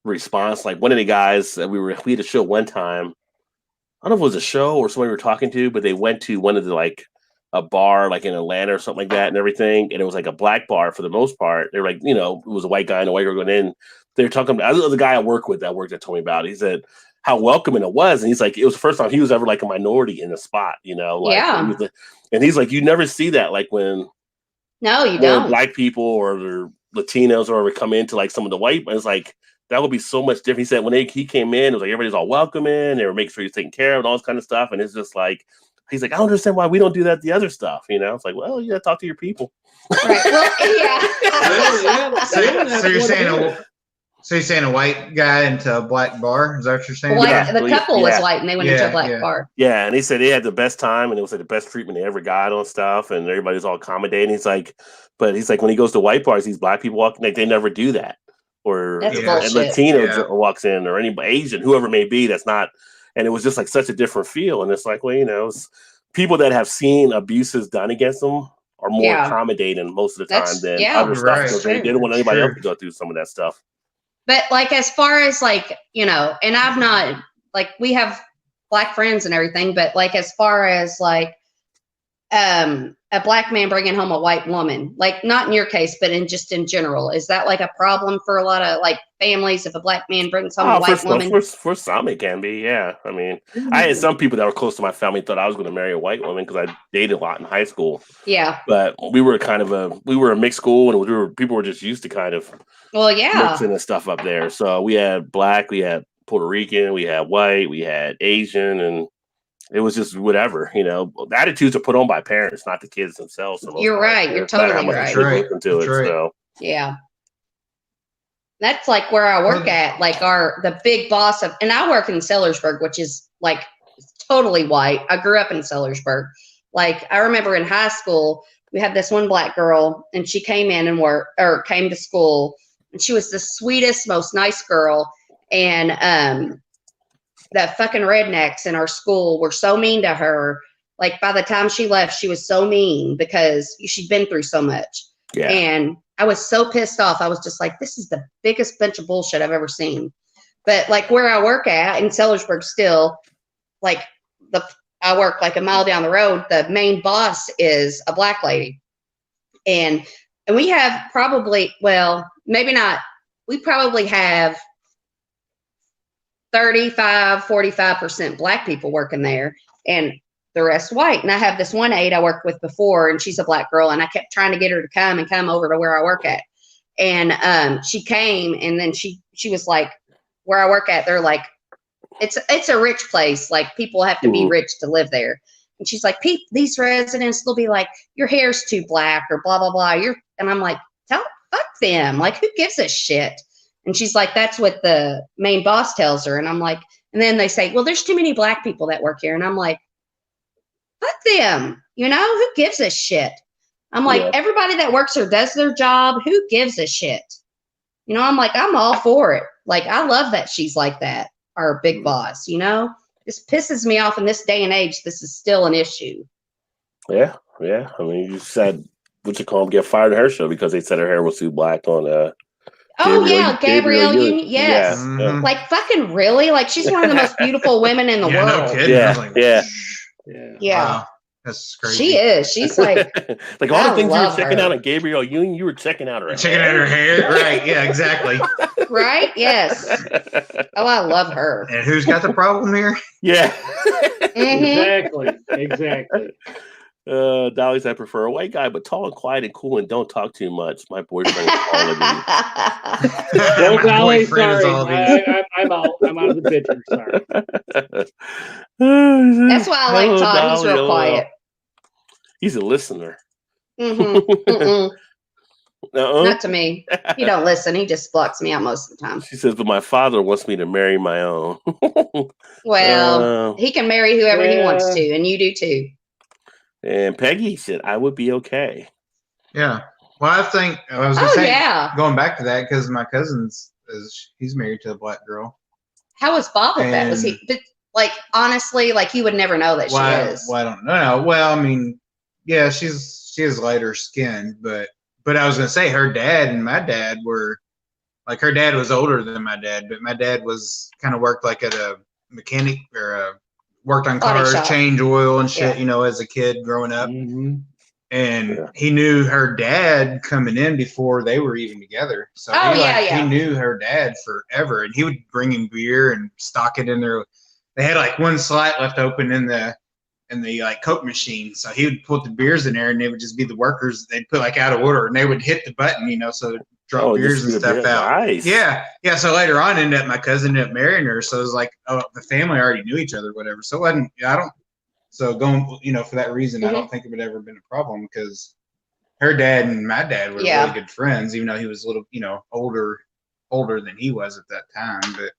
response. Like one of the guys that we had a show one time. I don't know if it was a show or somebody we were talking to, but they went to one of the like a bar like in Atlanta or something like that and everything. And it was like a black bar for the most part. They were like, it was a white guy and a white girl going in. They were talking about the guy I work with that told me about it. He said how welcoming it was. And he's like, it was the first time he was ever like a minority in the spot, like, Yeah. and he's like, you never see that. Like when No, you don't. black people or Latinos or whatever come into like some of the white, it's like, that would be so much different. He said when he came in, it was like everybody's all welcoming. They were making sure he's taken care of and all this kind of stuff. And it's just like, he's like, I don't understand why we don't do that. The other stuff, It's like, well, you got to talk to your people. Right. Well, yeah. So you're saying a white guy into a black bar? Is that what you're saying? The couple was white and they went into a black Yeah. bar. Yeah, and he said they had the best time and it was like the best treatment they ever got on stuff, and everybody's all accommodating. He's like, when he goes to white bars, these black people walking, like they never do that. Or That's a bullshit. Latino walks in, or any Asian, whoever it may be, that's not. And it was just like such a different feel. And it's like, well, it's people that have seen abuses done against them are more accommodating most of the time than other stuff. Right. Because they didn't want anybody else to go through some of that stuff. But like as far as like, and I've not like we have black friends and everything, but like as far as like a black man bringing home a white woman, like not in your case, but in general, is that like a problem for a lot of like families if a black man brings home a white woman? For some it can be, yeah. I mean, I had some people that were close to my family thought I was going to marry a white woman because I dated a lot in high school. Yeah, but we were a mixed school, and people were just used to kind of mixing and stuff up there. So we had black, we had Puerto Rican, we had white, we had Asian, and it was just whatever, The attitudes are put on by parents, not the kids themselves. You're right. You're totally right. So yeah, that's like where I work at. Like the big boss and I work in Sellersburg, which is like totally white. I grew up in Sellersburg. Like I remember in high school, we had this one black girl, and she came in and came to school, and she was the sweetest, most nice girl, and the fucking rednecks in our school were so mean to her. Like by the time she left, she was so mean because she'd been through so much. Yeah. And I was so pissed off. I was just like, this is the biggest bunch of bullshit I've ever seen. But like where I work at in Sellersburg still, like I work like a mile down the road. The main boss is a black lady. And we have probably, well, maybe not. We probably have 45% black people working there and the rest white. And I have this one aide I worked with before, and she's a black girl, and I kept trying to get her to come over to where I work at. And she came, and then she was like, where I work at, they're like, it's a rich place. Like people have to be rich to live there. And she's like, these residents, they'll be like, your hair's too black or blah, blah, blah. And I'm like, fuck them. Like, who gives a shit? And she's like, that's what the main boss tells her. And I'm like, and then they say, well, there's too many black people that work here. And I'm like, fuck them. You know, who gives a shit? I'm like, everybody that works here does their job. Who gives a shit? You know, I'm like, I'm all for it. Like, I love that she's like that, our big boss, you know? This pisses me off in this day and age. This is still an issue. Yeah. I mean, you said, what you call them, get fired in her show because they said her hair was too black on Gabrielle Union. Yes. Mhm. Like, fucking really? Like, she's one of the most beautiful women in the Yeah, world. no kidding. I was like, Yeah. wow, that's crazy. She is. She's like, like all the I things you were love checking her. out on Gabrielle Union, you were checking out her Checking out her hair, right? Yeah, exactly. right? Yes. Oh, I love her. And who's got the problem here? Yeah. Mhm. Exactly. Dolly said, I prefer a white guy, but tall and quiet and cool and don't talk too much. My boyfriend is calling me. Well, My Dolly, boyfriend is sorry. all these. I'm out. I'm out of the picture. Sorry. That's why I like Hello, Todd. He's Dolly, real LOL. quiet. He's a listener. Mm-mm. Uh-uh. Not to me. He don't listen. He just blocks me out most of the time. She says, but my father wants me to marry my own. Well, he can marry whoever he wants to, and you do too. And Peggy said, I would be okay. Yeah. Well, I think I was gonna Oh, say, yeah. going back to that, because my cousin's he's married to a black girl. How was Bob with that? Was he, but, like, honestly, like, you would never know that she is. Well, I don't know. No. Well, I mean, yeah, she has lighter skin, but I was gonna say her dad and my dad were like, her dad was older than my dad, but my dad was kind of worked like at a mechanic or worked on Body cars, shop. change oil and shit, Yeah. you know, as a kid growing up. Mhm. And he knew her dad coming in before they were even together. So Oh, he, yeah, yeah. he knew her dad forever, and he would bring him beer and stock it in there. They had like one slot left open in the like Coke machine. So he would put the beers in there, and they would just be the workers. They'd put like out of order, and they would hit the button, you know, so it'd drop beers and stuff out. Nice. Yeah. So later on, my cousin ended up marrying her. So it was like, oh, the family already knew each other, whatever. So it wasn't. So going, you know, for that reason, I don't think it would ever been a problem because her dad and my dad were really good friends, even though he was a little, you know, older than he was at that time. But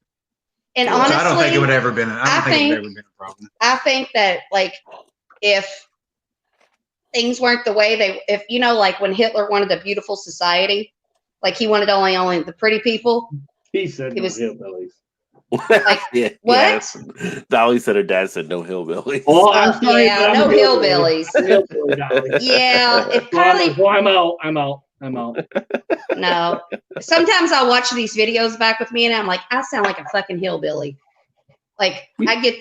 And so honestly, I don't think it would ever been. I don't think it would ever been a problem. I think that, like, if things weren't the way if you know, like when Hitler wanted a beautiful society, like he wanted only the pretty people. He said He no was- hillbillies. Like, Yeah, what? yeah. Dolly said her dad said no hillbilly. Oh, I'm sorry. Yeah, but I'm no a hillbillies. Hillbilly, Dolly. Yeah, if So I'm Carly, like, well, I'm out. no. Sometimes I'll watch these videos back with me, and I'm like, I sound like a fucking hillbilly. Like, I get,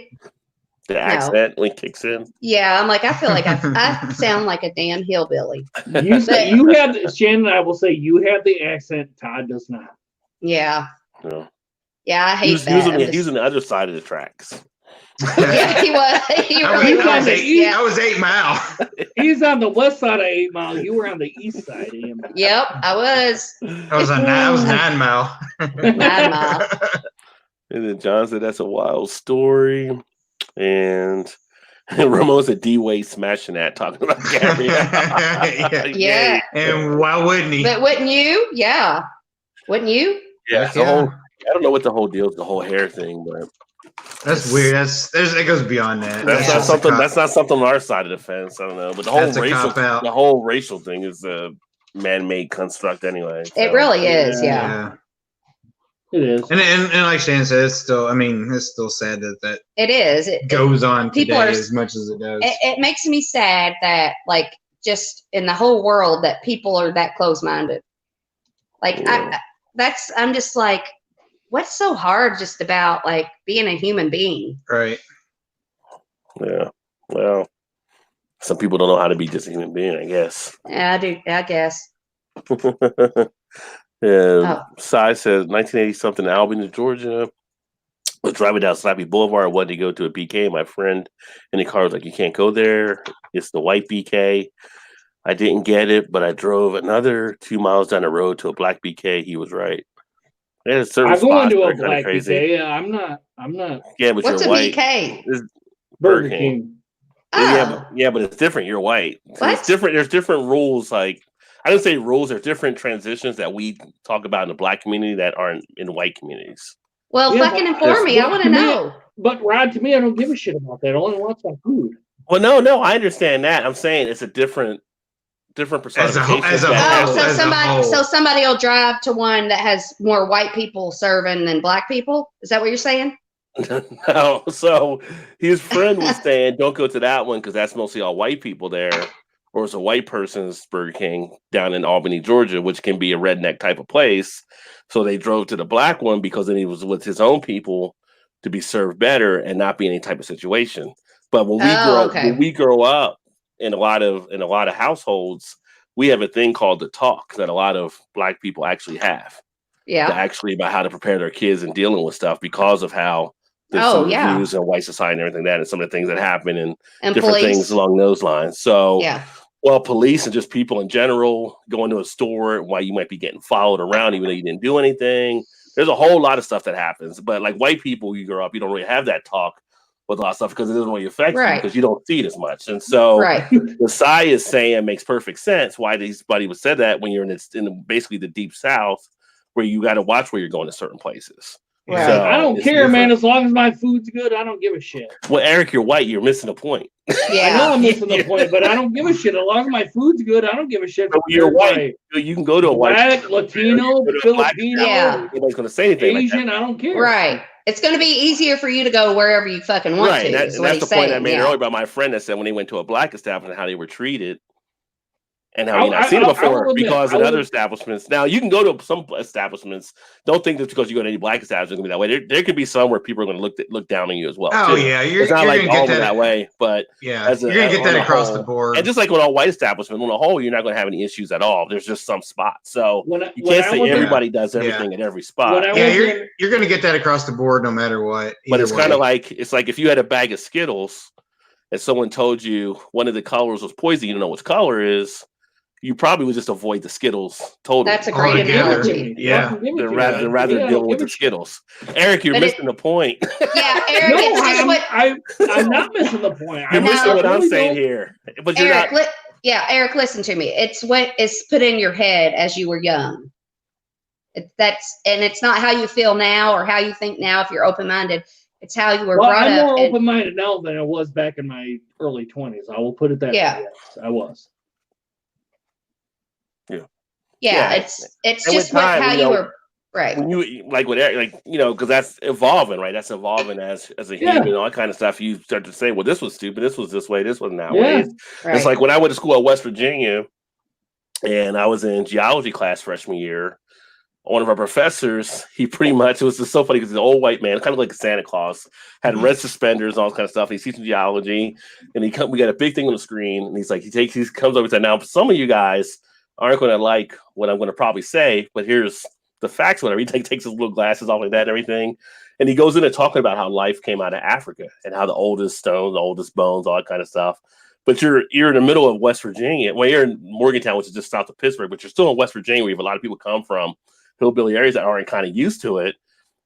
The accent when it kicks in. yeah, I'm like, I feel like I sound like a damn hillbilly. You have Shannon. I will say you have the accent. Todd does not. Yeah, No. yeah, I hate He was that. using the other side of the tracks. Yeah, he was. He really I was. was Yeah. I was 8 Mile. He's on the west side of 8 Mile. You were on the east side of 8 Mile. Yep, I was. I was 9 Mile. 9 Mile. And then John said that's a wild story. And Ramon said D-Wade smashing that, talking about Gabrielle. Yeah. And why wouldn't he? But wouldn't you? Yeah. Wouldn't you? Yeah, I don't know what the whole deal is, the whole hair thing, but That's weird. It goes beyond that. that's not something. That's not something on our side of the fence. I don't know, but the whole racial thing is a man-made construct anyway. So. It really is. Yeah. It is. And like Shannon said, it's still sad that It is. goes on people today are- as much as it does. It makes me sad that, like, just in the whole world that people are that close-minded. Like, Yeah. I'm just like, what's so hard just about, like, being a human being? Right. Yeah. Well, some people don't know how to be just a human being, I guess. Yeah, I do. I guess. Cy says 1980 something Albany, Georgia. Was driving down Slappy Boulevard. I wanted to go to a BK. My friend in the car was like, "You can't go there. It's the white BK." I didn't get it, but I drove another 2 miles down the road to a black BK. He was right. There's certain I'm going spots to that a are kinda black crazy. BK. I'm not. Yeah, but What's you're a white. BK? Burger King. Oh, Yeah, but it's different. You're white. So What? it's different. There's different rules. Like I didn't say rules. There's different transitions that we talk about in the Black community that aren't in white communities. Well, Yeah, fucking but- inform me. I Well, want to to me- know. But Rod, to me, I don't give a shit about that. I only want my food. Well, no, I understand that. I'm saying it's a different personification. As a Oh, whole, so as a whole. somebody will drive to one that has more white people serving than black people. Is that what you're saying? No, so his friend was saying, don't go to that one because that's mostly all white people there, or it's a white person's Burger King down in Albany, Georgia, which can be a redneck type of place. So they drove to the black one because then he was with his own people to be served better and not be any type of situation. But when we grow up in a lot of households, we have a thing called the talk that a lot of black people actually have. Yeah. Actually about how to prepare their kids and dealing with stuff because of how there's some reviews in white society and everything and some of the things that happen and different police. things along those lines. So, yeah. Well, police and just people in general going to a store, why you might be getting followed around even though you didn't do anything. There's a whole lot of stuff that happens. But like white people, you grow up, you don't really have that talk with a lot of stuff because it doesn't really affect you because you don't see it as much. And so the Sai is saying makes perfect sense why these buddy would said that when you're in basically the deep south where you got to watch where you're going to certain places. Right. So I don't care, man. As long as my food's good, I don't give a shit. Well, Eric, you're white. You're missing the point. Yeah. I know I'm missing the point, but I don't give a shit. As long as my food's good, I don't give a shit. So you're white. You can go to a Black, white, Latino, Filipino, nobody's going to say anything. Asian. Like I don't care. Right. It's going to be easier for you to go wherever you fucking want to. That's the point I made earlier about my friend that said when they went to a black establishment, how they were treated. And how you not seen it before because in other establishments. Now you can go to some establishments. Don't think that because you go to any black establishment gonna be that way. There could be some where people are going to look down on you as well. Oh too. yeah, it's not like all that way, but yeah, you're gonna get that across the board. And just like with all white establishments, on the whole, you're not going to have any issues at all. There's just some spots, so you can't say everybody does everything at every spot. Yeah, you're going to get that across the board no matter what. But it's kind of like if you had a bag of Skittles and someone told you one of the colors was poison, you don't know which color is. You probably would just avoid the Skittles totally. That's a great analogy. Yeah, rather deal with the Skittles. Eric, you're missing the point. Yeah, Eric, I'm not missing the point. You're missing what I'm saying here. But you're Eric, Eric, listen to me. It's what is put in your head as you were young. It's not how you feel now or how you think now if you're open-minded. It's how you were brought up. I'm more open-minded now than I was back in my early 20s. I will put it that way. Yes, I was. Yeah, it's just how you were right. When you like with Eric, because that's evolving, right? That's evolving as a human and all that kind of stuff. You start to say, well, this was stupid, this was this way, this wasn't that way. Right. It's like when I went to school at West Virginia and I was in geology class freshman year, one of our professors, he pretty much, it was just so funny because he's an old white man, kind of like Santa Claus, had red suspenders, all this kind of stuff. And he's teaching geology and we got a big thing on the screen and he's like, he comes over and said, now some of you guys aren't going to like what I'm going to probably say, but here's the facts, whatever. He takes his little glasses off like that and everything. And he goes into talking about how life came out of Africa and how the oldest stones, the oldest bones, all that kind of stuff. But you're in the middle of West Virginia. Well, you're in Morgantown, which is just south of Pittsburgh, but you're still in West Virginia where you have a lot of people come from hillbilly areas that aren't kind of used to it.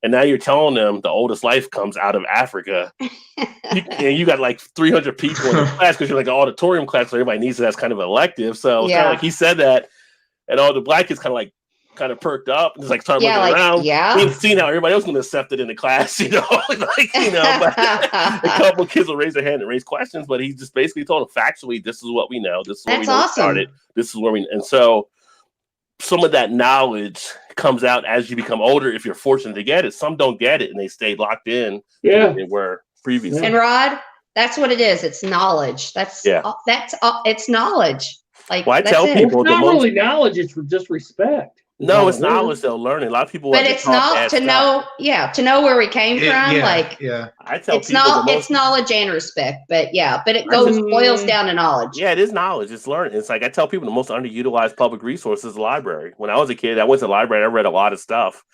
And now you're telling them the oldest life comes out of Africa. And you got like 300 people in the class because you're like an auditorium class, so everybody needs it as kind of elective. So it's kind of like he said that, and all the black kids kind of perked up and just like started looking around. Yeah. We haven't seen how everybody else is going to accept it in the class, but a couple of kids will raise their hand and raise questions, but he just basically told them factually, this is what we know. This is where we know started. This is where and so some of that knowledge comes out as you become older if you're fortunate to get it. Some don't get it and they stay locked in. Yeah. They were previously. And Rod, that's what it is. It's knowledge. It's knowledge. Like, well, I tell people it's not really knowledge, it's just respect. No, it's knowledge they'll learn. A lot of people, but it's not to know. Yeah, to know where we came from. I tell it's knowledge and respect. But it boils down to knowledge. Yeah, it is knowledge. It's learning. It's like I tell people the most underutilized public resource is the library. When I was a kid, I went to the library. I read a lot of stuff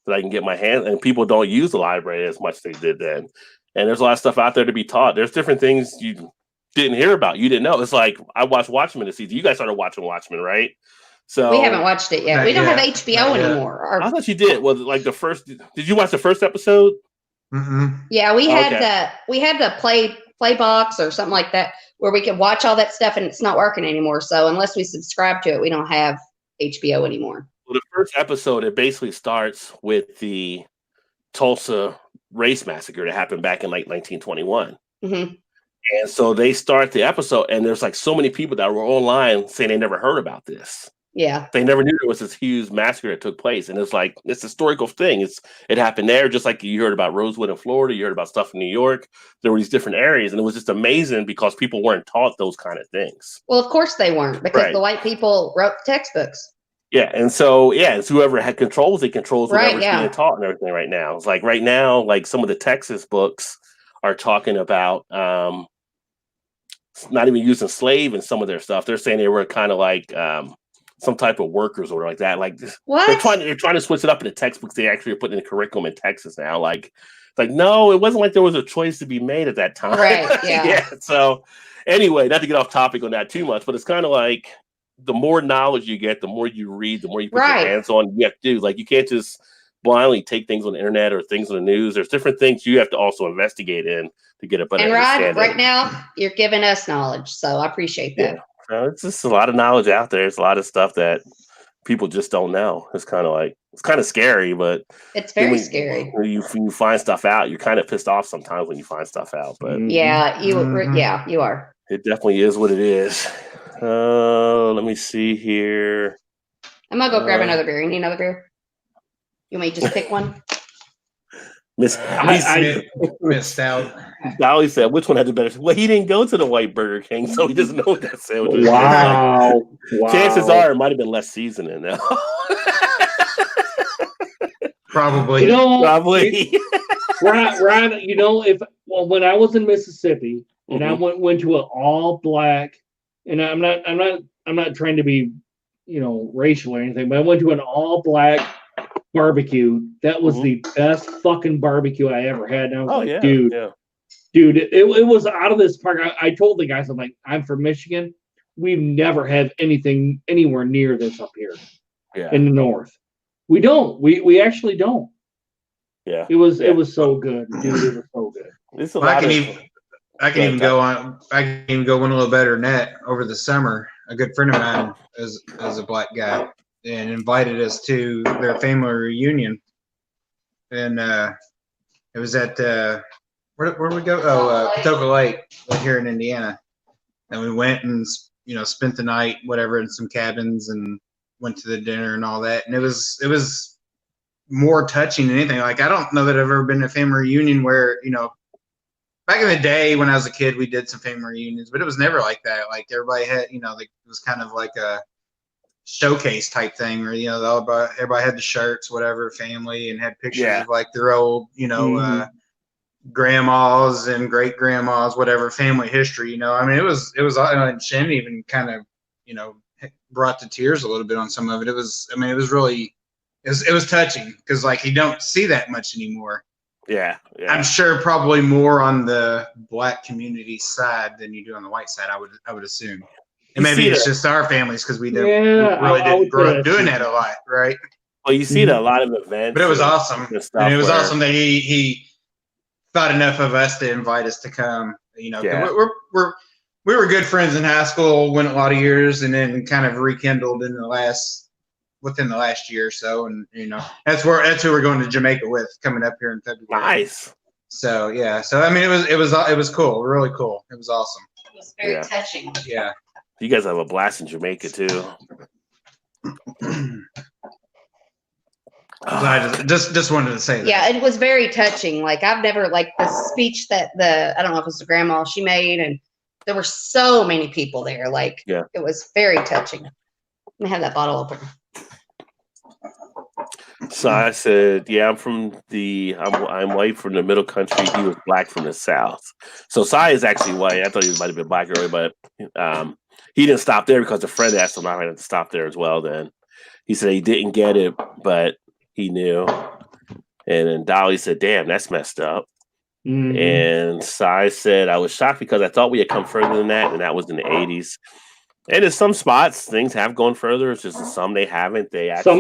that I can get my hands. And people don't use the library as much as they did then. And there's a lot of stuff out there to be taught. There's different things you didn't hear about. You didn't know. It's like I watched Watchmen this season. You guys started watching Watchmen, right? So we haven't watched it yet. We don't have HBO anymore. I thought you did. Well, like the first. Did you watch the first episode? Mm-hmm. Yeah, we had the play box or something like that. where we could watch all that stuff, and it's not working anymore. So unless we subscribe to it, we don't have HBO anymore. Well, the first episode, it basically starts with the Tulsa race massacre that happened back in like 1921. Mm-hmm. And so they start the episode, and there's like so many people that were online saying they never heard about this. Yeah. They never knew there was this huge massacre that took place. And it's like, it's a historical thing. It happened there, just like you heard about Rosewood in Florida, you heard about stuff in New York. There were these different areas, and it was just amazing because people weren't taught those kind of things. Well, of course they weren't, because Right. the white people wrote the textbooks. Yeah, and so it's whoever had controls, it controls whatever's Right, yeah. being taught and everything right now. It's like right now, like some of the Texas books are talking about not even using slave in some of their stuff. They're saying they were kind of like some type of workers or like that. Like What? they're trying to switch it up in the textbooks. They actually are putting in the curriculum in Texas now. Like no, it wasn't like there was a choice to be made at that time. Right, yeah. So anyway, not to get off topic on that too much, but it's kind of like the more knowledge you get, the more you read, the more you put Right. your hands on. You have to do, like, you can't just blindly take things on the internet or things on the news. There's different things you have to also investigate in to get a better And Rod, understanding. right now, you're giving us knowledge, so I appreciate that. Yeah. So it's just a lot of knowledge out there. It's a lot of stuff that people just don't know. It's kind of scary, but It's very when scary. when you find stuff out, you're kind of pissed off sometimes when you find stuff out. But Yeah, you Mhm. you are. it definitely is what it is. Let me see here. I'm gonna go grab another beer. You need another beer? You want me to just pick one? Miss Missed out. Dolly said, which one had the better? Well, he didn't go to the white Burger King, so he doesn't know what that sandwich is. Wow. Wow. Chances are it might have been less seasoning now. Probably. You know, Probably. Ryan, when I was in Mississippi and I went to an all black, and I'm not trying to be, racial or anything, but I went to an all black barbecue. That was the best fucking barbecue I ever had. And I was like, dude, it was out of this park. I told the guys, I'm like, I'm from Michigan. We never have anything anywhere near this up here in the north. We don't. We actually don't. Yeah. It was so good, dude. It was so good. It's a Well, lot I can even go one a little better than that. Over the summer, a good friend of mine is a black guy and invited us to their family reunion. And it was at where did we go? Oh, Patoka Lake here in Indiana. And we went and spent the night, whatever, in some cabins and went to the dinner and all that. And it was more touching than anything. Like, I don't know that I've ever been to a family reunion where, back in the day when I was a kid, we did some family reunions, but it was never like that. Like, everybody had, it was kind of like a showcase type thing where, everybody had the shirts, whatever, family, and had pictures of like their old, grandmas and great grandmas, whatever, family history. I mean, it was, and Shem even kind of, brought to tears a little bit on some of it. It was touching because, like, you don't see that much anymore. Yeah. I'm sure probably more on the black community side than you do on the white side. I would assume, and maybe it's just our families because we really didn't grow up doing that a lot, right? Well, you see it at a lot of events, but it was awesome, and it was awesome that he thought enough of us to invite us to come. We were good friends in high school, went a lot of years, and then kind of rekindled within the last year or so. And that's who we're going to Jamaica with, coming up here in February. Nice. So yeah, I mean, it was cool, really cool. It was awesome. It was very touching. Yeah. You guys have a blast in Jamaica too. I just wanted to say that. Yeah, it was very touching. Like, I've never, like, the speech that I don't know if it was the grandma she made, and there were so many people there. Like, it was very touching. Let me have that bottle open. So I said, I'm from I'm white from the middle country. He was black from the south. So Sai is actually white. I thought he might have been black earlier, but he didn't stop there because a friend asked him not to stop there as well. Then he said he didn't get it, but he knew. And then Dolly said, damn, that's messed up. Mm-hmm. And Sai said, I was shocked because I thought we had come further than that, and that was in the 80s. And in some spots, things have gone further. It's just some they haven't. They actually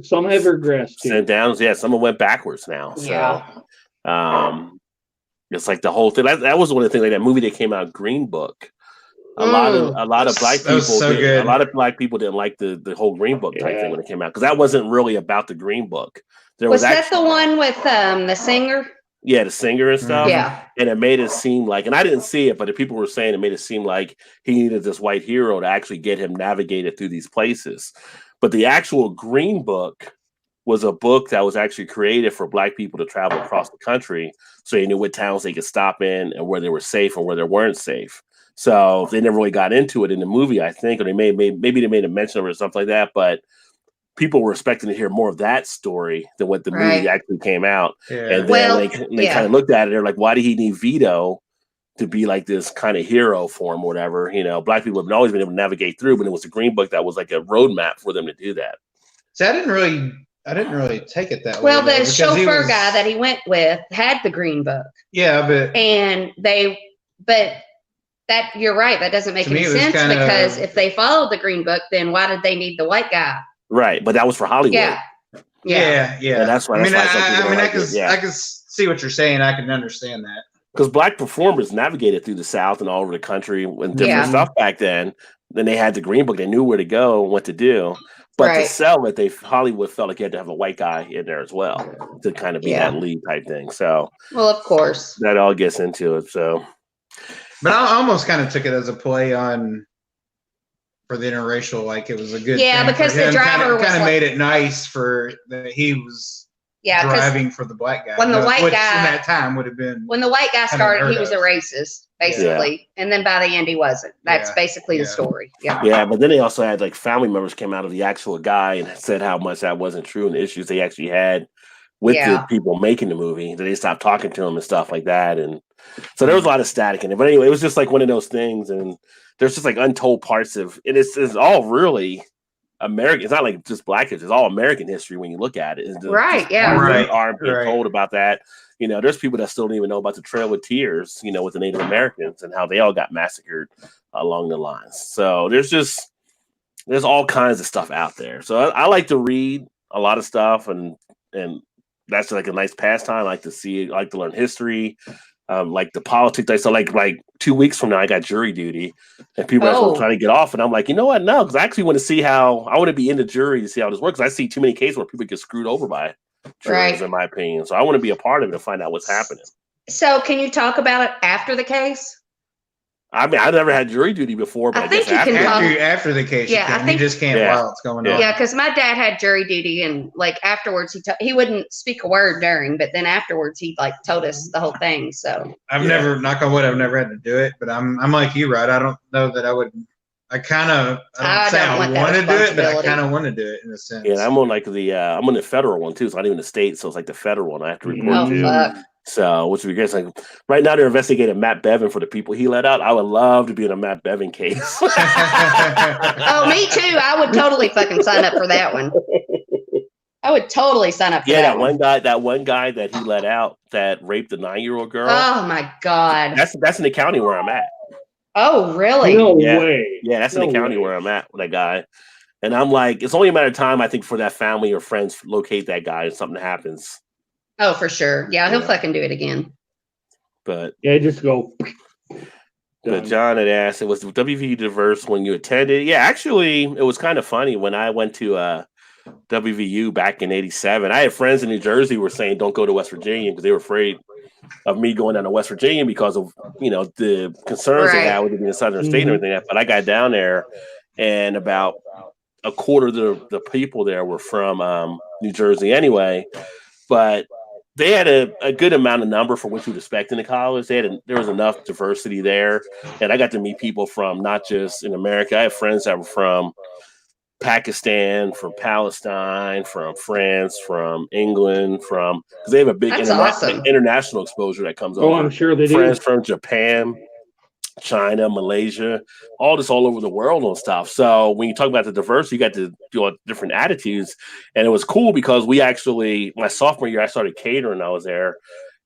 some have regressed. Sent down. Yeah, some have went backwards now. So, yeah. It's like the whole thing. That was one of the things, like that movie that came out, Green Book. A lot of black That was people so good. a lot of black people didn't like the whole Green Book type thing when it came out, because that wasn't really about the Green Book. There Was that actually, the one with the singer? yeah, the singer and stuff. Yeah. And it made it seem like, and I didn't see it, but the people were saying it made it seem like he needed this white hero to actually get him navigated through these places. But the actual Green Book was a book that was actually created for black people to travel across the country, so they knew what towns they could stop in and where they were safe and where they weren't safe. So they never really got into it in the movie, I think, or they maybe they made a mention of it or something like that. But people were expecting to hear more of that story than what the movie actually came out. Yeah. And then they kind of looked at it. They're like, why did he need Vito to be like this kind of hero for him or whatever? You know, black people have always been able to navigate through, but it was the Green Book that was like a roadmap for them to do that. See, I didn't really take it that way. Well, the chauffeur guy that he went with had the Green Book. Yeah, but that, you're right, that doesn't make any sense, because if they followed the Green Book, then why did they need the white guy? Right, but that was for Hollywood. Yeah. And that's why. I can see what you're saying. I can understand that, because black performers navigated through the South and all over the country and different stuff back then. Then they had the Green Book; they knew where to go and what to do. But to sell it, Hollywood felt like you had to have a white guy in there as well to kind of be that lead type thing. So, well, of course, that all gets into it. So, but I almost kind of took it as a play on for the interracial, like it was a good thing because the driver kind of made it nice for that he was driving for the black guy. When the white which guy in that time would have been, when the white guy started, he was a racist basically, and then by the end he wasn't. That's basically the story. Yeah, but then they also had like family members came out of the actual guy and said how much that wasn't true and the issues they actually had with the people making the movie, that they stopped talking to him and stuff like that. And so there was a lot of static in it. But anyway, it was just like one of those things, and there's just like untold parts of it. It's all really American. It's not like just black history. It's all American history when you look at it. Aren't being told about that. You know, there's people that still don't even know about the Trail of Tears, you know, with the Native Americans and how they all got massacred along the lines. So there's all kinds of stuff out there. So I like to read a lot of stuff, and that's like a nice pastime. I like to see it. I like to learn history, like the politics. So like 2 weeks from now, I got jury duty, and people are trying to get off, and I'm like, you know what? No, because I actually want to see I want to be in the jury to see how this works. I see too many cases where people get screwed over by jurors, in my opinion. So I want to be a part of it to find out what's happening. So can you talk about it after the case? I mean, I never had jury duty before, but I think guess you can talk after the case. You just can't while it's going on. Yeah, because my dad had jury duty, and like afterwards, he wouldn't speak a word during, but then afterwards, he like told us the whole thing. So I've never, knock on wood, I've never had to do it, but I'm like you, right? I don't know that I would. I want to do it, but I kind of want to do it in a sense. Yeah, I'm on like I'm on the federal one too, so not even the state, so it's like the federal one I have to report to. Fuck. So, which would be great. Like right now, they're investigating Matt Bevin for the people he let out. I would love to be in a Matt Bevin case. Oh, me too. I would totally fucking sign up for that one. I would totally sign up for that one. That one guy that he let out that raped the 9-year-old girl. Oh my God. That's in the county where I'm at. Oh, really? No way. Yeah, that's in the county where I'm at with that guy. And I'm like, it's only a matter of time, I think, for that family or friends locate that guy and something happens. Oh, for sure. Yeah, he'll fucking do it again. But just go. But John had asked, was WVU diverse when you attended? Yeah, actually, it was kind of funny when I went to WVU back in '87. I had friends in New Jersey who were saying don't go to West Virginia because they were afraid of me going down to West Virginia because of the concerns they had with it being a southern state and everything. But I got down there, and about a quarter of the people there were from New Jersey anyway. But they had a good amount of number for what you'd expect in the college. There was enough diversity there, and I got to meet people from not just in America. I have friends that were from Pakistan, from Palestine, from France, from England, because they have a big international exposure that comes over. Oh, I'm sure they do. Friends from Japan, China, Malaysia, all over the world and stuff. So when you talk about the diversity, you got to do different attitudes. And it was cool because we actually, my sophomore year, I started catering. I was there,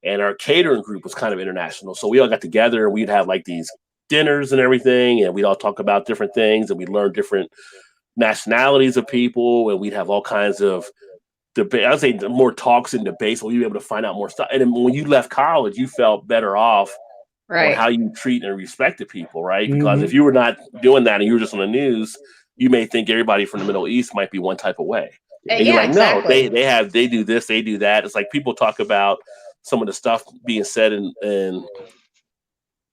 and our catering group was kind of international. So we all got together and we'd have like these dinners and everything, and we'd all talk about different things, and we'd learn different nationalities of people, and we'd have all kinds of debate. I would say more talks and debates where you were able to find out more stuff. And then when you left college, you felt better off on Right. how you treat and respected people, right? Because if you were not doing that and you were just on the news, you may think everybody from the Middle East might be one type of way. And you're like, exactly. no, they do this, they do that. It's like people talk about some of the stuff being said in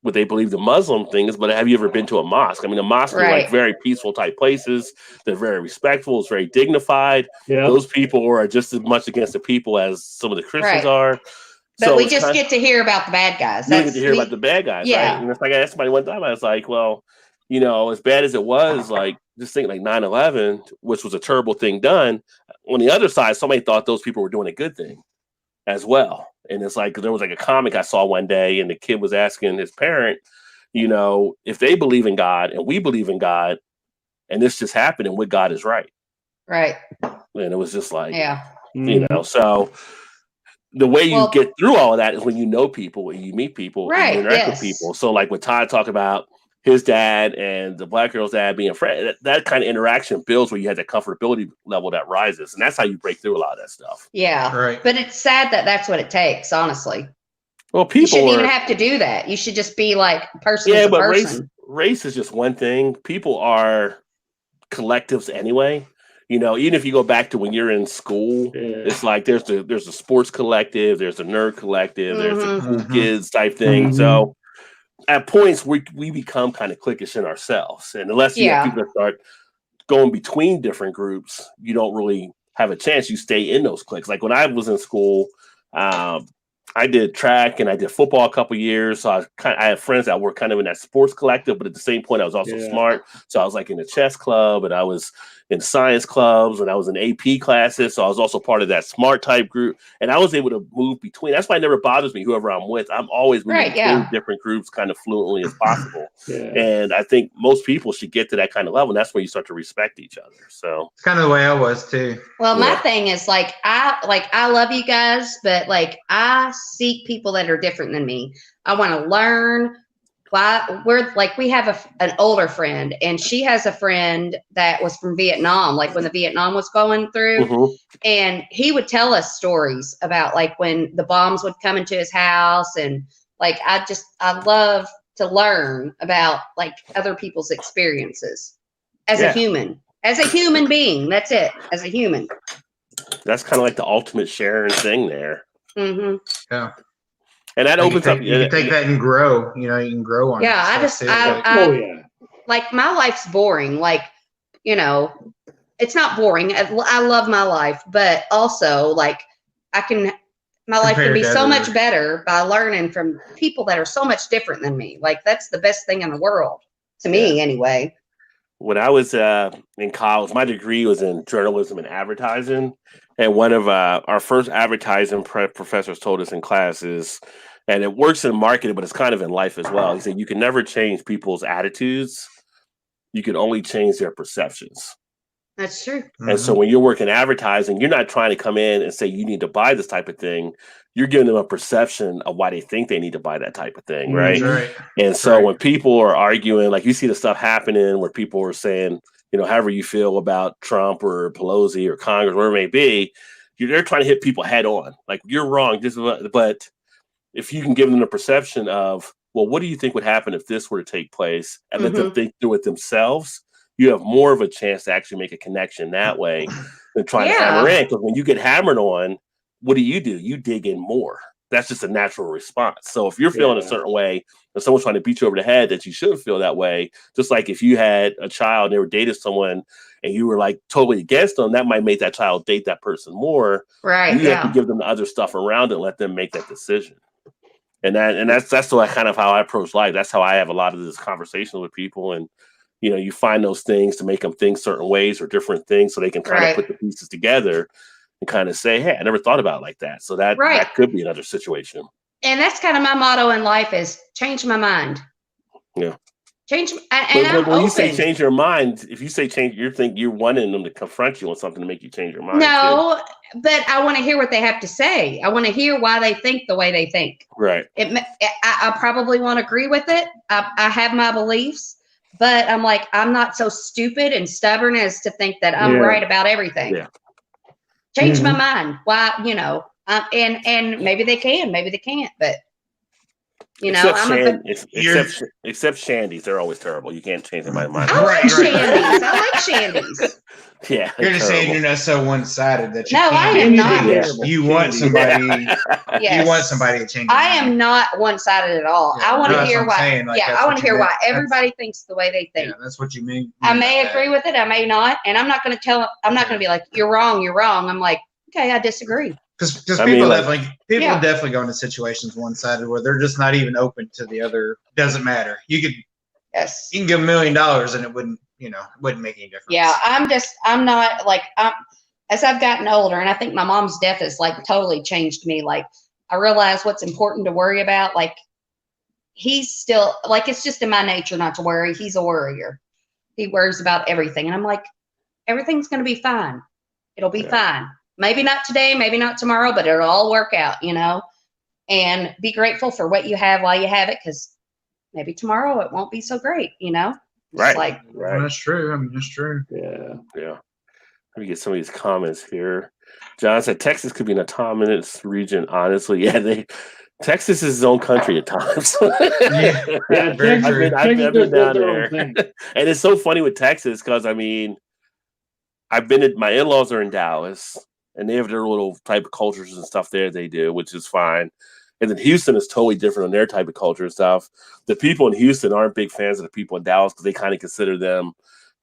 what they believe the Muslim thing is, but have you ever been to a mosque? I mean, a mosque are like very peaceful type places. They're very respectful. It's very dignified. Yeah. Those people are just as much against the people as some of the Christians are. But so we just get to hear about the bad guys. You get to hear about the bad guys, right? And it's like I asked somebody one time, I was like, well, you know, as bad as it was, like just think like 9/11, which was a terrible thing done. On the other side, somebody thought those people were doing a good thing as well. And it's like there was like a comic I saw one day, and the kid was asking his parent, you know, if they believe in God and we believe in God, and this just happened, and what God is right. Right. And it was just like, Mm-hmm. you know, so the way you get through all of that is when you know people and you meet people and you interact with people. So like when Todd talked about his dad and the black girl's dad being friends, that kind of interaction builds where you have that comfortability level that rises. And that's how you break through a lot of that stuff. Yeah. Right. But it's sad that that's what it takes, honestly. Well, people you shouldn't even have to do that. You should just be like person as a but person. Race is just one thing. People are collectives anyway. You know, even if you go back to when you're in school, it's like there's a sports collective, there's a nerd collective, there's a cool kids type thing. So at points we become kind of cliquish in ourselves. And unless you have people that start going between different groups, you don't really have a chance. You stay in those cliques. Like when I was in school, I did track and I did football a couple years. So I had friends that were kind of in that sports collective, but at the same point, I was also smart. So I was like in the chess club and I was in science clubs and I was in AP classes. So I was also part of that smart type group. And I was able to move between. That's why it never bothers me, whoever I'm with. I'm always moving between different groups kind of fluently as possible. And I think most people should get to that kind of level. And that's where you start to respect each other. So it's kind of the way I was too. Well, my thing is I love you guys, but like I seek people that are different than me. I want to learn. We have an older friend, and she has a friend that was from Vietnam, like when the Vietnam was going through, and he would tell us stories about like when the bombs would come into his house, and like I love to learn about like other people's experiences as a human being. That's it, as a human. That's kind of like the ultimate sharing thing there. Yeah. And that opens up. You can take that and grow. You know, you can grow on. Yeah, like my life's boring. Like, you know, it's not boring. I love my life, but also like my life can be so much better by learning from people that are so much different than me. Like that's the best thing in the world to me, anyway. When I was in college, my degree was in journalism and advertising. And one of our first advertising professors told us in classes, and it works in marketing, but it's kind of in life as well. He said, you can never change people's attitudes. You can only change their perceptions. That's true. And so when you're working advertising, you're not trying to come in and say you need to buy this type of thing. You're giving them a perception of why they think they need to buy that type of thing, right? And so when people are arguing, like you see the stuff happening where people are saying, you know, however you feel about Trump or Pelosi or Congress, whatever it may be, they're trying to hit people head on. Like, you're wrong. But if you can give them the perception of, well, what do you think would happen if this were to take place, and let them think through it themselves, you have more of a chance to actually make a connection that way than trying to hammer in. Because when you get hammered on, what do? You dig in more. That's just a natural response. So if you're feeling a certain way and someone's trying to beat you over the head, that you shouldn't feel that way. Just like if you had a child and they were dating someone and you were like totally against them, that might make that child date that person more. Right. You have to give them the other stuff around it and let them make that decision. And that's kind of how I approach life. That's how I have a lot of this conversation with people. And, you know, you find those things to make them think certain ways or different things so they can kind of put the pieces together and kind of say, hey, I never thought about it like that. So that could be another situation. And that's kind of my motto in life is change my mind. Yeah. I'm when you say change your mind, if you say change, you're wanting them to confront you on something to make you change your mind. No, but I want to hear what they have to say. I want to hear why they think the way they think. Right. I probably won't agree with it. I have my beliefs, but I'm like, I'm not so stupid and stubborn as to think that I'm right about everything. Yeah. Change my mind. Why, and maybe they can, maybe they can't, but except Shandy's, they're always terrible. You can't change my mind. I like Shandy's. I like Shandy's. Yeah, you're just saying you're not so one-sided that you No, can't. I am not. You want somebody. Yes. You want somebody to change. I am not one-sided at all. Yeah, I want to hear why. saying, like, I want to hear why everybody thinks the way they think. Yeah, that's what you mean. I may agree with it. I may not, and I'm not going to I'm not going to be like, you're wrong. You're wrong. I'm like, okay, I disagree. Because people definitely go into situations one-sided where they're just not even open to the other. Doesn't matter. You can give $1 million and it wouldn't make any difference. Yeah, I'm not like, as I've gotten older, and I think my mom's death has like totally changed me. Like, I realize what's important to worry about. Like, he's still like, it's just in my nature not to worry. He's a worrier. He worries about everything, and I'm like, everything's going to be fine. It'll be fine. Maybe not today, maybe not tomorrow, but it'll all work out, and be grateful for what you have while you have it, because maybe tomorrow it won't be so great, Right. Well, that's true. I mean, that's true. Yeah. Let me get some of these comments here. John said Texas could be an autonomous region. Honestly, Texas is its own country at times. I've been down there, and it's so funny with Texas because my in-laws are in Dallas, and they have their little type of cultures and stuff there they do, which is fine. And then Houston is totally different on their type of culture and stuff. The people in Houston aren't big fans of the people in Dallas because they kind of consider them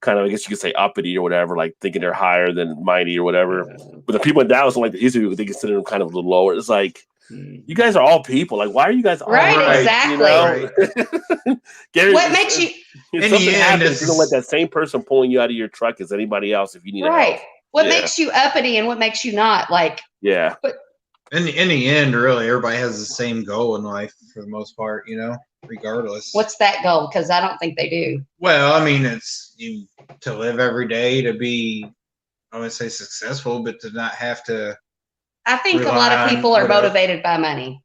kind of, I guess you could say, uppity or whatever, like thinking they're higher than mighty or whatever. Yeah. But the people in Dallas don't like the Houston people. They consider them kind of a little lower. It's like, you guys are all people. Like, why are you guys all right? Exactly. Gary, what makes you? If something happens, you don't let that same person pulling you out of your truck as anybody else if you need help. What makes you uppity and what makes you not? Like, But in the end, really, everybody has the same goal in life for the most part, regardless. What's that goal? Because I don't think they do. Well, I mean, it's to live every day, to be, I wouldn't say successful, but to not have to. I think a lot of people are motivated by money.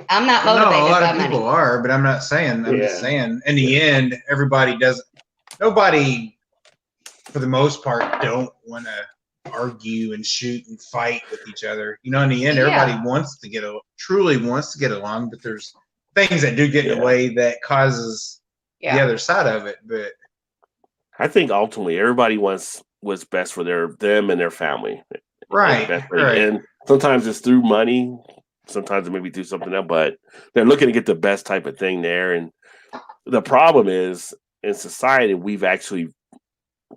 I'm not motivated by money. No, a lot of people are, but I'm not saying. I'm just saying. In the end, everybody doesn't. Nobody, for the most part, don't want to argue and shoot and fight with each other. In the end, everybody truly wants to get along, but there's things that do get in the way that causes the other side of it. But I think ultimately everybody wants what's best for them and their family. Right. And sometimes it's through money, sometimes it may be through something else, but they're looking to get the best type of thing there. And the problem is, in society, we've actually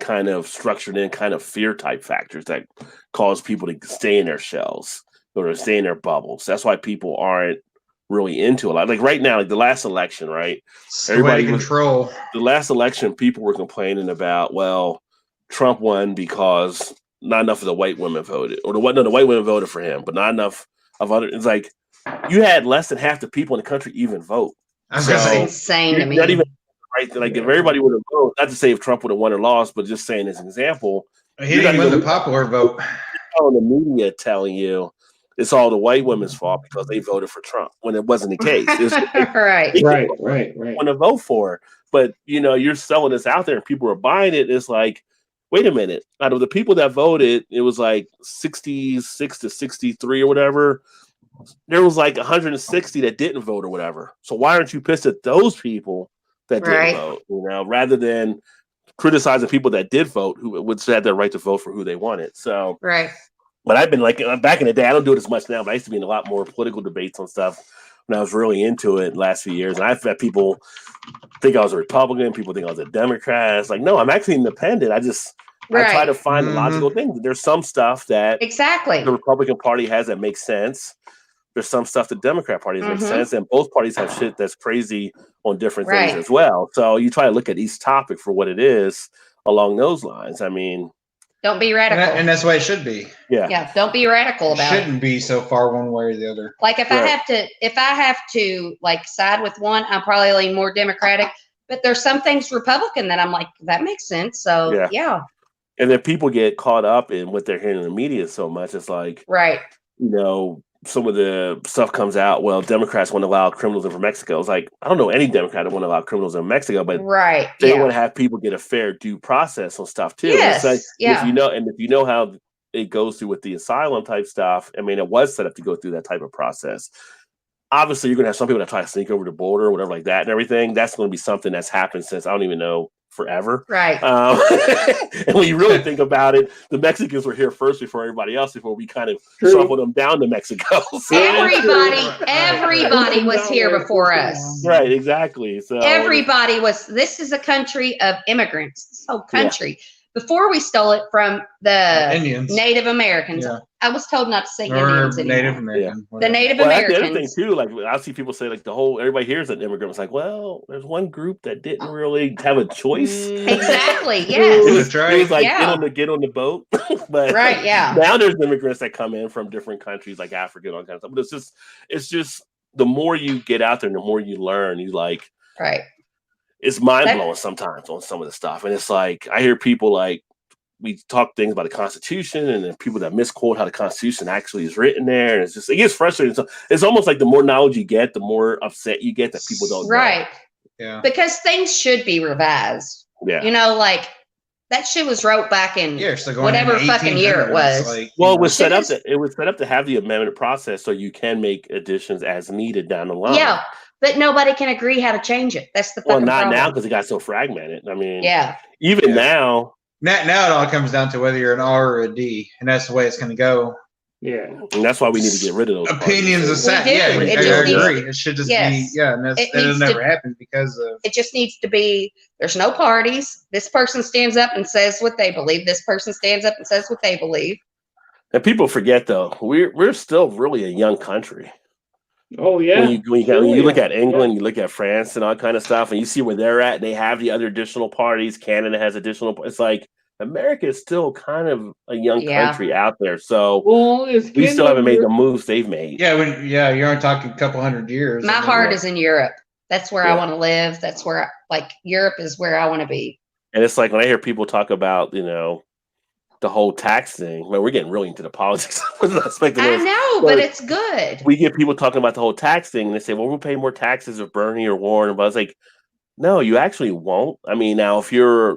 kind of structured in kind of fear type factors that cause people to stay in their shells or to stay in their bubbles. That's why people aren't really into a lot. Like right now, like the last election, right? Everybody control. The last election, people were complaining about, well, Trump won because not enough of the white women voted, or the white women voted for him, but not enough of other. It's like you had less than half the people in the country even vote. That's insane to me. Not even right. Like if everybody would have voted, not to say if Trump would have won or lost, but just saying as an example, he didn't win the popular vote. On the media telling you it's all the white women's fault because they voted for Trump when it wasn't the case. Right. Want to vote for, but you're selling this out there and people are buying it. It's like, wait a minute. Out of the people that voted, it was like 66 to 63 or whatever. There was like 160 that didn't vote or whatever. So why aren't you pissed at those people that didn't vote? Rather than criticizing people that did vote, who would have their right to vote for who they wanted. So But I've been like back in the day. I don't do it as much now, but I used to be in a lot more political debates on stuff when I was really into it the last few years. And I've had people think I was a Republican. People think I was a Democrat. It's like, no, I'm actually independent. I try to find the logical thing. There's some stuff that the Republican Party has that makes sense. There's some stuff the Democrat Party makes sense. And both parties have shit that's crazy on different things as well. So you try to look at each topic for what it is along those lines. I mean, don't be radical. And that's the way it should be. Yeah. Don't be radical about it. Shouldn't be so far one way or the other. Like if I have to like side with one, I'll probably lean more Democratic. But there's some things Republican that I'm like, that makes sense. So yeah. And then people get caught up in what they're hearing in the media so much. It's like, some of the stuff comes out. Well, Democrats want to allow criminals in from Mexico. It's like, I don't know any Democrat that want to allow criminals in Mexico, but they want to have people get a fair due process on stuff too. Yes, it's like, if you know how it goes through with the asylum type stuff. I mean, it was set up to go through that type of process. Obviously, you're going to have some people that try to sneak over the border or whatever like that and everything. That's going to be something that's happened since I don't even know forever. Right. And when you really think about it, the Mexicans were here first before everybody else, before we kind of shuffled them down to Mexico. So, everybody was here before us. Right, exactly. So Everybody was. This is a country of immigrants. This whole country. Before we stole it from the Indians. Native Americans. Yeah. I was told not to say Or Indians anymore. Native American. The Native Well, that's the other Americans. thing too. Like I see people say, like everybody here's an immigrant. It's like, well, there's one group that didn't really have a choice. Exactly. It Yes. was, That's right. it was like Yeah. get on the boat. But Right, yeah. now there's immigrants that come in from different countries, like Africa and all kinds of stuff. But it's just the more you get out there, and the more you learn. You like, Right. it's mind blowing sometimes on some of the stuff, and it's like I hear people like. We talk things about the Constitution, and then people that misquote how the Constitution actually is written there. And it gets frustrating. So it's almost like the more knowledge you get, the more upset you get that people don't know. Right. Yeah. Because things should be revised. Yeah. You know, like that shit was wrote back in So going whatever into fucking year it 1800s, was. like, Well, it was set up. Shouldn't- It was set up to have the amendment process, so you can make additions as needed down the line. Yeah. But nobody can agree how to change it. That's the fucking Well, not problem. now because it got so fragmented. I mean, Yeah. even Yeah. now. Now it all comes down to whether you're an R or a D, and that's the way it's going to go. Yeah. And that's why we need to get rid of those Opinions parties. aside, We do. yeah, It I just agree. It should just Yes. be, and It that'll needs never to- happen because of. It just needs to be, there's no parties. This person stands up and says what they believe. This person stands up and says what they believe. And people forget though, we're still really a young country. Oh yeah. When you look at England, you look at France and all kind of stuff, and you see where they're at. And they have the other additional parties. Canada has additional. It's like America is still kind of a young Yeah. country out there. So Well, we still haven't made the moves they've made. Yeah, you aren't talking a couple hundred years. My heart is in Europe. That's where I Yeah. want to live. That's where, Europe is where I want to be. And it's like when I hear people talk about, the whole tax thing, man, we're getting really into the politics. I know, but it's good. We get people talking about the whole tax thing, and they say, well, we'll pay more taxes if Bernie or Warren. But I was like, no, you actually won't. I mean, now, if you're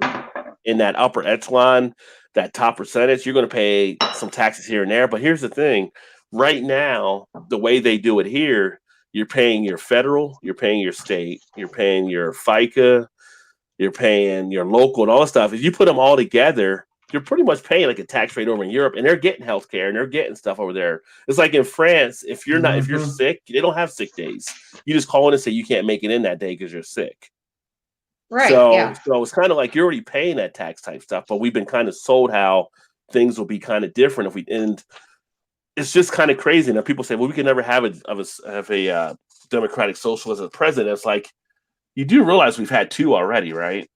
in that upper echelon, that top percentage, you're going to pay some taxes here and there. But here's the thing. Right now, the way they do it here, you're paying your federal, you're paying your state, you're paying your FICA, you're paying your local and all that stuff. If you put them all together, you're pretty much paying like a tax rate over in Europe, and they're getting healthcare and they're getting stuff over there. It's like in France, if you're sick, they don't have sick days. You just call in and say you can't make it in that day because you're sick. Right. So, Yeah. so it's kind of like you're already paying that tax type stuff, but we've been kind of sold how things will be kind of different if we end. It's just kind of crazy. Now people say, well, we can never have a democratic socialist as president. It's like, you do realize we've had two already, right?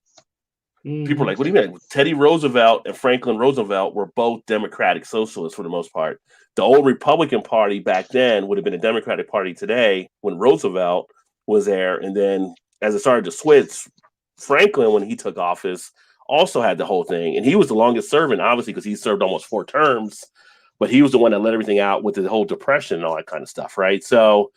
Mm-hmm. People are like, what do you mean? Teddy Roosevelt and Franklin Roosevelt were both democratic socialists for the most part. The old Republican Party back then would have been a Democratic Party today when Roosevelt was there. And then as it started to switch, Franklin, when he took office, also had the whole thing. And he was the longest serving, obviously, because he served almost 4 terms. But he was the one that let everything out with the whole Depression and all that kind of stuff, right? So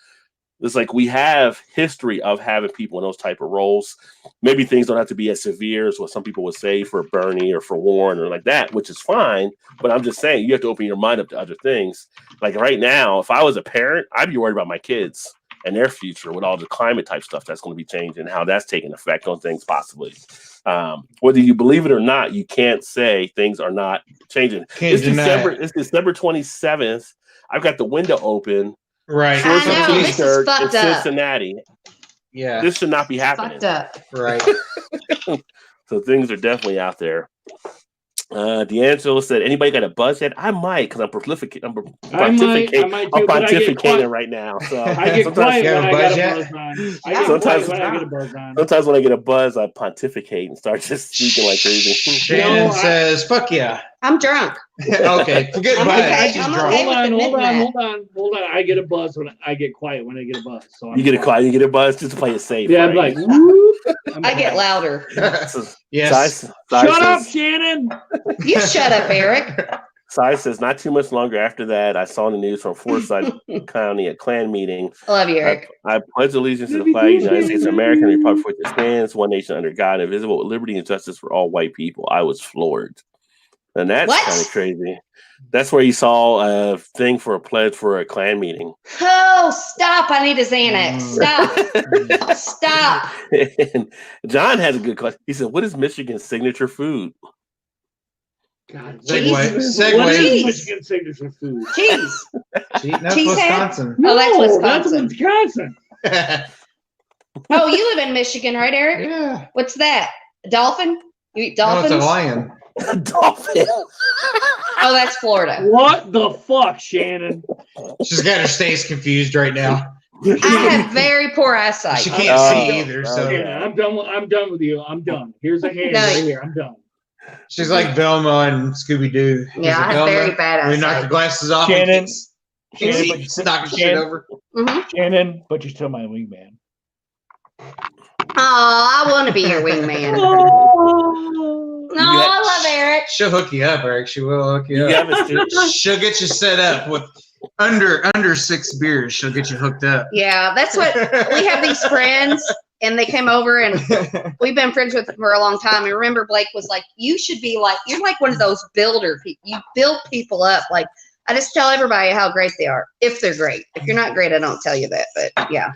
it's like we have history of having people in those type of roles. Maybe things don't have to be as severe as what some people would say for Bernie or for Warren or like that, which is fine. But I'm just saying you have to open your mind up to other things. Like right now, if I was a parent, I'd be worried about my kids and their future with all the climate type stuff that's going to be changing and how that's taking effect on things possibly. Whether you believe it or not, you can't say things are not changing. It's December 27th. I've got the window open. Right. I know, this is fucked in up. Cincinnati. Yeah. This should not be happening. Fucked up. Right. So things are definitely out there. D'Angelo said, anybody got a buzz yet? I might, because I'm pontificating right now. So I get quiet when I get a buzz on. Sometimes when I get a buzz, I pontificate and start just speaking like crazy. Shannon says, fuck yeah. I'm drunk. Okay, forget I'm about okay. it. She's I'm drunk. okay. Hold on. I get a buzz when I get quiet when I get a buzz. So you get a buzz just to play it safe. Yeah, right? I'm like, whoop. I get louder. Yes. Shut up, Shannon. You shut up, Eric. Sai says, not too much longer after that, I saw in the news from Forsyth County, a Klan meeting. I love you, Eric. I pledge allegiance to the flag of the United States of America and the Republic for which it stands, one nation under God, indivisible, with liberty and justice for all white people. I was floored. And that's kind of crazy. That's where you saw a thing for a pledge for a clan meeting. Oh, stop. I need a Xanax. Stop. Stop. And John had a good question. He said, "What is Michigan's signature food?" God, Segue. What is Cheese. Michigan's signature food? Cheese. That's Cheese Wisconsin. Oh, that's No, Wisconsin. Wisconsin. Oh, you live in Michigan, right, Eric? Yeah. What's that? A dolphin? You eat No, dolphins? it's a lion. Dolphin. Oh, that's Florida. What the fuck, Shannon? She's got her stays confused right now. I have very poor eyesight. She can't see either, Oh, so yeah. I'm done with you. I'm done. Here's a hand No. right here. I'm done. she's like Velma and Scooby Doo. Yeah, I have very bad We knock the eyesight. glasses off. Shannon. And Shannon, but keeps knocking shit Shannon. over. Shannon, but you're still my wingman. Oh, I want to be your wingman. No, I love Eric. She'll hook you up, Eric. She will hook you You up. have a She'll get you set up with under 6 beers. She'll get you hooked up. Yeah, that's what we have these friends, and they came over, and we've been friends with them for a long time. And remember, Blake was like, "You should be like, you're like one of those builder people. You build people up. Like, I just tell everybody how great they are. If they're great, if you're not great, I don't tell you that. But yeah,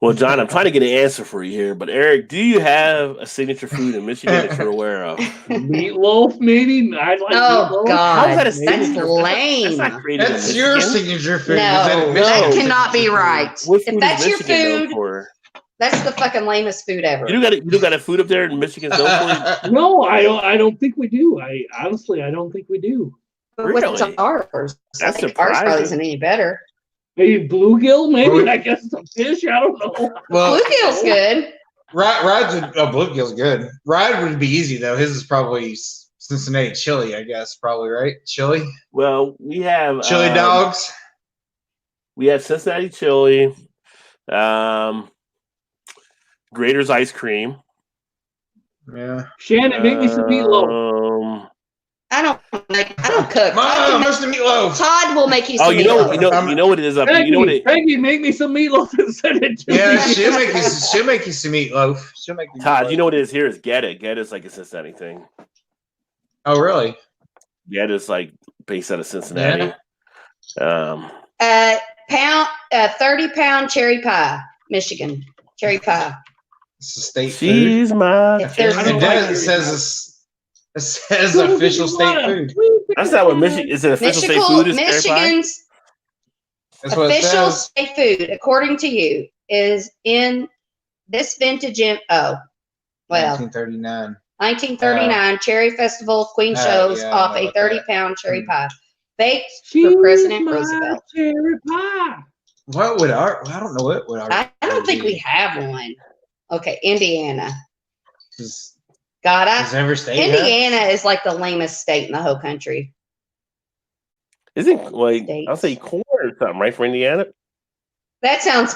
Well, John, I'm trying to get an answer for you here, but Eric, do you have a signature food in Michigan that you're aware of? Meatloaf, maybe? I'd like oh meatloaf. How's God, that a that's signature? lame. That's not created in That's your Michigan. signature food. No, Is that that Michigan's cannot be signature food? right. What If food that's is your Michigan known food, for? that's the fucking lamest food ever. You don't got a food up there in Michigan's known for? No, I don't think we do. I honestly don't think we do. But what's Really? ours? I That's think ours probably surprising. isn't any better. Maybe bluegill, maybe. Well, I guess some fish. I don't know. Well, Bluegill's good. Ride's Bluegill's good. Ride would be easy though. His is probably Cincinnati chili, I guess. Probably right. Chili, Well, we have chili dogs. We have Cincinnati chili, Grater's ice cream. Yeah. Shannon, make me some meatloaf. I don't cook. Mom, where's the meatloaf? Todd will make you some Oh, you know meatloaf. what it is up. Peggy, You know what it. Peggy, make me some meatloaf and send it to Yeah, me. she'll make you some meatloaf. She'll make you Todd, meatloaf. you know what it is here is Get It. Get It's like a Cincinnati thing. Oh, really? Get It's like based out of Cincinnati. Yeah. 30-pound cherry pie, Michigan. Cherry pie. It's a state food. She's my. If there's- I don't It does. like It says official state food. That's not what Michigan is. It official state food is cherry pie? Michigan's That's what it official says. state food, according to you, is in this vintage. 1939. 1939 Cherry Festival Queen shows yeah, I off know a about that. 30-pound cherry pie, baked She's for President my Roosevelt. cherry pie. What would our? I don't know what would our. I don't think we have one. Okay, Indiana. Does God, every state have? Indiana is like the lamest state in the whole country. Isn't like States. I'll say corn or something, right, for Indiana? That sounds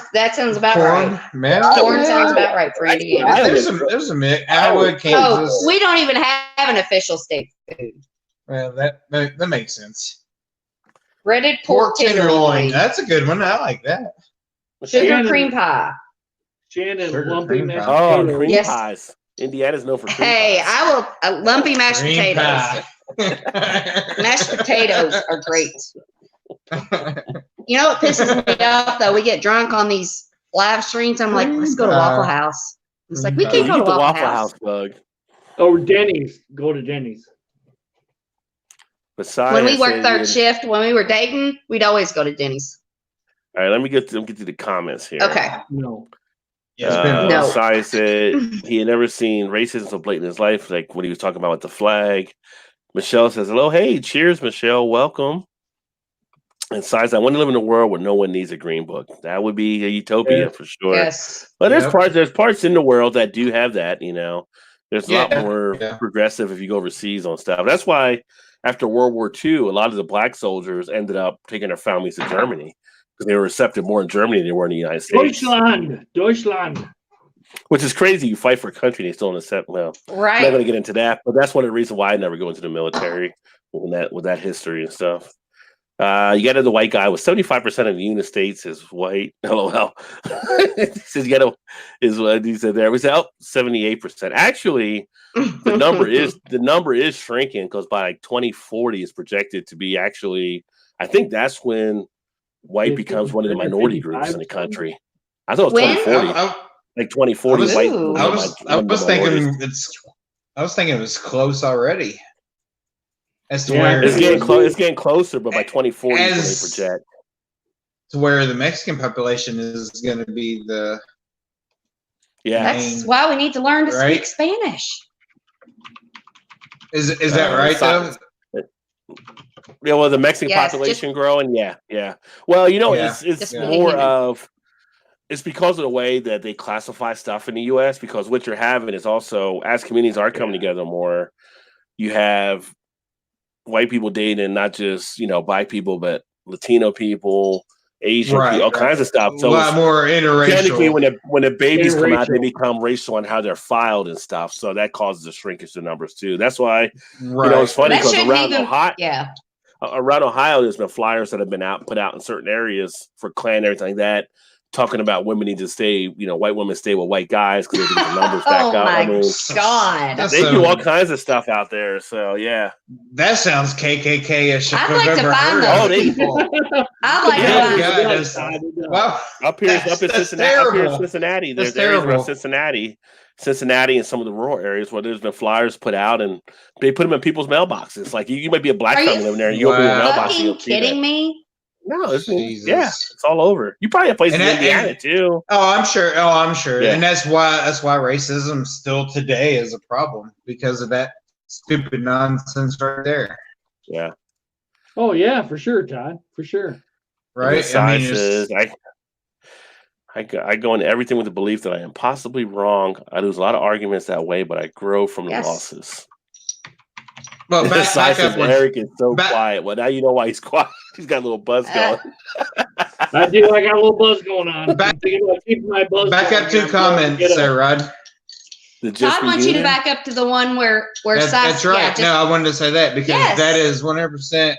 about right. Corn? Man, Corn sounds about right for Indiana. There's a mix. Iowa, Kansas. Oh, we don't even have an official state food. Well, that makes sense. Breaded pork tenderloin, That's a good one. I like that. sugar Shannon. cream pie. Shannon, Sugar lumpy cream mashed pie. Oh, potatoes. cream Yes. pies. Indiana's known for cream Hey, pies. I will lumpy mashed Cream potatoes. pie. Mashed potatoes are great. You know what pisses me off though? We get drunk on these live streams. I'm like, let's go to Waffle House. It's like we Oh, can't you go to get the Waffle House. bug. Oh, Denny's. Go to Denny's. Besides, When we worked third shift, when we were dating, we'd always go to Denny's. All right, let me get to the comments here. Okay. No. Yeah, it's been No. Sai said he had never seen racism so blatant in his life, like when he was talking about with the flag. Michelle says, hello, hey, cheers, Michelle, welcome. And Sai says, I want to live in a world where no one needs a green book. That would be a utopia Yeah. for sure. Yes. But Yep. there's parts in the world that do have that, you know. There's a lot Yeah, more yeah. progressive if you go overseas on stuff. That's why after World War II, a lot of the black soldiers ended up taking their families to Germany because they were accepted more in Germany than they were in the United States. Deutschland. Which is crazy. You fight for a country and they still accept. Well, I'm not Right. going to get into that, but that's one of the reasons why I never go into the military with that history and stuff. You got the white guy with 75% of the United States is white. LOL. He says you got to is what he said there. We said 78%. Actually, the number is shrinking because by like 2040 is projected to be actually. I think that's when white becomes one of the minority groups in the country. I thought it was 2040. Like 2040, white. I was thinking it was close already. As to where it's getting closer, but by 2040 is when they project. To where the Mexican population is going to be the. Yeah, that's why we need to learn to speak Spanish. Is that right though? Yeah, well, the Mexican population growing. Yeah. Well, it's more of. It's because of the way that they classify stuff in the U.S. Because what you're having is also as communities are coming together more, you have white people dating not just black people, but Latino people, Asian people, all kinds of stuff. So a lot more interracial. Technically, when the babies come out, they become racial on how they're filed and stuff. So that causes a shrinkage in numbers too. That's why it's funny because around Ohio, there's been flyers that have been put out in certain areas for Klan and everything like that. Talking about women need to stay, white women stay with white guys because they get the numbers back up. My God. They do all kinds of stuff out there. So, yeah. That sounds KKK-ish. I'd like to find those people. I'd like to find Well, up in Cincinnati. There's areas around Cincinnati and some of the rural areas where there's been flyers put out and they put them in people's mailboxes. Like you might be a black family living there and you'll be in your mailbox. Are you kidding me? No, it's all over. You probably have places in Indiana too. I'm sure. Yeah. And that's why racism still today is a problem because of that stupid nonsense right there. Yeah. Oh yeah, for sure, Todd. For sure. Right. I go into everything with the belief that I am possibly wrong. I lose a lot of arguments that way, but I grow from the losses. Well, back up. Eric is so quiet. Well, now you know why he's quiet. He's got a little buzz going. I do. I got a little buzz going on. Back up 2 comments there, Rod. Todd wants you to back up to the one where that's right. No, I wanted to say that because that is 100%.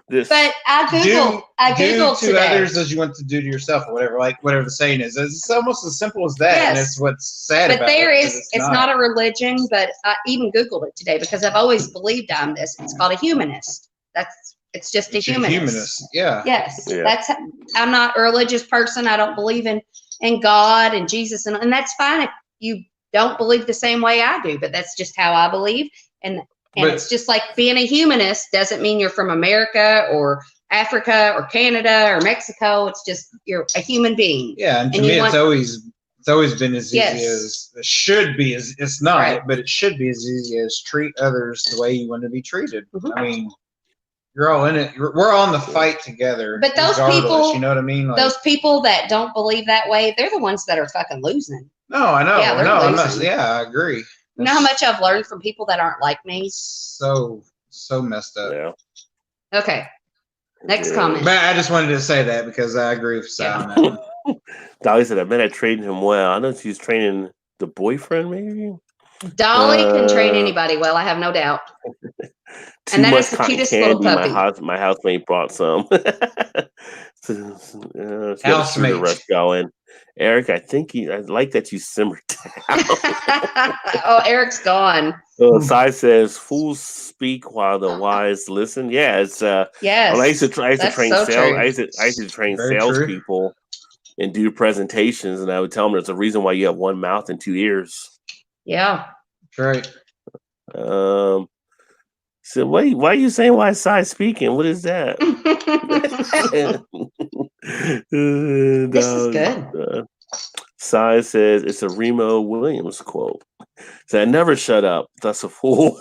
But I googled to today. Others as you want to do to yourself, or whatever the saying is. It's almost as simple as that, and it's what's sad about it. It's not a religion, but I even googled it today because I've always believed I'm this. It's called a humanist. It's just a humanist. Yeah. Yes. Yeah. I'm not a religious person. I don't believe in God and Jesus, and that's fine if you don't believe the same way I do, but that's just how I believe. And it's just like being a humanist doesn't mean you're from America or Africa or Canada or Mexico. It's just you're a human being. Yeah, and to me, it's always been as easy as it should be. It's not, but it should be as easy as treat others the way you want to be treated. Mm-hmm. I mean, you're all in it. We're all in the fight together. But those people, you know what I mean? Like, those people that don't believe that way, they're the ones that are fucking losing. No, I know. Yeah, I'm not. Yeah, I agree. You know how much I've learned from people that aren't like me? So messed up. Yeah. Okay. Next comment. But I just wanted to say that because I agree with Sal on that one. Dolly said, I bet I trained him well. I know she's training the boyfriend, maybe? Dolly can train anybody well, I have no doubt. And that is the cutest little puppy. My housemate brought some. Housemate. Rush going. Eric, I like that you simmered down. Oh, Eric's gone. Sai says, "Fools speak while the wise listen." Yeah, it's yes. I used to train sales. I used to train salespeople and do presentations, and I would tell them there's a reason why you have one mouth and 2 ears. Yeah, that's right. So why are you saying why Sai speaking? What is that? This is good. Sai says it's a Remo Williams quote. Said, "Never shut up. That's a fool."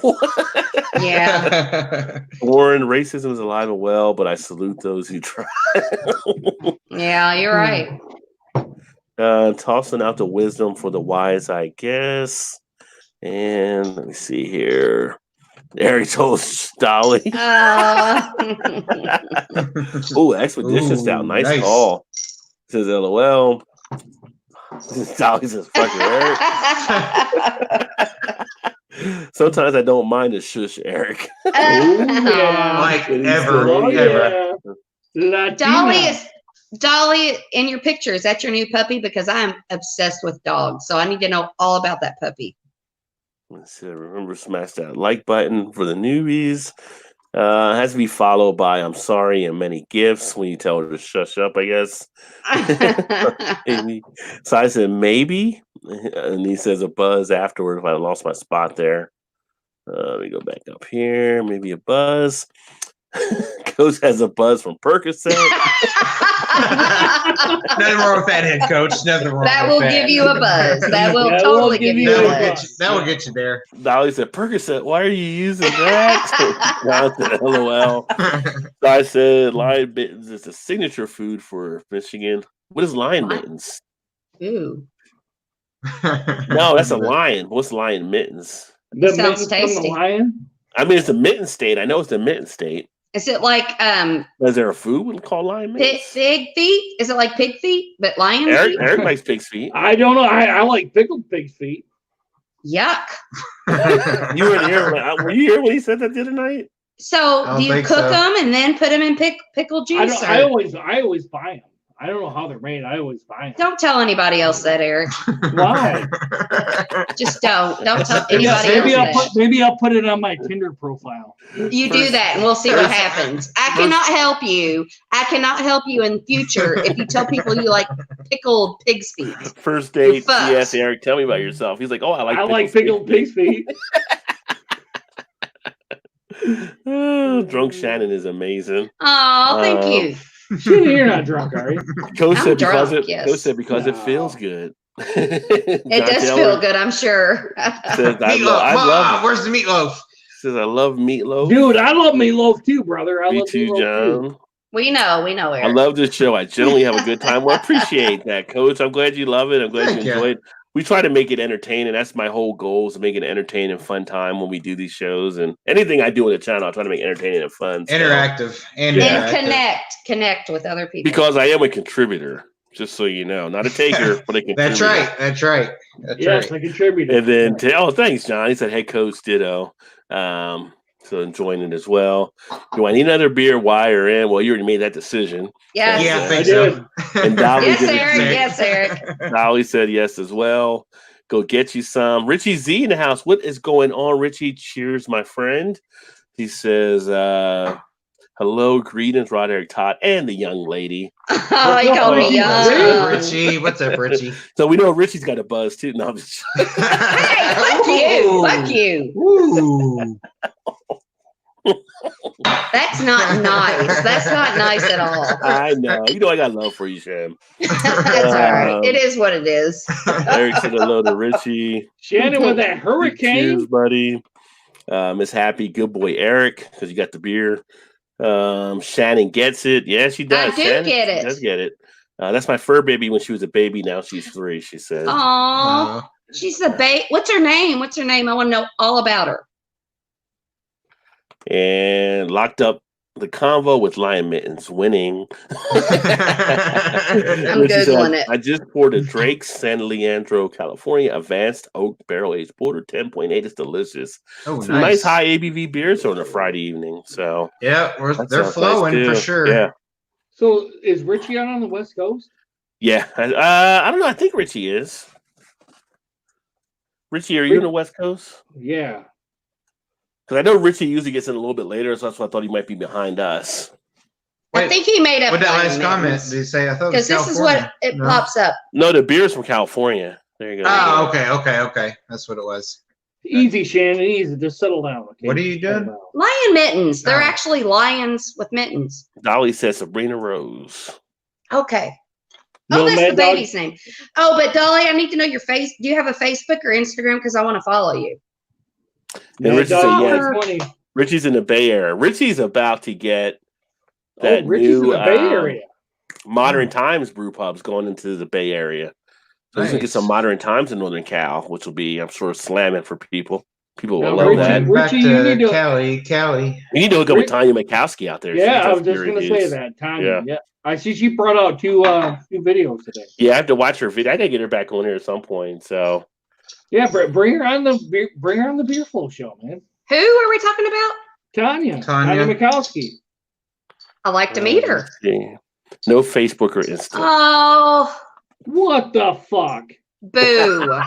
Yeah. Warren, racism is alive and well, but I salute those who try. Yeah, you're right. Tossing out the wisdom for the wise, I guess. And let me see here. Eric told Dolly. Oh, Expedition Stout. Nice call. Says LOL. Dolly says, fucking Eric. Sometimes I don't mind a shush, Eric. Like ever. Latina. Dolly in your picture. Is that your new puppy? Because I'm obsessed with dogs, so I need to know all about that puppy. Let's see. Remember, smash that like button for the newbies. Has to be followed by "I'm sorry" and many gifts when you tell her to shush up, I guess. Maybe. So I said maybe, and he says a buzz afterward if I lost my spot there. Let me go back up here. Maybe a buzz. Coach has a buzz from Percocet. Nothing wrong with that, head coach. Nothing wrong That with will that. give you a buzz. That will That totally will give give you you a a buzz. That will get you there. Dolly said, Percocet, why are you using that? John said, LOL. So I said, lion mittens is a signature food for Michigan. What is lion What? mittens? Ooh, No, that's a lion. What's lion mittens? The sounds mittens from the tasty. lion. I mean, it's a mitten state. I know it's the mitten state. is it like Is there a food called lion mittens? pig feet? Is it like pig feet but lion feet? Eric likes pig's feet. I don't know. I like pickled pig's feet. Yuck. You were here. Were you here when he said that the other night? So I don't do you think cook so. them and then put them in pickle juice? I or- always buy them. I don't know how they're made. I always buy them. Don't tell anybody else that, Eric. Why? Just don't. Don't tell Maybe anybody else that. Maybe I'll put it on my Tinder profile. You do that and we'll see what happens. I cannot help you. I cannot help you in future if you tell people you like pickled pig's feet. First date, You're fucked. she asked Eric, tell me about yourself. He's like, oh, I like pickled pig's feet. Oh, drunk Shannon is amazing. Oh, thank you. Shit, you're not drunk, are you? Coach I'm said because drunk, it. yes. Coach said because it No. feels good. It does feel good, I'm sure. Says, I Meatloaf. love. Where's the meatloaf? Says I love meatloaf. Dude, I love meatloaf too, brother. I Me love too, meatloaf John. too. we know, I Eric. love this show. I generally have a good time. Well, I appreciate that, Coach. I'm glad you love it. I'm glad Thank you you. enjoy it. We try to make it entertaining. That's my whole goal, is to make it entertaining, fun time when we do these shows. And anything I do on the channel, I try to make entertaining and fun. So- Interactive and Yeah. And interactive. connect with other people. because I am a contributor, just so you know. Not a taker, but a contributor. That's right. That's right. That's Yes, right. I contributed. And then, thanks, John. He said, hey, Coach, ditto. So enjoying it as well. Do I need another beer? Why or in? Well, you already made that decision. Yes. Yeah, I I think did. so. And Dolly Yes, did it Eric. too. Yes, Eric. Dolly said yes as well. Go get you some. Richie Z in the house. What is going on, Richie? Cheers, my friend. He says, hello, greetings, Rod, Eric, Todd, and the young lady. Oh, he called me What's young. up, Richie? What's up, Richie? So we know Richie's got a buzz too. No, I'm just Hey, fuck you. Fuck you. Ooh. That's not nice. That's not nice at all. I know. You know I got love for you, Shem. That's all right. It is what it is. Eric said hello to Richie. Shannon with that hurricane. Cheers, buddy. Miss Happy, good boy Eric, because you got the beer. Shannon gets it. Yeah, she does. I do Shannon, get she it. does get it. That's my fur baby when she was a baby. Now she's 3, she said. Aw. She's the babe. What's her name? What's her name? I want to know all about her. And locked up the convo with Lion Mittens, winning. I'm Richie said, Googling it. I just poured a Drake's San Leandro, California Advanced Oak Barrel Aged Porter 10.8. It's delicious. Oh, Some nice high ABV beers on a Friday evening. So Yeah, that they're sounds flowing nice, for too. sure. Yeah. So is Richie out on the West Coast? Yeah. I don't know. I think Richie is. Richie, are you on the West Coast? Yeah. Because I know Richie usually gets in a little bit later, so that's why I thought he might be behind us. I Wait, think he made up What that Lion last comment Mittens. did he say? I thought it Because was this is what California. it No. pops up. No, the beer's from California. There you go. Oh, okay. That's what it was. Easy, Shannon. Easy. Just settle down. Okay. What are you Settle doing? down. Lion mittens. They're Oh. actually lions with mittens. Dolly says Sabrina Rose. Okay. No, Oh, that's Mad the Dog? baby's name. Oh, but Dolly, I need to know your face. Do you have a Facebook or Instagram? Because I want to follow you. And Richie said, Dog yeah. 20. Richie's in the Bay Area. Richie's about to get Oh, that Richie's new in the Bay Area. Modern Times brew pubs going into the Bay Area. So he's gonna get Nice. some Modern Times in Northern Cal, which will be, I'm sure, slamming for people. People will Now, love Richie- that. Back Richie, you to need to- Cali. You need to hook up with Rich- Tanya Mikowski out there. She Yeah, I does was just beer gonna say reviews. that. Tanya. Yeah. Yeah. I see she brought out two videos today. Yeah, I have to watch her video. I gotta get her back on here at some point. So Yeah, bring her on the Beer Flow show, man. Who are we talking about? Tanya Tanya. Mikowski. I like to meet her. Let's see. No Facebook or Insta. Oh, What the fuck? boo.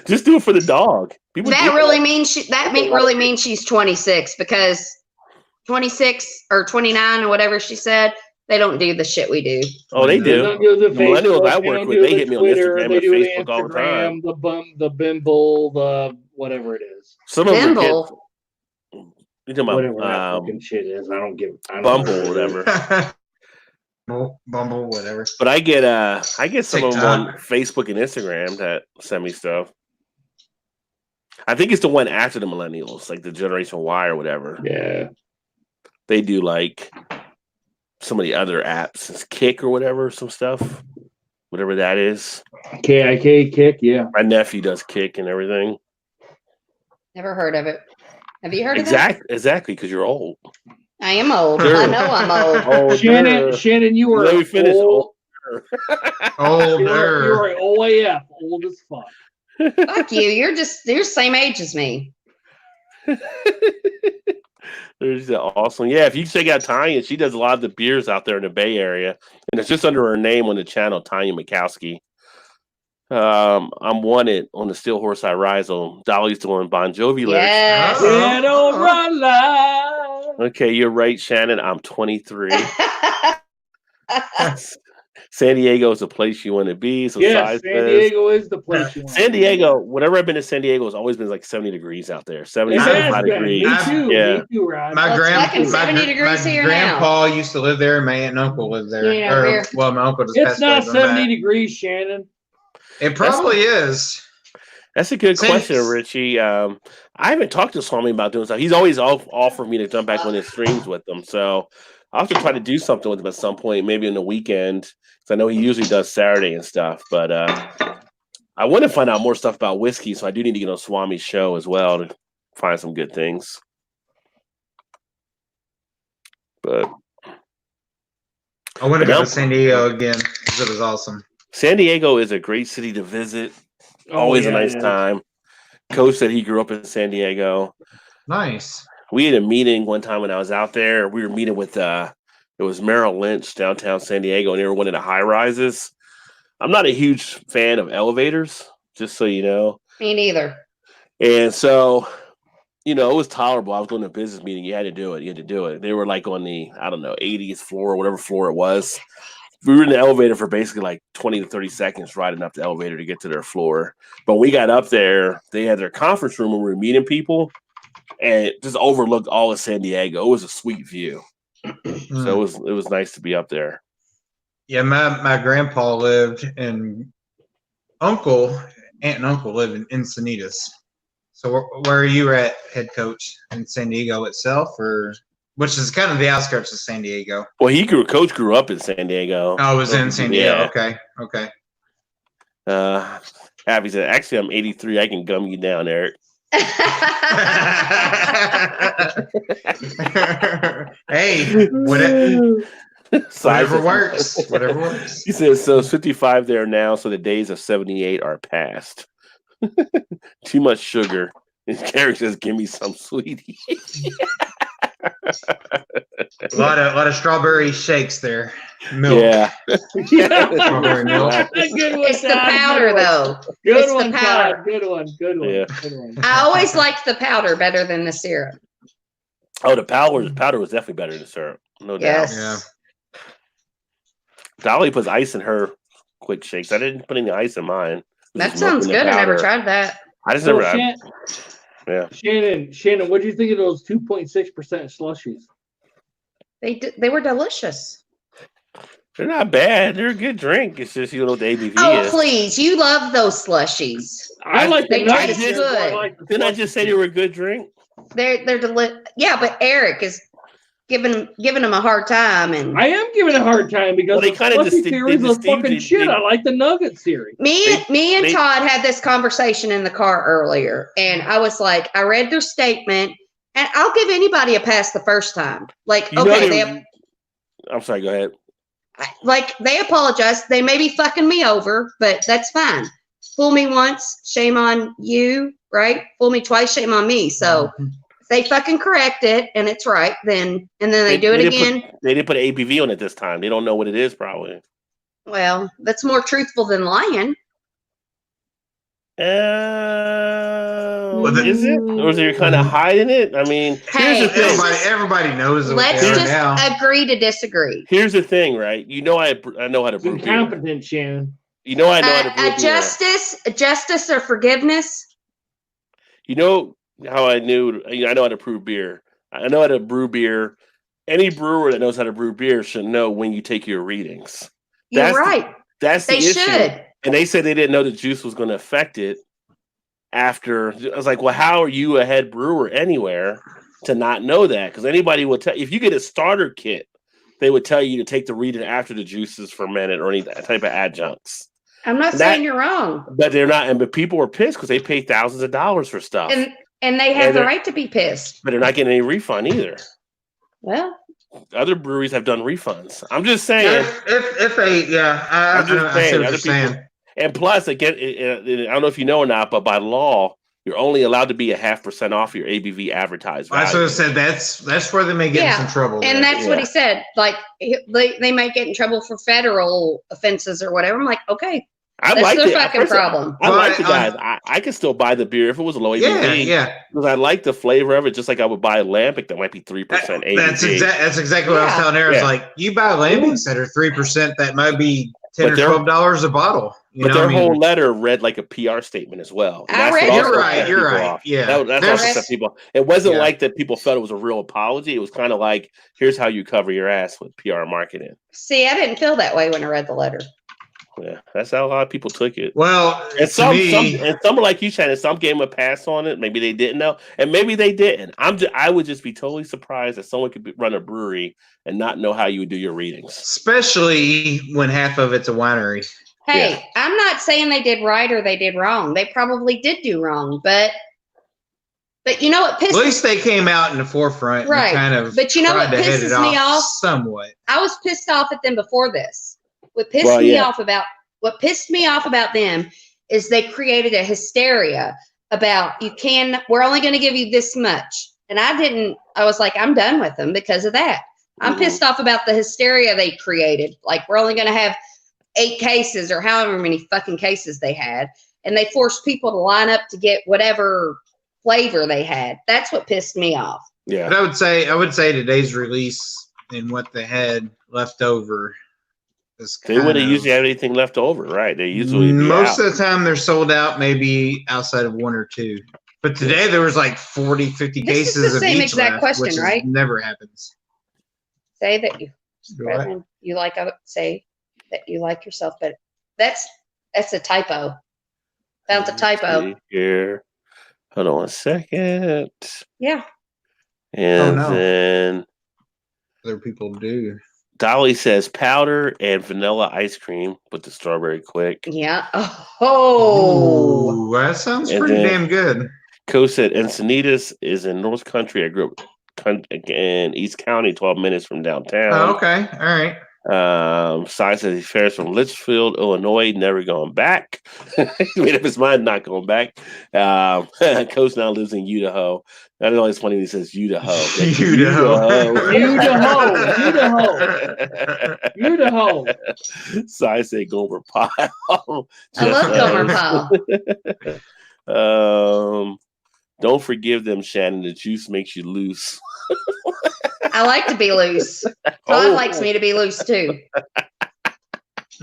Just do it for the dog. People That do really means really means she's 26 because 26 or 29 or whatever she said, they don't do the shit we do. Oh, they They do. don't do the The millennials I Facebook, work don't with, do they the hit me on Twitter, Instagram they and do the Facebook all the time. Instagram, the Bimble, the whatever it is. Some of them get. Bimble. You talking Whatever that about fucking shit is. I don't Bumble know or whatever. Bumble, whatever. But I get some of them on TikTok. Facebook and Instagram that send me stuff. I think it's the one after the millennials, like the Generation Y or whatever. Yeah. They do like some of the other apps, it's Kick or whatever, some stuff, whatever that is. KIK Kick, yeah. My nephew does Kick and everything. Never heard of it. Have you heard of that? Exactly, because you're old. I am old. Sure. I know I'm old. Oh, Shannon, you were Let me finish. old. Older. You were OAF, old as fuck. Fuck you. You're same age as me. There's that awesome. Yeah, if you check out Tanya, she does a lot of the beers out there in the Bay Area, and it's just under her name on the channel, Tanya Mikowski. I'm wanted on the Steel Horse I Rise on Dolly's doing Bon Jovi lyrics. Yes. Dead on run line. Okay, you're right, Shannon. I'm 23. San Diego is the place you want to be. So Yes, San Diego is the place you want. San Diego, whenever I've been to San Diego, it's always been like 70 degrees out there. 70, It has 75 been. degrees. Me too. Yeah. Me too, Rod. My Well, it's fucking 70 degrees here now. grandpa used to live there. My aunt and uncle lived there. Yeah, Or, we're- well, my uncle just It's passed not away. 70 degrees, Shannon. It probably is. That's a good Since- question, Richie. I haven't talked to Swami about doing stuff. He's always offered me to jump back on his streams with them. So I'll have to try to do something with him at some point, maybe in the weekend. Because I know he usually does Saturday and stuff. But I want to find out more stuff about whiskey. So I do need to get on Swami's show as well to find some good things. But I want to go Nope. to San Diego again because it was awesome. San Diego is a great city to visit. Always a nice time. Coach said he grew up in San Diego. Nice. We had a meeting one time when I was out there. We were meeting with it was Merrill Lynch downtown San Diego, and they were one of the high rises. I'm not a huge fan of elevators, just so you know. Me neither. And so, it was tolerable. I was going to a business meeting. You had to do it. You had to do it. They were like on the, 80th floor or whatever floor it was. We were in the elevator for basically like 20 to 30 seconds riding up the elevator to get to their floor. But when we got up there, they had their conference room where we were meeting people, and it just overlooked all of San Diego. It was a sweet view. So it was nice to be up there. Yeah, my grandpa lived in aunt and uncle lived in Encinitas. So where are you at, head coach, in San Diego itself, or which is kind of the outskirts of San Diego? Well, Coach grew up in San Diego. Oh, it was in San Diego. Yeah. Okay. Abby said, actually, I'm 83. I can gum you down, Eric. Hey, whatever works. Whatever works. He says, so it's 55 there now, so the days of 78 are past. Too much sugar. And Gary says, give me some, sweetie. A lot of strawberry shakes there. Milk. Yeah. Strawberry milk. Good one, It's the Todd. powder, though. Good It's the one, powder. Todd. Good one. Good one. Yeah. Good one. I always liked the powder better than the syrup. Oh, the powder was definitely better than syrup. No doubt. Yes. Yeah. Dolly puts ice in her quick shakes. I didn't put any ice in mine. It was That just milk sounds and the good. I never powder. tried that. I just So, never. Yeah. Shannon, what do you think of those 2.6% slushies? They were delicious. They're not bad. They're a good drink. It's just what the ABV Oh, is. please. You love those slushies. I like the They nuggets. taste more. good. I like the Didn't I just say they were a good drink? They're Yeah, but Eric is giving them a hard time, and I am giving a hard time because Well, they the kinda slushy they series is distinct- fucking shit. I like the nugget series. me and they- Todd had this conversation in the car earlier, and I was like, I read their statement, and I'll give anybody a pass the first time. Like, You know okay, I'm sorry. Go ahead. they apologized. They may be fucking me over, but that's fine. Fool me once, shame on you, right? Fool me twice, shame on me. So they fucking correct it and it's right, then they do it again. They didn't put ABV on it this time. They don't know what it is, probably. Well, that's more truthful than lying. Is it? Or is it kind of hiding it? I mean, Hey, here's the thing. Everybody knows what Let's they are just now. agree to disagree. Here's the thing, right? You know, I know how to brew beer. Incompetent, Shannon. You know, I know how to brew beer. Justice or forgiveness. You know how I know how to brew beer. I know how to brew beer. Any brewer that knows how to brew beer should know when you take your readings. You're right. That's the They issue. should. And they said they didn't know the juice was going to affect it after. I was like, well, how are you a head brewer anywhere to not know that? Because anybody will tell if you get a starter kit, they would tell you to take the reading after the juices fermented or any type of adjuncts. I'm not saying you're wrong. But they're not. But people were pissed because they pay thousands of dollars for stuff. And they have the right to be pissed. But they're not getting any refund either. Well, other breweries have done refunds. I'm just saying. I'm just saying. Other people. And plus, again, I don't know if you know or not, but by law, you're only allowed to be 0.5% off your ABV advertised value. I sort of said that's where they may get in some trouble. And that's what he said. Like they might get in trouble for federal offenses or whatever. I'm like, okay, that's their fucking problem. I like the guys. I could still buy the beer if it was a low ABV. Yeah. Because I like the flavor of it, just like I would buy a Lambic that might be 3% ABV. That's exactly what I was telling her. It's like you buy Lambics that are 3%, that might be $10 or $12 a bottle. But their whole letter read like a PR statement as well. You're right. Yeah, that's also set people. It wasn't like that. People felt it was a real apology. It was kind of like, here's how you cover your ass with PR marketing. See, I didn't feel that way when I read the letter. Yeah, that's how a lot of people took it. Well, and some like you, Shannon, some gave them a pass on it. Maybe they didn't know, and maybe they didn't. I would just be totally surprised that someone could run a brewery and not know how you would do your readings, especially when half of it's a winery. Hey, I'm not saying they did right or they did wrong. They probably did do wrong, but you know what pisses? At least they came out in the forefront, right? And kind of. But you know what pisses me off? Somewhat. I was pissed off at them before this. What pissed me off about them is they created a hysteria about we're only going to give you this much. And I was like, I'm done with them because of that. I'm pissed off about the hysteria they created. Like, we're only going to have 8 cases or however many fucking cases they had. And they forced people to line up to get whatever flavor they had. That's what pissed me off. Yeah. But I would say today's release and what they had left over. They wouldn't usually have anything left over, right? They usually most of the time they're sold out, maybe outside of 1 or 2. But today there was like 40, 50 cases of each. This is the same exact question, right? Never happens. Say that you like yourself, but that's a typo. Found the typo. Here, hold on a second. Yeah. And then other people do. Dolly says powder and vanilla ice cream with the strawberry quick. Yeah. Oh, that sounds pretty damn good. Co said Encinitas is in North Country. I grew up in East County, 12 minutes from downtown. Oh, okay. All right. Sai says he fares from Litchfield, Illinois, never going back. He made up his mind not going back. Coach now lives in Idaho. That is always funny when he says Idaho. Idaho. Sai said Gomer Pyle. I love Gomer Pyle. Don't forgive them, Shannon. The juice makes you loose. I like to be loose. Todd likes me to be loose too.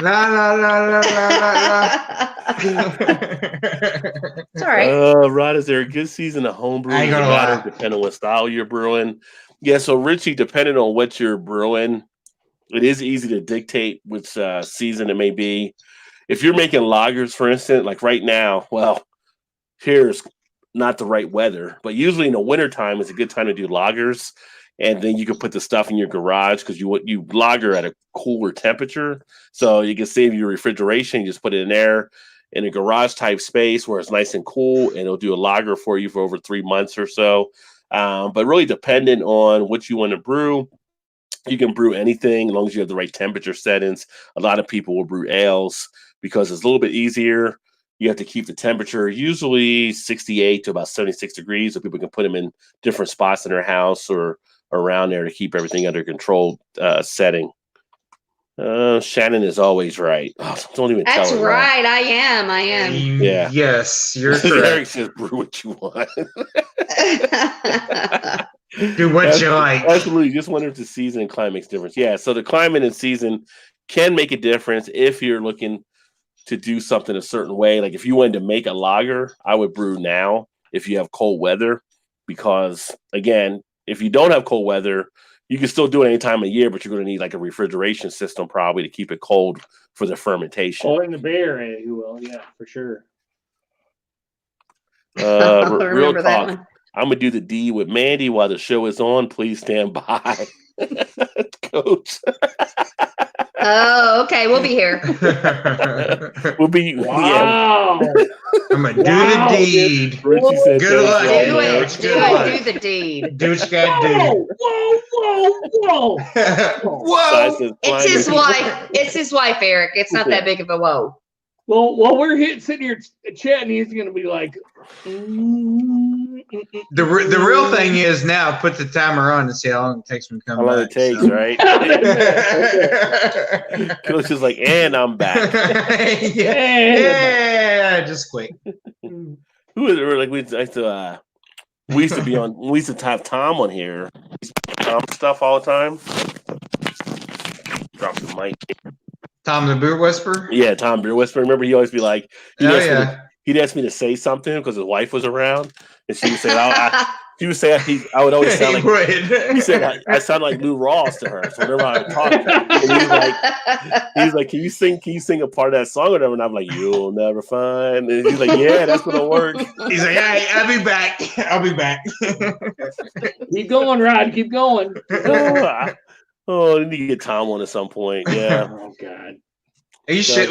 La la la la la la. It's all right. Rod, is there a good season of home brewing? I ain't gonna lie. Depending on what style you're brewing. Yeah, so Richie, depending on what you're brewing, it is easy to dictate which season it may be. If you're making lagers, for instance, like right now, well, here's not the right weather, but usually in the wintertime is a good time to do lagers. And then you can put the stuff in your garage because you lager at a cooler temperature. So you can save your refrigeration. You just put it in there in a garage type space where it's nice and cool, and it'll do a lager for you for over 3 months or so. But really dependent on what you want to brew, you can brew anything as long as you have the right temperature settings. A lot of people will brew ales because it's a little bit easier. you have to keep the temperature usually 68 to about 76 degrees, so people can put them in different spots in their house or around there to keep everything under controlled setting. Shannon is always right. Oh, don't even That's tell her. right. I am. Yeah. Yes, you're Eric correct. says, brew what you want. Do what you like. Absolutely. Just wonder if the season and climate makes a difference. Yeah. So the climate and season can make a difference if you're looking to do something a certain way. Like if you wanted to make a lager, I would brew now if you have cold weather, because again, if you don't have cold weather, you can still do it any time of year, but you're going to need like a refrigeration system probably to keep it cold for the fermentation. Oh, in the Bay Area, you will. Yeah, for sure. Real talk. I'm going to do the D with Mandy while the show is on. Please stand by. Coach. Oh, okay. We'll be here. We'll be. Wow. Yeah. I'm going to do the deed. Richie said, Good luck. Do Eric. it. Good luck. Do the deed. Do what you got to do. Whoa. Whoa. It's his wife. It's his wife, Eric. It's not that big of a whoa. Well, while we're sitting here chatting, he's going to be like, The real thing is now put the timer on to see how long it takes me to come How long back. it takes, right? Coach is like, and I'm back. yeah, just quick. Who is it? Like we used to be on. We used to have Tom on here. Tom stuff all the time. Drop the mic. Tom the Beer Whisperer? Yeah, Tom Beer Whisperer. Remember, he always be like, he'd ask me to say something because his wife was around, and she would say, I would always sound like he said I sound like Lou Ross to her. So whenever I would talk, and he's like, can you sing a part of that song or whatever? And I'm like, you'll never find. And he's like, yeah, that's gonna work. He's like, hey, I'll be back. Keep going, Rod. Keep going. I need to get Tom on at some point. Yeah. Oh God. We should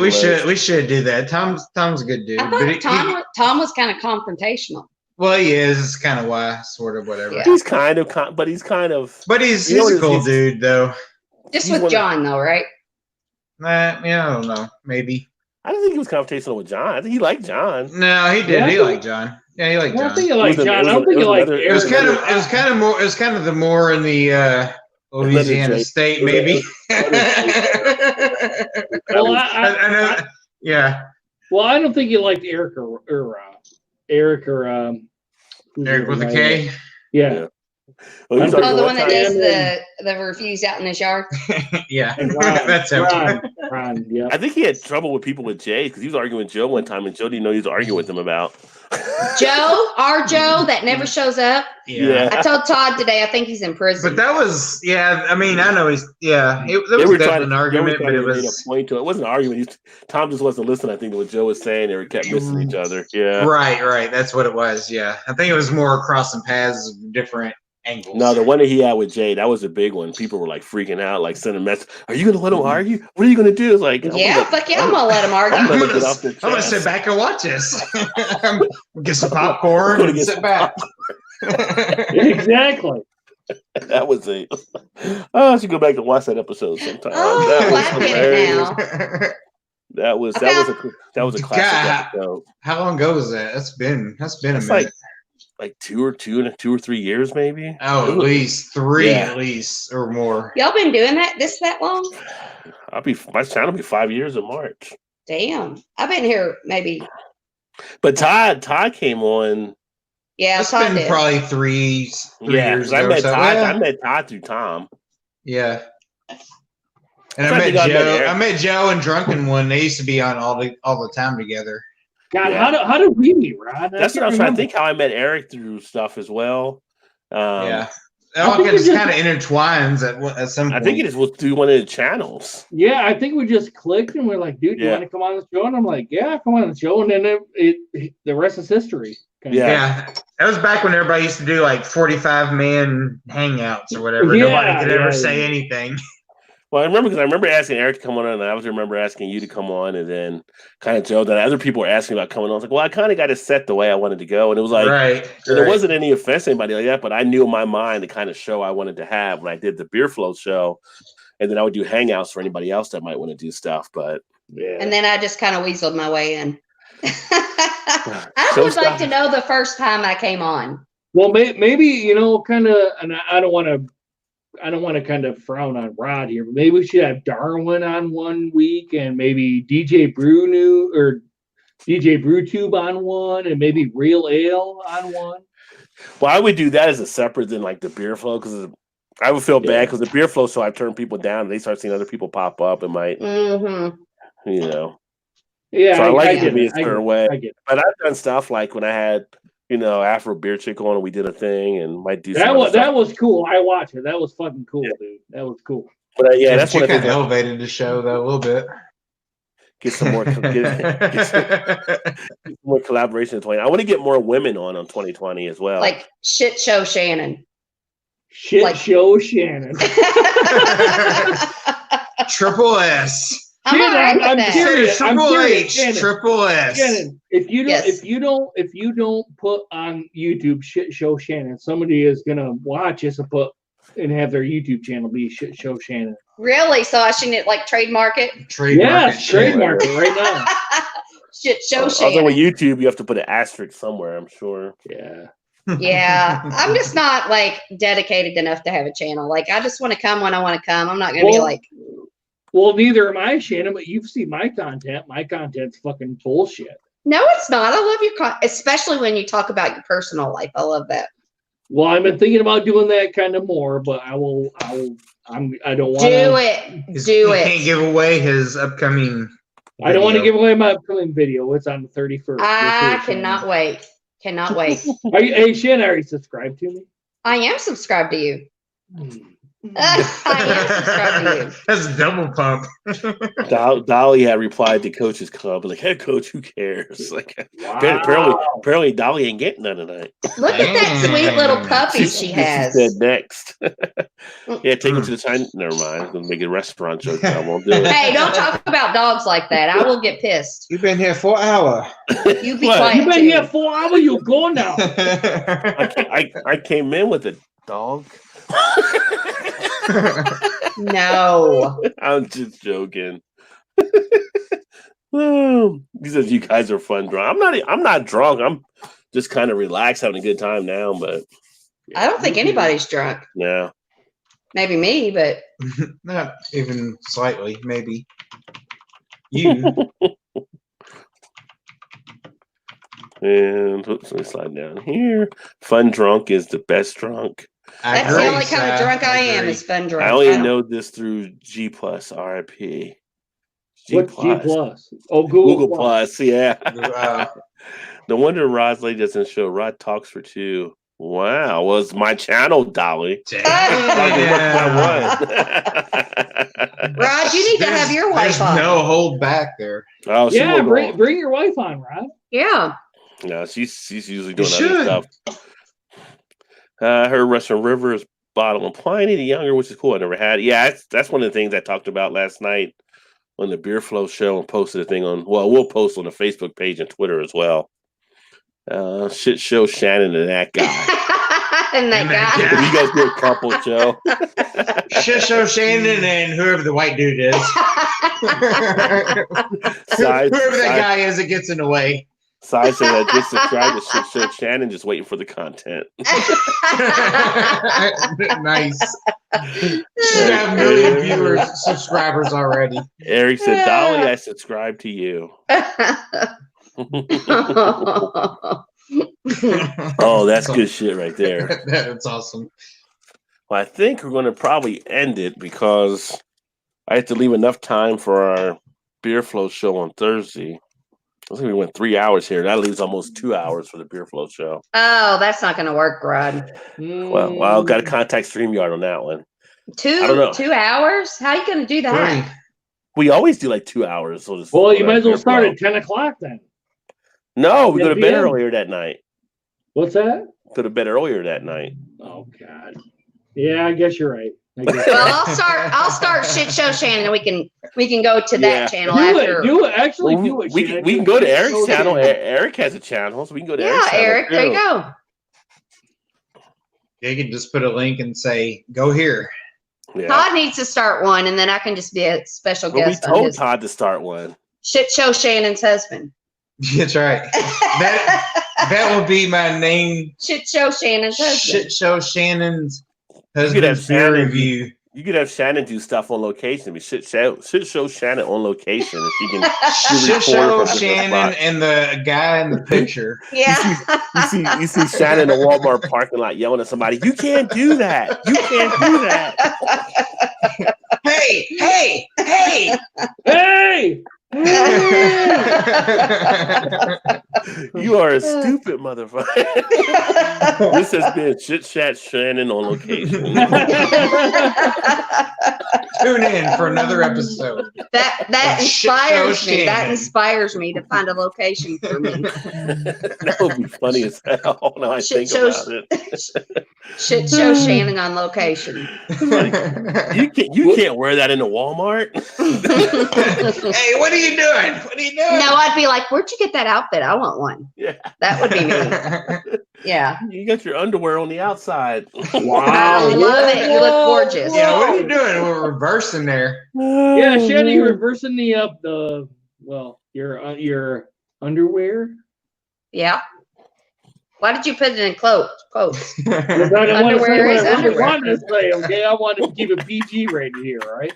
do that. Tom's a good dude. I thought Tom was kind of confrontational. Well, he is. It's kind of why, sort of, whatever. Yeah. He's kind of, but he's a cool dude, though. Just with John, though, right? Yeah, I don't know. Maybe. I don't think he was confrontational with John. I think he liked John. No, he did. He liked John. Yeah, he liked John. I think he liked John. I don't think he liked Eric. It was kind of the more in the Louisiana state, maybe. Well, yeah. Well, I don't think you liked Eric or Eric with a K. Yeah. Well, the one that does the reviews out in his yard. Yeah, Ron, that's him. Ron, yeah. I think he had trouble with people with Jay because he was arguing with Joe one time, and Joe didn't know he was arguing with him about. Our Joe that never shows up. Yeah. I told Todd today. I think he's in prison. But that was, I mean, I know he's, there was definitely an argument, but it was a point to it. It wasn't an argument. Tom just wasn't listening. I think to what Joe was saying. They kept missing each other. Yeah. Right. That's what it was. Yeah. I think it was more crossing paths of different angles. No, the one that he had with Jay, that was a big one. People were like freaking out, like sending messages. Are you gonna let him argue? What are you gonna do? It's like, I'm gonna let him argue. I'm gonna sit back and watch this. Get some popcorn and sit back. Exactly. That was it. Oh, I should go back and watch that episode sometime. Oh, I get it now. That was a classic episode. How long ago was that? That's been a minute. Like 2 or 3 years, maybe. Oh, at least 3, at least or more. Y'all been doing that long? My channel will be 5 years in March. Damn, I've been here maybe. But Todd came on. Yeah, it's been probably 3 years. I met Todd through Tom. Yeah. And I met Joe and Drunken One. They used to be on all the time together. God, how did we meet, Rod? That's what I was trying to think. How I met Eric through stuff as well. It all just kind of intertwines at some point. I think it is through one of the channels. Yeah, I think we just clicked and we're like, dude, you want to come on the show? And I'm like, yeah, come on the show. And then the rest is history. Yeah. That was back when everybody used to do like 45-man hangouts or whatever. Nobody could ever say anything. Well, I remember asking Eric to come on, and I remember asking you to come on, and then kind of Joe. Then other people were asking about coming on. I was like, well, I kind of got it set the way I wanted to go, and it was like, and it wasn't any offense to anybody like that, but I knew in my mind the kind of show I wanted to have when I did the Beer Flow show, and then I would do hangouts for anybody else that might want to do stuff. But and then I just kind of weaseled my way in. I would like to know the first time I came on. Well, maybe kind of, and I don't want to kind of frown on Rod here, but maybe we should have Darwin on one week, and maybe DJ BrewTube on one, and maybe Real Ale on one. Well, I would do that as a separate than like the beer flow, because I would feel bad because the beer flow, so I turn people down and they start seeing other people pop up and might, Mm-hmm. Yeah, so I like it to get be a certain way. I get it. But I've done stuff like when I had, Afro Beer Chick on and we did a thing and might do that was cool. I watched it. That was fucking cool, dude. That was cool. But that's you what kind of elevated the show though a little bit. Get some more get some more collaboration in 2020. I want to get more women on 2020 as well. Like Shit Show Shannon. Show Shannon. Triple S. I'm serious. Triple H. Shannon. Triple S. Shannon, if you don't put on YouTube Shit Show Shannon, somebody is gonna watch us and have their YouTube channel be Shit Show Shannon. Really? So I should trademark it? Trademark it right now. Shit Show Shannon. Although with YouTube, you have to put an asterisk somewhere, I'm sure. Yeah. Yeah. I'm just not dedicated enough to have a channel. I just want to come when I want to come. I'm not going to be Well, neither am I, Shannon, but you've seen my content. My content's fucking bullshit. No, it's not. I love your especially when you talk about your personal life. I love that. Well, I've been thinking about doing that kind of more, but I don't want to do it. He can't give away his upcoming video. I don't want to give away my upcoming video. It's on the 31st. I cannot wait. Cannot wait. Hey, Shannon, are you subscribed to me? I am subscribed to you. I am subscribed to you. That's a double pump. Dolly had replied to Coach's Club like, "Hey, Coach, who cares?" Apparently, Dolly ain't getting none tonight. Look at that sweet little puppy she has. She said next. Yeah, take him to the China. Never mind. I'm gonna make a restaurant joke. I won't do it. Hey, don't talk about dogs like that. I will get pissed. You've been here for an hour. You be quiet. You've been here 4 hours. You go now. I came in with a dog. No, I'm just joking. He says you guys are fun drunk. I'm not drunk. I'm just kind of relaxed, having a good time now. But I don't think anybody's drunk. Yeah, maybe me, but not even slightly. Maybe you. And let me slide down here. Fun drunk is the best drunk. That's the only kind of drunk I am is fun drunk. I only know this through G plus RIP. What's G plus? Oh, Google plus. Yeah. No wonder Rod's lady doesn't show. Rod talks for two. Wow, well, it's my channel, Dolly. Rod, you need to have your wife on. No hold back there. Oh, yeah, bring your wife on, Rod. Yeah. No, she's usually doing other stuff. Her restaurant River is bottom of Pliny the Younger, which is cool. I never had. Yeah, that's one of the things I talked about last night on the Beer Flow show and posted a thing on. Well, we'll post on the Facebook page and Twitter as well. Shit show Shannon and that guy. and that guy. You guys do a couple show. Shit show Shannon and whoever the white dude is. Whoever that guy is that gets in the way. Side said I just subscribed to Shit Show Shannon, just waiting for the content. Nice. Should have a million viewers, subscribers already. Eric said, Dolly, I subscribe to you. Oh, that's good shit right there. That's awesome. Well, I think we're going to probably end it because I have to leave enough time for our Beer Flow show on Thursday. I think we went 3 hours here. That leaves almost 2 hours for the Beer Flow show. Oh, that's not going to work, Rod. Well, I've got to contact StreamYard on that one. 2 hours? How are you going to do that? 3. We always do like 2 hours. So well, you might as well start at 10 o'clock then. No, we go to bed earlier that night. What's that? Go to bed earlier that night. Oh, God. Yeah, I guess you're right. Well, I'll start Shit Show Shannon, and we can go to that channel after. Do it. We can go to Eric's channel. Eric has a channel, so we can go to Eric's channel. Yeah, Eric, there you go. You can just put a link and say, go here. Yeah. Todd needs to start one, and then I can just be a special guest. We told Todd to start one. Shit Show Shannon's husband. That's right. That will be my name. Shit show Shannon's husband. Shit show Shannon's You could have husband's beer Shannon. review. You could have Shannon do stuff on location. We should show Shannon on location if she can. Shit show record from the Shannon spot. and the guy in the picture. Yeah. You see Shannon in the Walmart parking lot yelling at somebody. You can't do that. You can't do that. Hey! Hey! You are a stupid motherfucker. This has been Shit Chat Shannon on location. Tune in for another episode. That Shit show inspires me. That Shannon. inspires me to find a location for me. That would be funny as hell. Now I Shit think shows- about it. Shit show Shannon on location. You can't wear that into Walmart. Hey, what are you doing? What are you doing? No, I'd be like, where'd you get that outfit? I want one. Yeah, That would be me. Yeah. you got your underwear on the outside. I Wow. love it. You look gorgeous. Yeah, what are you doing? We're reversing there. Yeah, Shannon, you're reversing your underwear. Yeah. Why did you put it in quotes? Because I don't want to say Underwear what is I really underwear. wanted to say, okay? I wanted to keep it PG rated here, all right?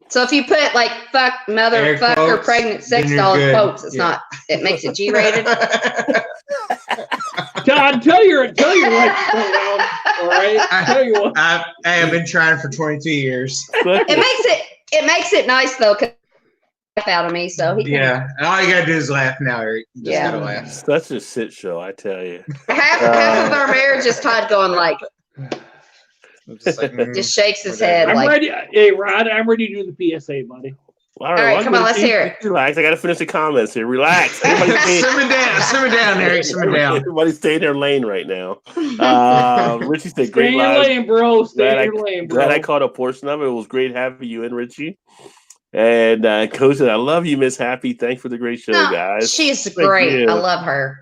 So if you put like fuck, mother, Air fuck, or quotes, pregnant sex then you're doll in good. quotes, it's Yeah. not. It makes it G-rated. Todd, tell your right pronoun, all right? Tell you what. I have been trying for 22 years. It makes it nice though, 'cause laugh out of me. So he can, Yeah, and all you gotta do is laugh now, Eric. You just Yeah. gotta laugh. Such a shit show, I tell you. half of our marriage is Todd going like, I'm just like, just shakes his head I'm like. ready. Hey, Rod, I'm ready to do the PSA, buddy. All right, well, come on, let's hear it. Relax. I got to finish the comments here. Relax. Everybody simmer down, Eric. Simmer down. Everybody stay in their lane right now. Richie said, Stay great in your live. lane, bro. Stay Glad in your lane, bro. Glad I caught a portion of it. It was great having you in, Richie. And Coach said, I love you, Miss Happy. Thanks for the great show, No, guys. she's Thank great. you. I love her.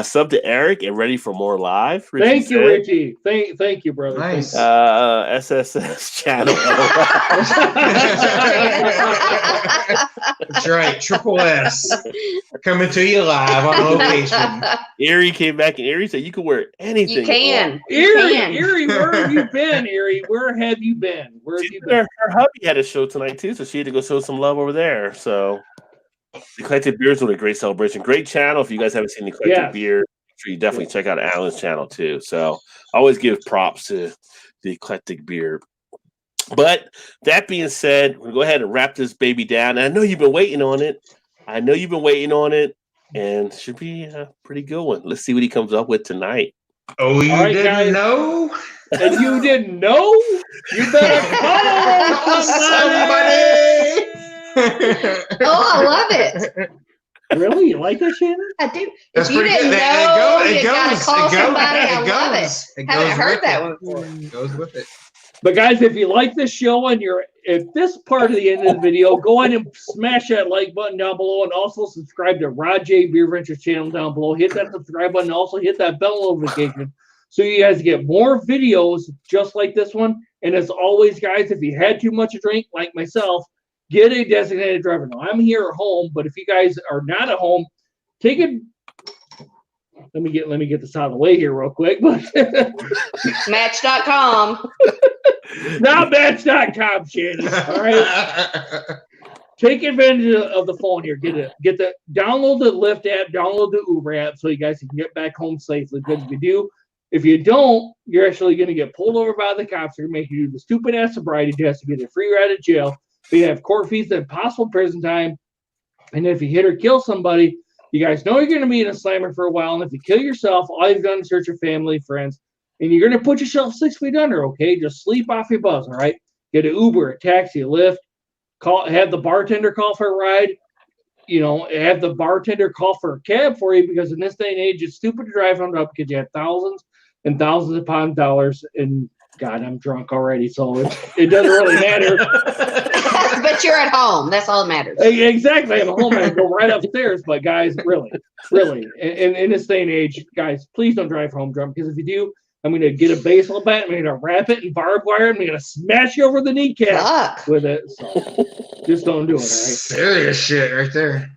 Sub to Eric and ready for more live. Richie Thank you, said. Richie. Thank you, brother. Nice. SSS channel. That's right. Triple S coming to you live on location. Erie came back and Erie said you can wear anything. You can. Erie, where have you been, Erie? Where have you been? Where have you been? Her hubby had a show tonight too, so she had to go show some love over there. So the Eclectic Beers with a great celebration. Great channel. If you guys haven't seen the Eclectic Yes. Beer, make sure you definitely check out Alan's channel too. So I always give props to the Eclectic Beer. But that being said, we'll go ahead and wrap this baby down. And I know you've been waiting on it. And it should be a pretty good one. Let's see what he comes up with tonight. Oh, you All right, didn't guys. know? And you didn't know? You better call somebody. Oh, I love it. Really? You like that, Shannon? I do. That's If you pretty didn't good. know, It you gotta goes. call It goes. somebody. I It love it. goes. It Haven't goes heard with that it. one before. It goes with it. But guys, if you like this show and you're at this part of the end of the video, go ahead and smash that like button down below and also subscribe to Rod J BeerVentures channel down below. Hit that subscribe button. Also hit that bell notification so you guys get more videos just like this one. And as always, guys, if you had too much to drink, like myself, get a designated driver. Now, I'm here at home, but if you guys are not at home, take it. Let me get this out of the way here real quick. But Match.com. not Match.com, Shannon. All right. Take advantage of the phone here. Download the Lyft app, download the Uber app so you guys can get back home safely. Because if you don't, you're actually going to get pulled over by the cops. They're going to make you do the stupid ass sobriety test to get a free ride to jail. But you have court fees and possible prison time. And if you hit or kill somebody, you guys know you're going to be in a slammer for a while. And if you kill yourself, all you've done is hurt your family, friends, and you're going to put yourself 6 feet under. Okay, just sleep off your buzz. All right, get an Uber, a taxi, a Lyft. Have the bartender call for a ride. Have the bartender call for a cab for you, because in this day and age, it's stupid to drive on up because you have thousands and thousands upon dollars. And God, I'm drunk already, so it doesn't really matter. But you're at home. That's all that matters. Exactly. I'm at home and I go right upstairs. But guys, really, in this day and age, guys, please don't drive home drunk, because if you do, I'm going to get a baseball bat. I'm going to wrap it in barbed wire. I'm going to smash you over the kneecap Fuck. with it. So. Just don't do it, all right? Serious shit right there.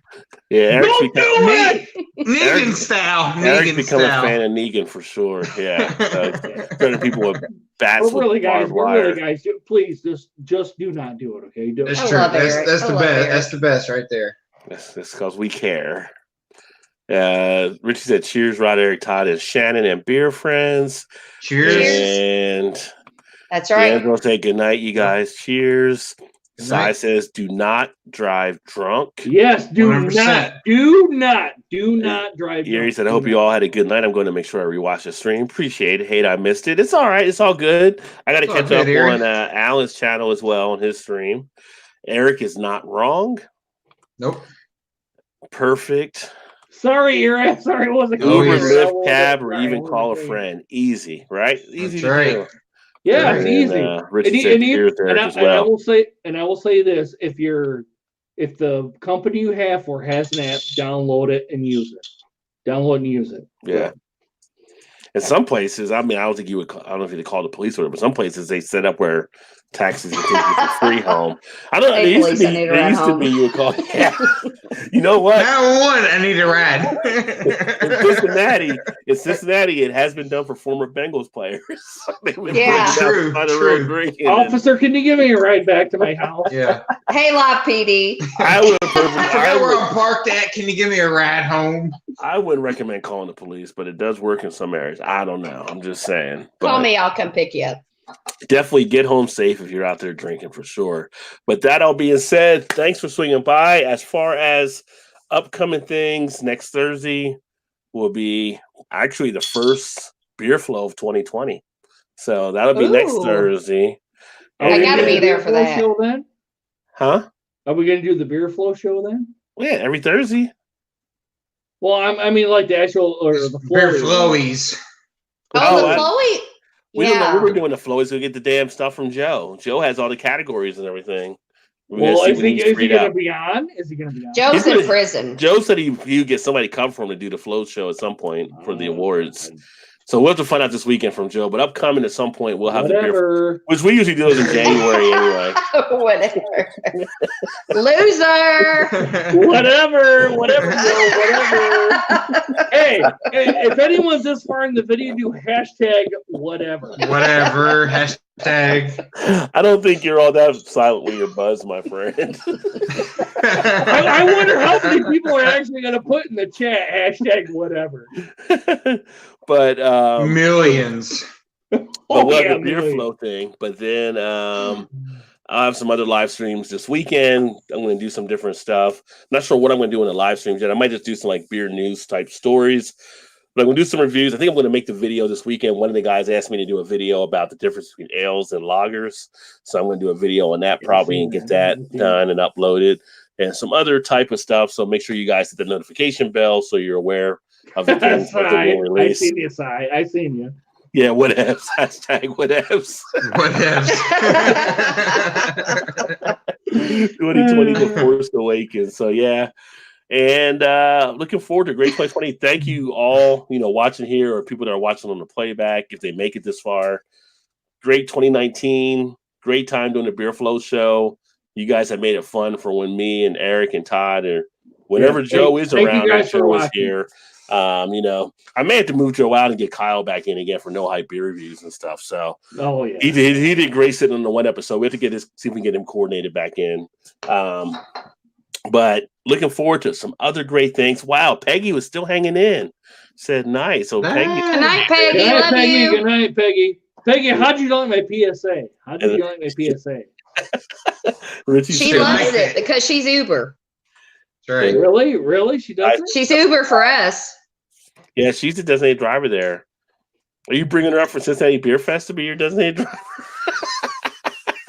Yeah, Eric's Don't do it! Negan style. Eric's Negan become a style. fan of Negan for sure. Yeah, certain people with bats We're really with guys. barbed We're wire. really guys. Please, just do not do it, okay? Do That's I true. love That's, Eric. that's I the love best. Eric. That's the best right there. That's because we care. Richie said, "Cheers, Rod, Eric, Todd, and Shannon, and beer friends." Cheers. And That's right. D'Angelo said, "Good night, you guys. Cheers." Good Sai night. says, "Do not drive drunk." Yes, do 100%. not drive. Yuri drunk. said, "I Do hope you not. all had a good night. I'm going to make sure I rewatch the stream. Appreciate it. Hate I missed it. It's all right. It's all good. I got to It's all catch good, up Yuri. on Alan's channel as well on his stream. Eric is not wrong. Nope. Perfect. Sorry, Ira. Sorry, it wasn't. Oh, Uber, yes. Lyft, cab, or even call a friend. Easy, right? Easy That's to do. right. Yeah, And it's then, easy. Richie said, "Cheers, Eric as and I well." will say this: if the company you have for has an app, download it and use it. Download and use it. Yeah. In some places, I mean, I don't think you would. I don't know if you'd call the police or whatever, but some places they set up where taxis can take you for free home. I don't know. Hey, There used police, to I be. need a There ride used to home. be. You would call. Yeah. You know what? 911, I need a ride. In Cincinnati, it has been done for former Bengals players. They would Yeah. bring it out True, by the true. road drinking. Officer, can you give me a ride back to my house? Yeah. Hey, Live PD. I would. I forgot where I'm parked at. Can you give me a ride home? I wouldn't recommend calling the police, but it does work in some areas. I don't know. I'm just saying. Call But me. I'll come pick you up. definitely get home safe if you're out there drinking for sure. But that all being said, thanks for swinging by. As far as upcoming things, next Thursday will be actually the first beer flow of 2020. So that'll be next Ooh. Thursday. Are I we gotta gonna be do there the for beer that. Show then? Huh? Are we going to do the beer flow show then? Yeah, every Thursday. Well, I mean, like the actual or the Beer flow. flowies. Oh, the I- Chloe. We don't know Yeah. what we're doing the flow is. We'll get the damn stuff from Joe. Joe has all the categories and everything. We're Well, gonna see is when he he's going freed to up. be on? Is he going to be on? Joe's He's in gonna- prison. Joe said he would get somebody to come for him to do the flow show at some point for the awards. So we'll have to find out this weekend from Joe. But upcoming at some point, we'll have the beer, Whatever. which we usually do those in January anyway. Whatever. Loser. Whatever, Joe, whatever. Hey, if anyone's this far in the video, do hashtag whatever. Whatever. Hashtag. I don't think you're all that silent with your buzz, my friend. I wonder how many people are actually going to put in the chat hashtag whatever. But Millions. but we'll have yeah, the beer really. flow thing. But then I'll have some other live streams this weekend. I'm going to do some different stuff. Not sure what I'm going to do in the live streams yet. I might just do some like beer news type stories. But I'm going to do some reviews. I think I'm going to make the video this weekend. One of the guys asked me to do a video about the difference between ales and lagers. So I'm going to do a video on that probably and get that done and uploaded. And some other type of stuff. So make sure you guys hit the notification bell so you're aware of the things that are being I released. seen you, Si. I seen you. Yeah, whatevs. Hashtag whatevs. Whatever. 2020 The Force Awakens. So yeah. And looking forward to great 2020. Thank you all, watching here or people that are watching on the playback if they make it this far. Great 2019. Great time doing the Beer Flow show. You guys have made it fun for when me and Eric and Todd or whenever Joe is thank you around guys and for Joe is watching. here. I may have to move Joe out and get Kyle back in again for no hype beer reviews and stuff. So Oh yeah. he did great sitting on the one episode. We have to see if we can get him coordinated back in. But looking forward to some other great things. Wow, Peggy was still hanging in. Said nice. So Peggy. Good night, Peggy. Good night, Love Peggy. you. Good night, Peggy. Peggy, how'd you like my PSA? How'd you like my PSA? Richie She said, loves it because she's Uber. That's right. Really? Really? She does it? She's Uber for us. yeah, she's the designated driver there. Are you bringing her up for Cincinnati Beer Fest to be your designated driver?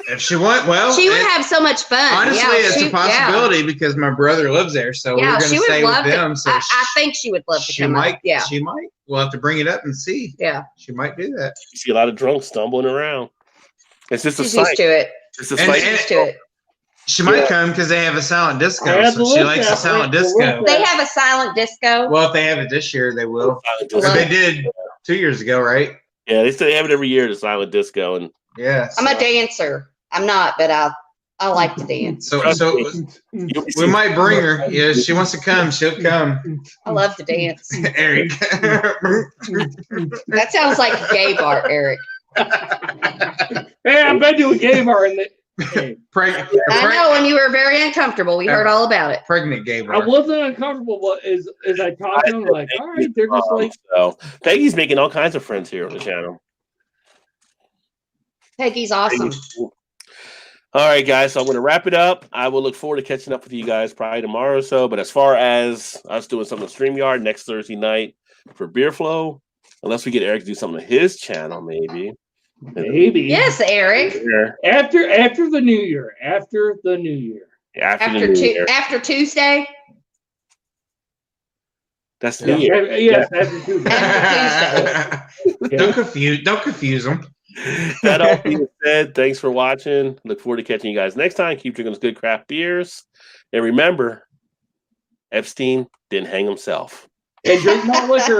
If she went, well, She would have so much fun. honestly, Yeah, it's a possibility because my brother lives there, so Yeah, we're going she to would stay with love them. it. So I think she would love to she come might. up. Yeah. She might. We'll have to bring it up and see. Yeah. She might do that. You see a lot of drunks stumbling around. It's just a She's used sight. to it. It's a And- sight. She's used to it. She might Yeah. come because they have a silent disco. I have So to she look likes at a silent it. disco. They have a silent disco. Well, if they have it this year, they will. Silent But disco. they did 2 years ago, right? Yeah, they say they have it every year, the silent disco. And Yeah. I'm a so- dancer. I'm not, but I I like to dance. So You'll be we might bring her. Yeah, she wants to come. She'll come. I love to dance. Eric. That sounds like a gay bar, Eric. Hey, I've been to a gay bar and I know, and you were very uncomfortable. We heard all about it. Pregnant gay I bar. wasn't uncomfortable, but as I talked to them, like, all right, they're just like, so Peggy's making all kinds of friends here on the channel. Peggy's awesome. All right, guys. So I'm going to wrap it up. I will look forward to catching up with you guys probably tomorrow or so. But as far as us doing something on StreamYard next Thursday night for Beer Flow, unless we get Eric to do something on his channel, maybe. maybe. Yes, Eric. After the new year. After the new year. After Tuesday. That's New Year. Yes, after Tuesday. After Don't confuse them. That all being said, thanks for watching. Look forward to catching you guys next time. Keep drinking those good craft beers. And remember, Epstein didn't hang himself. And drink more liquor.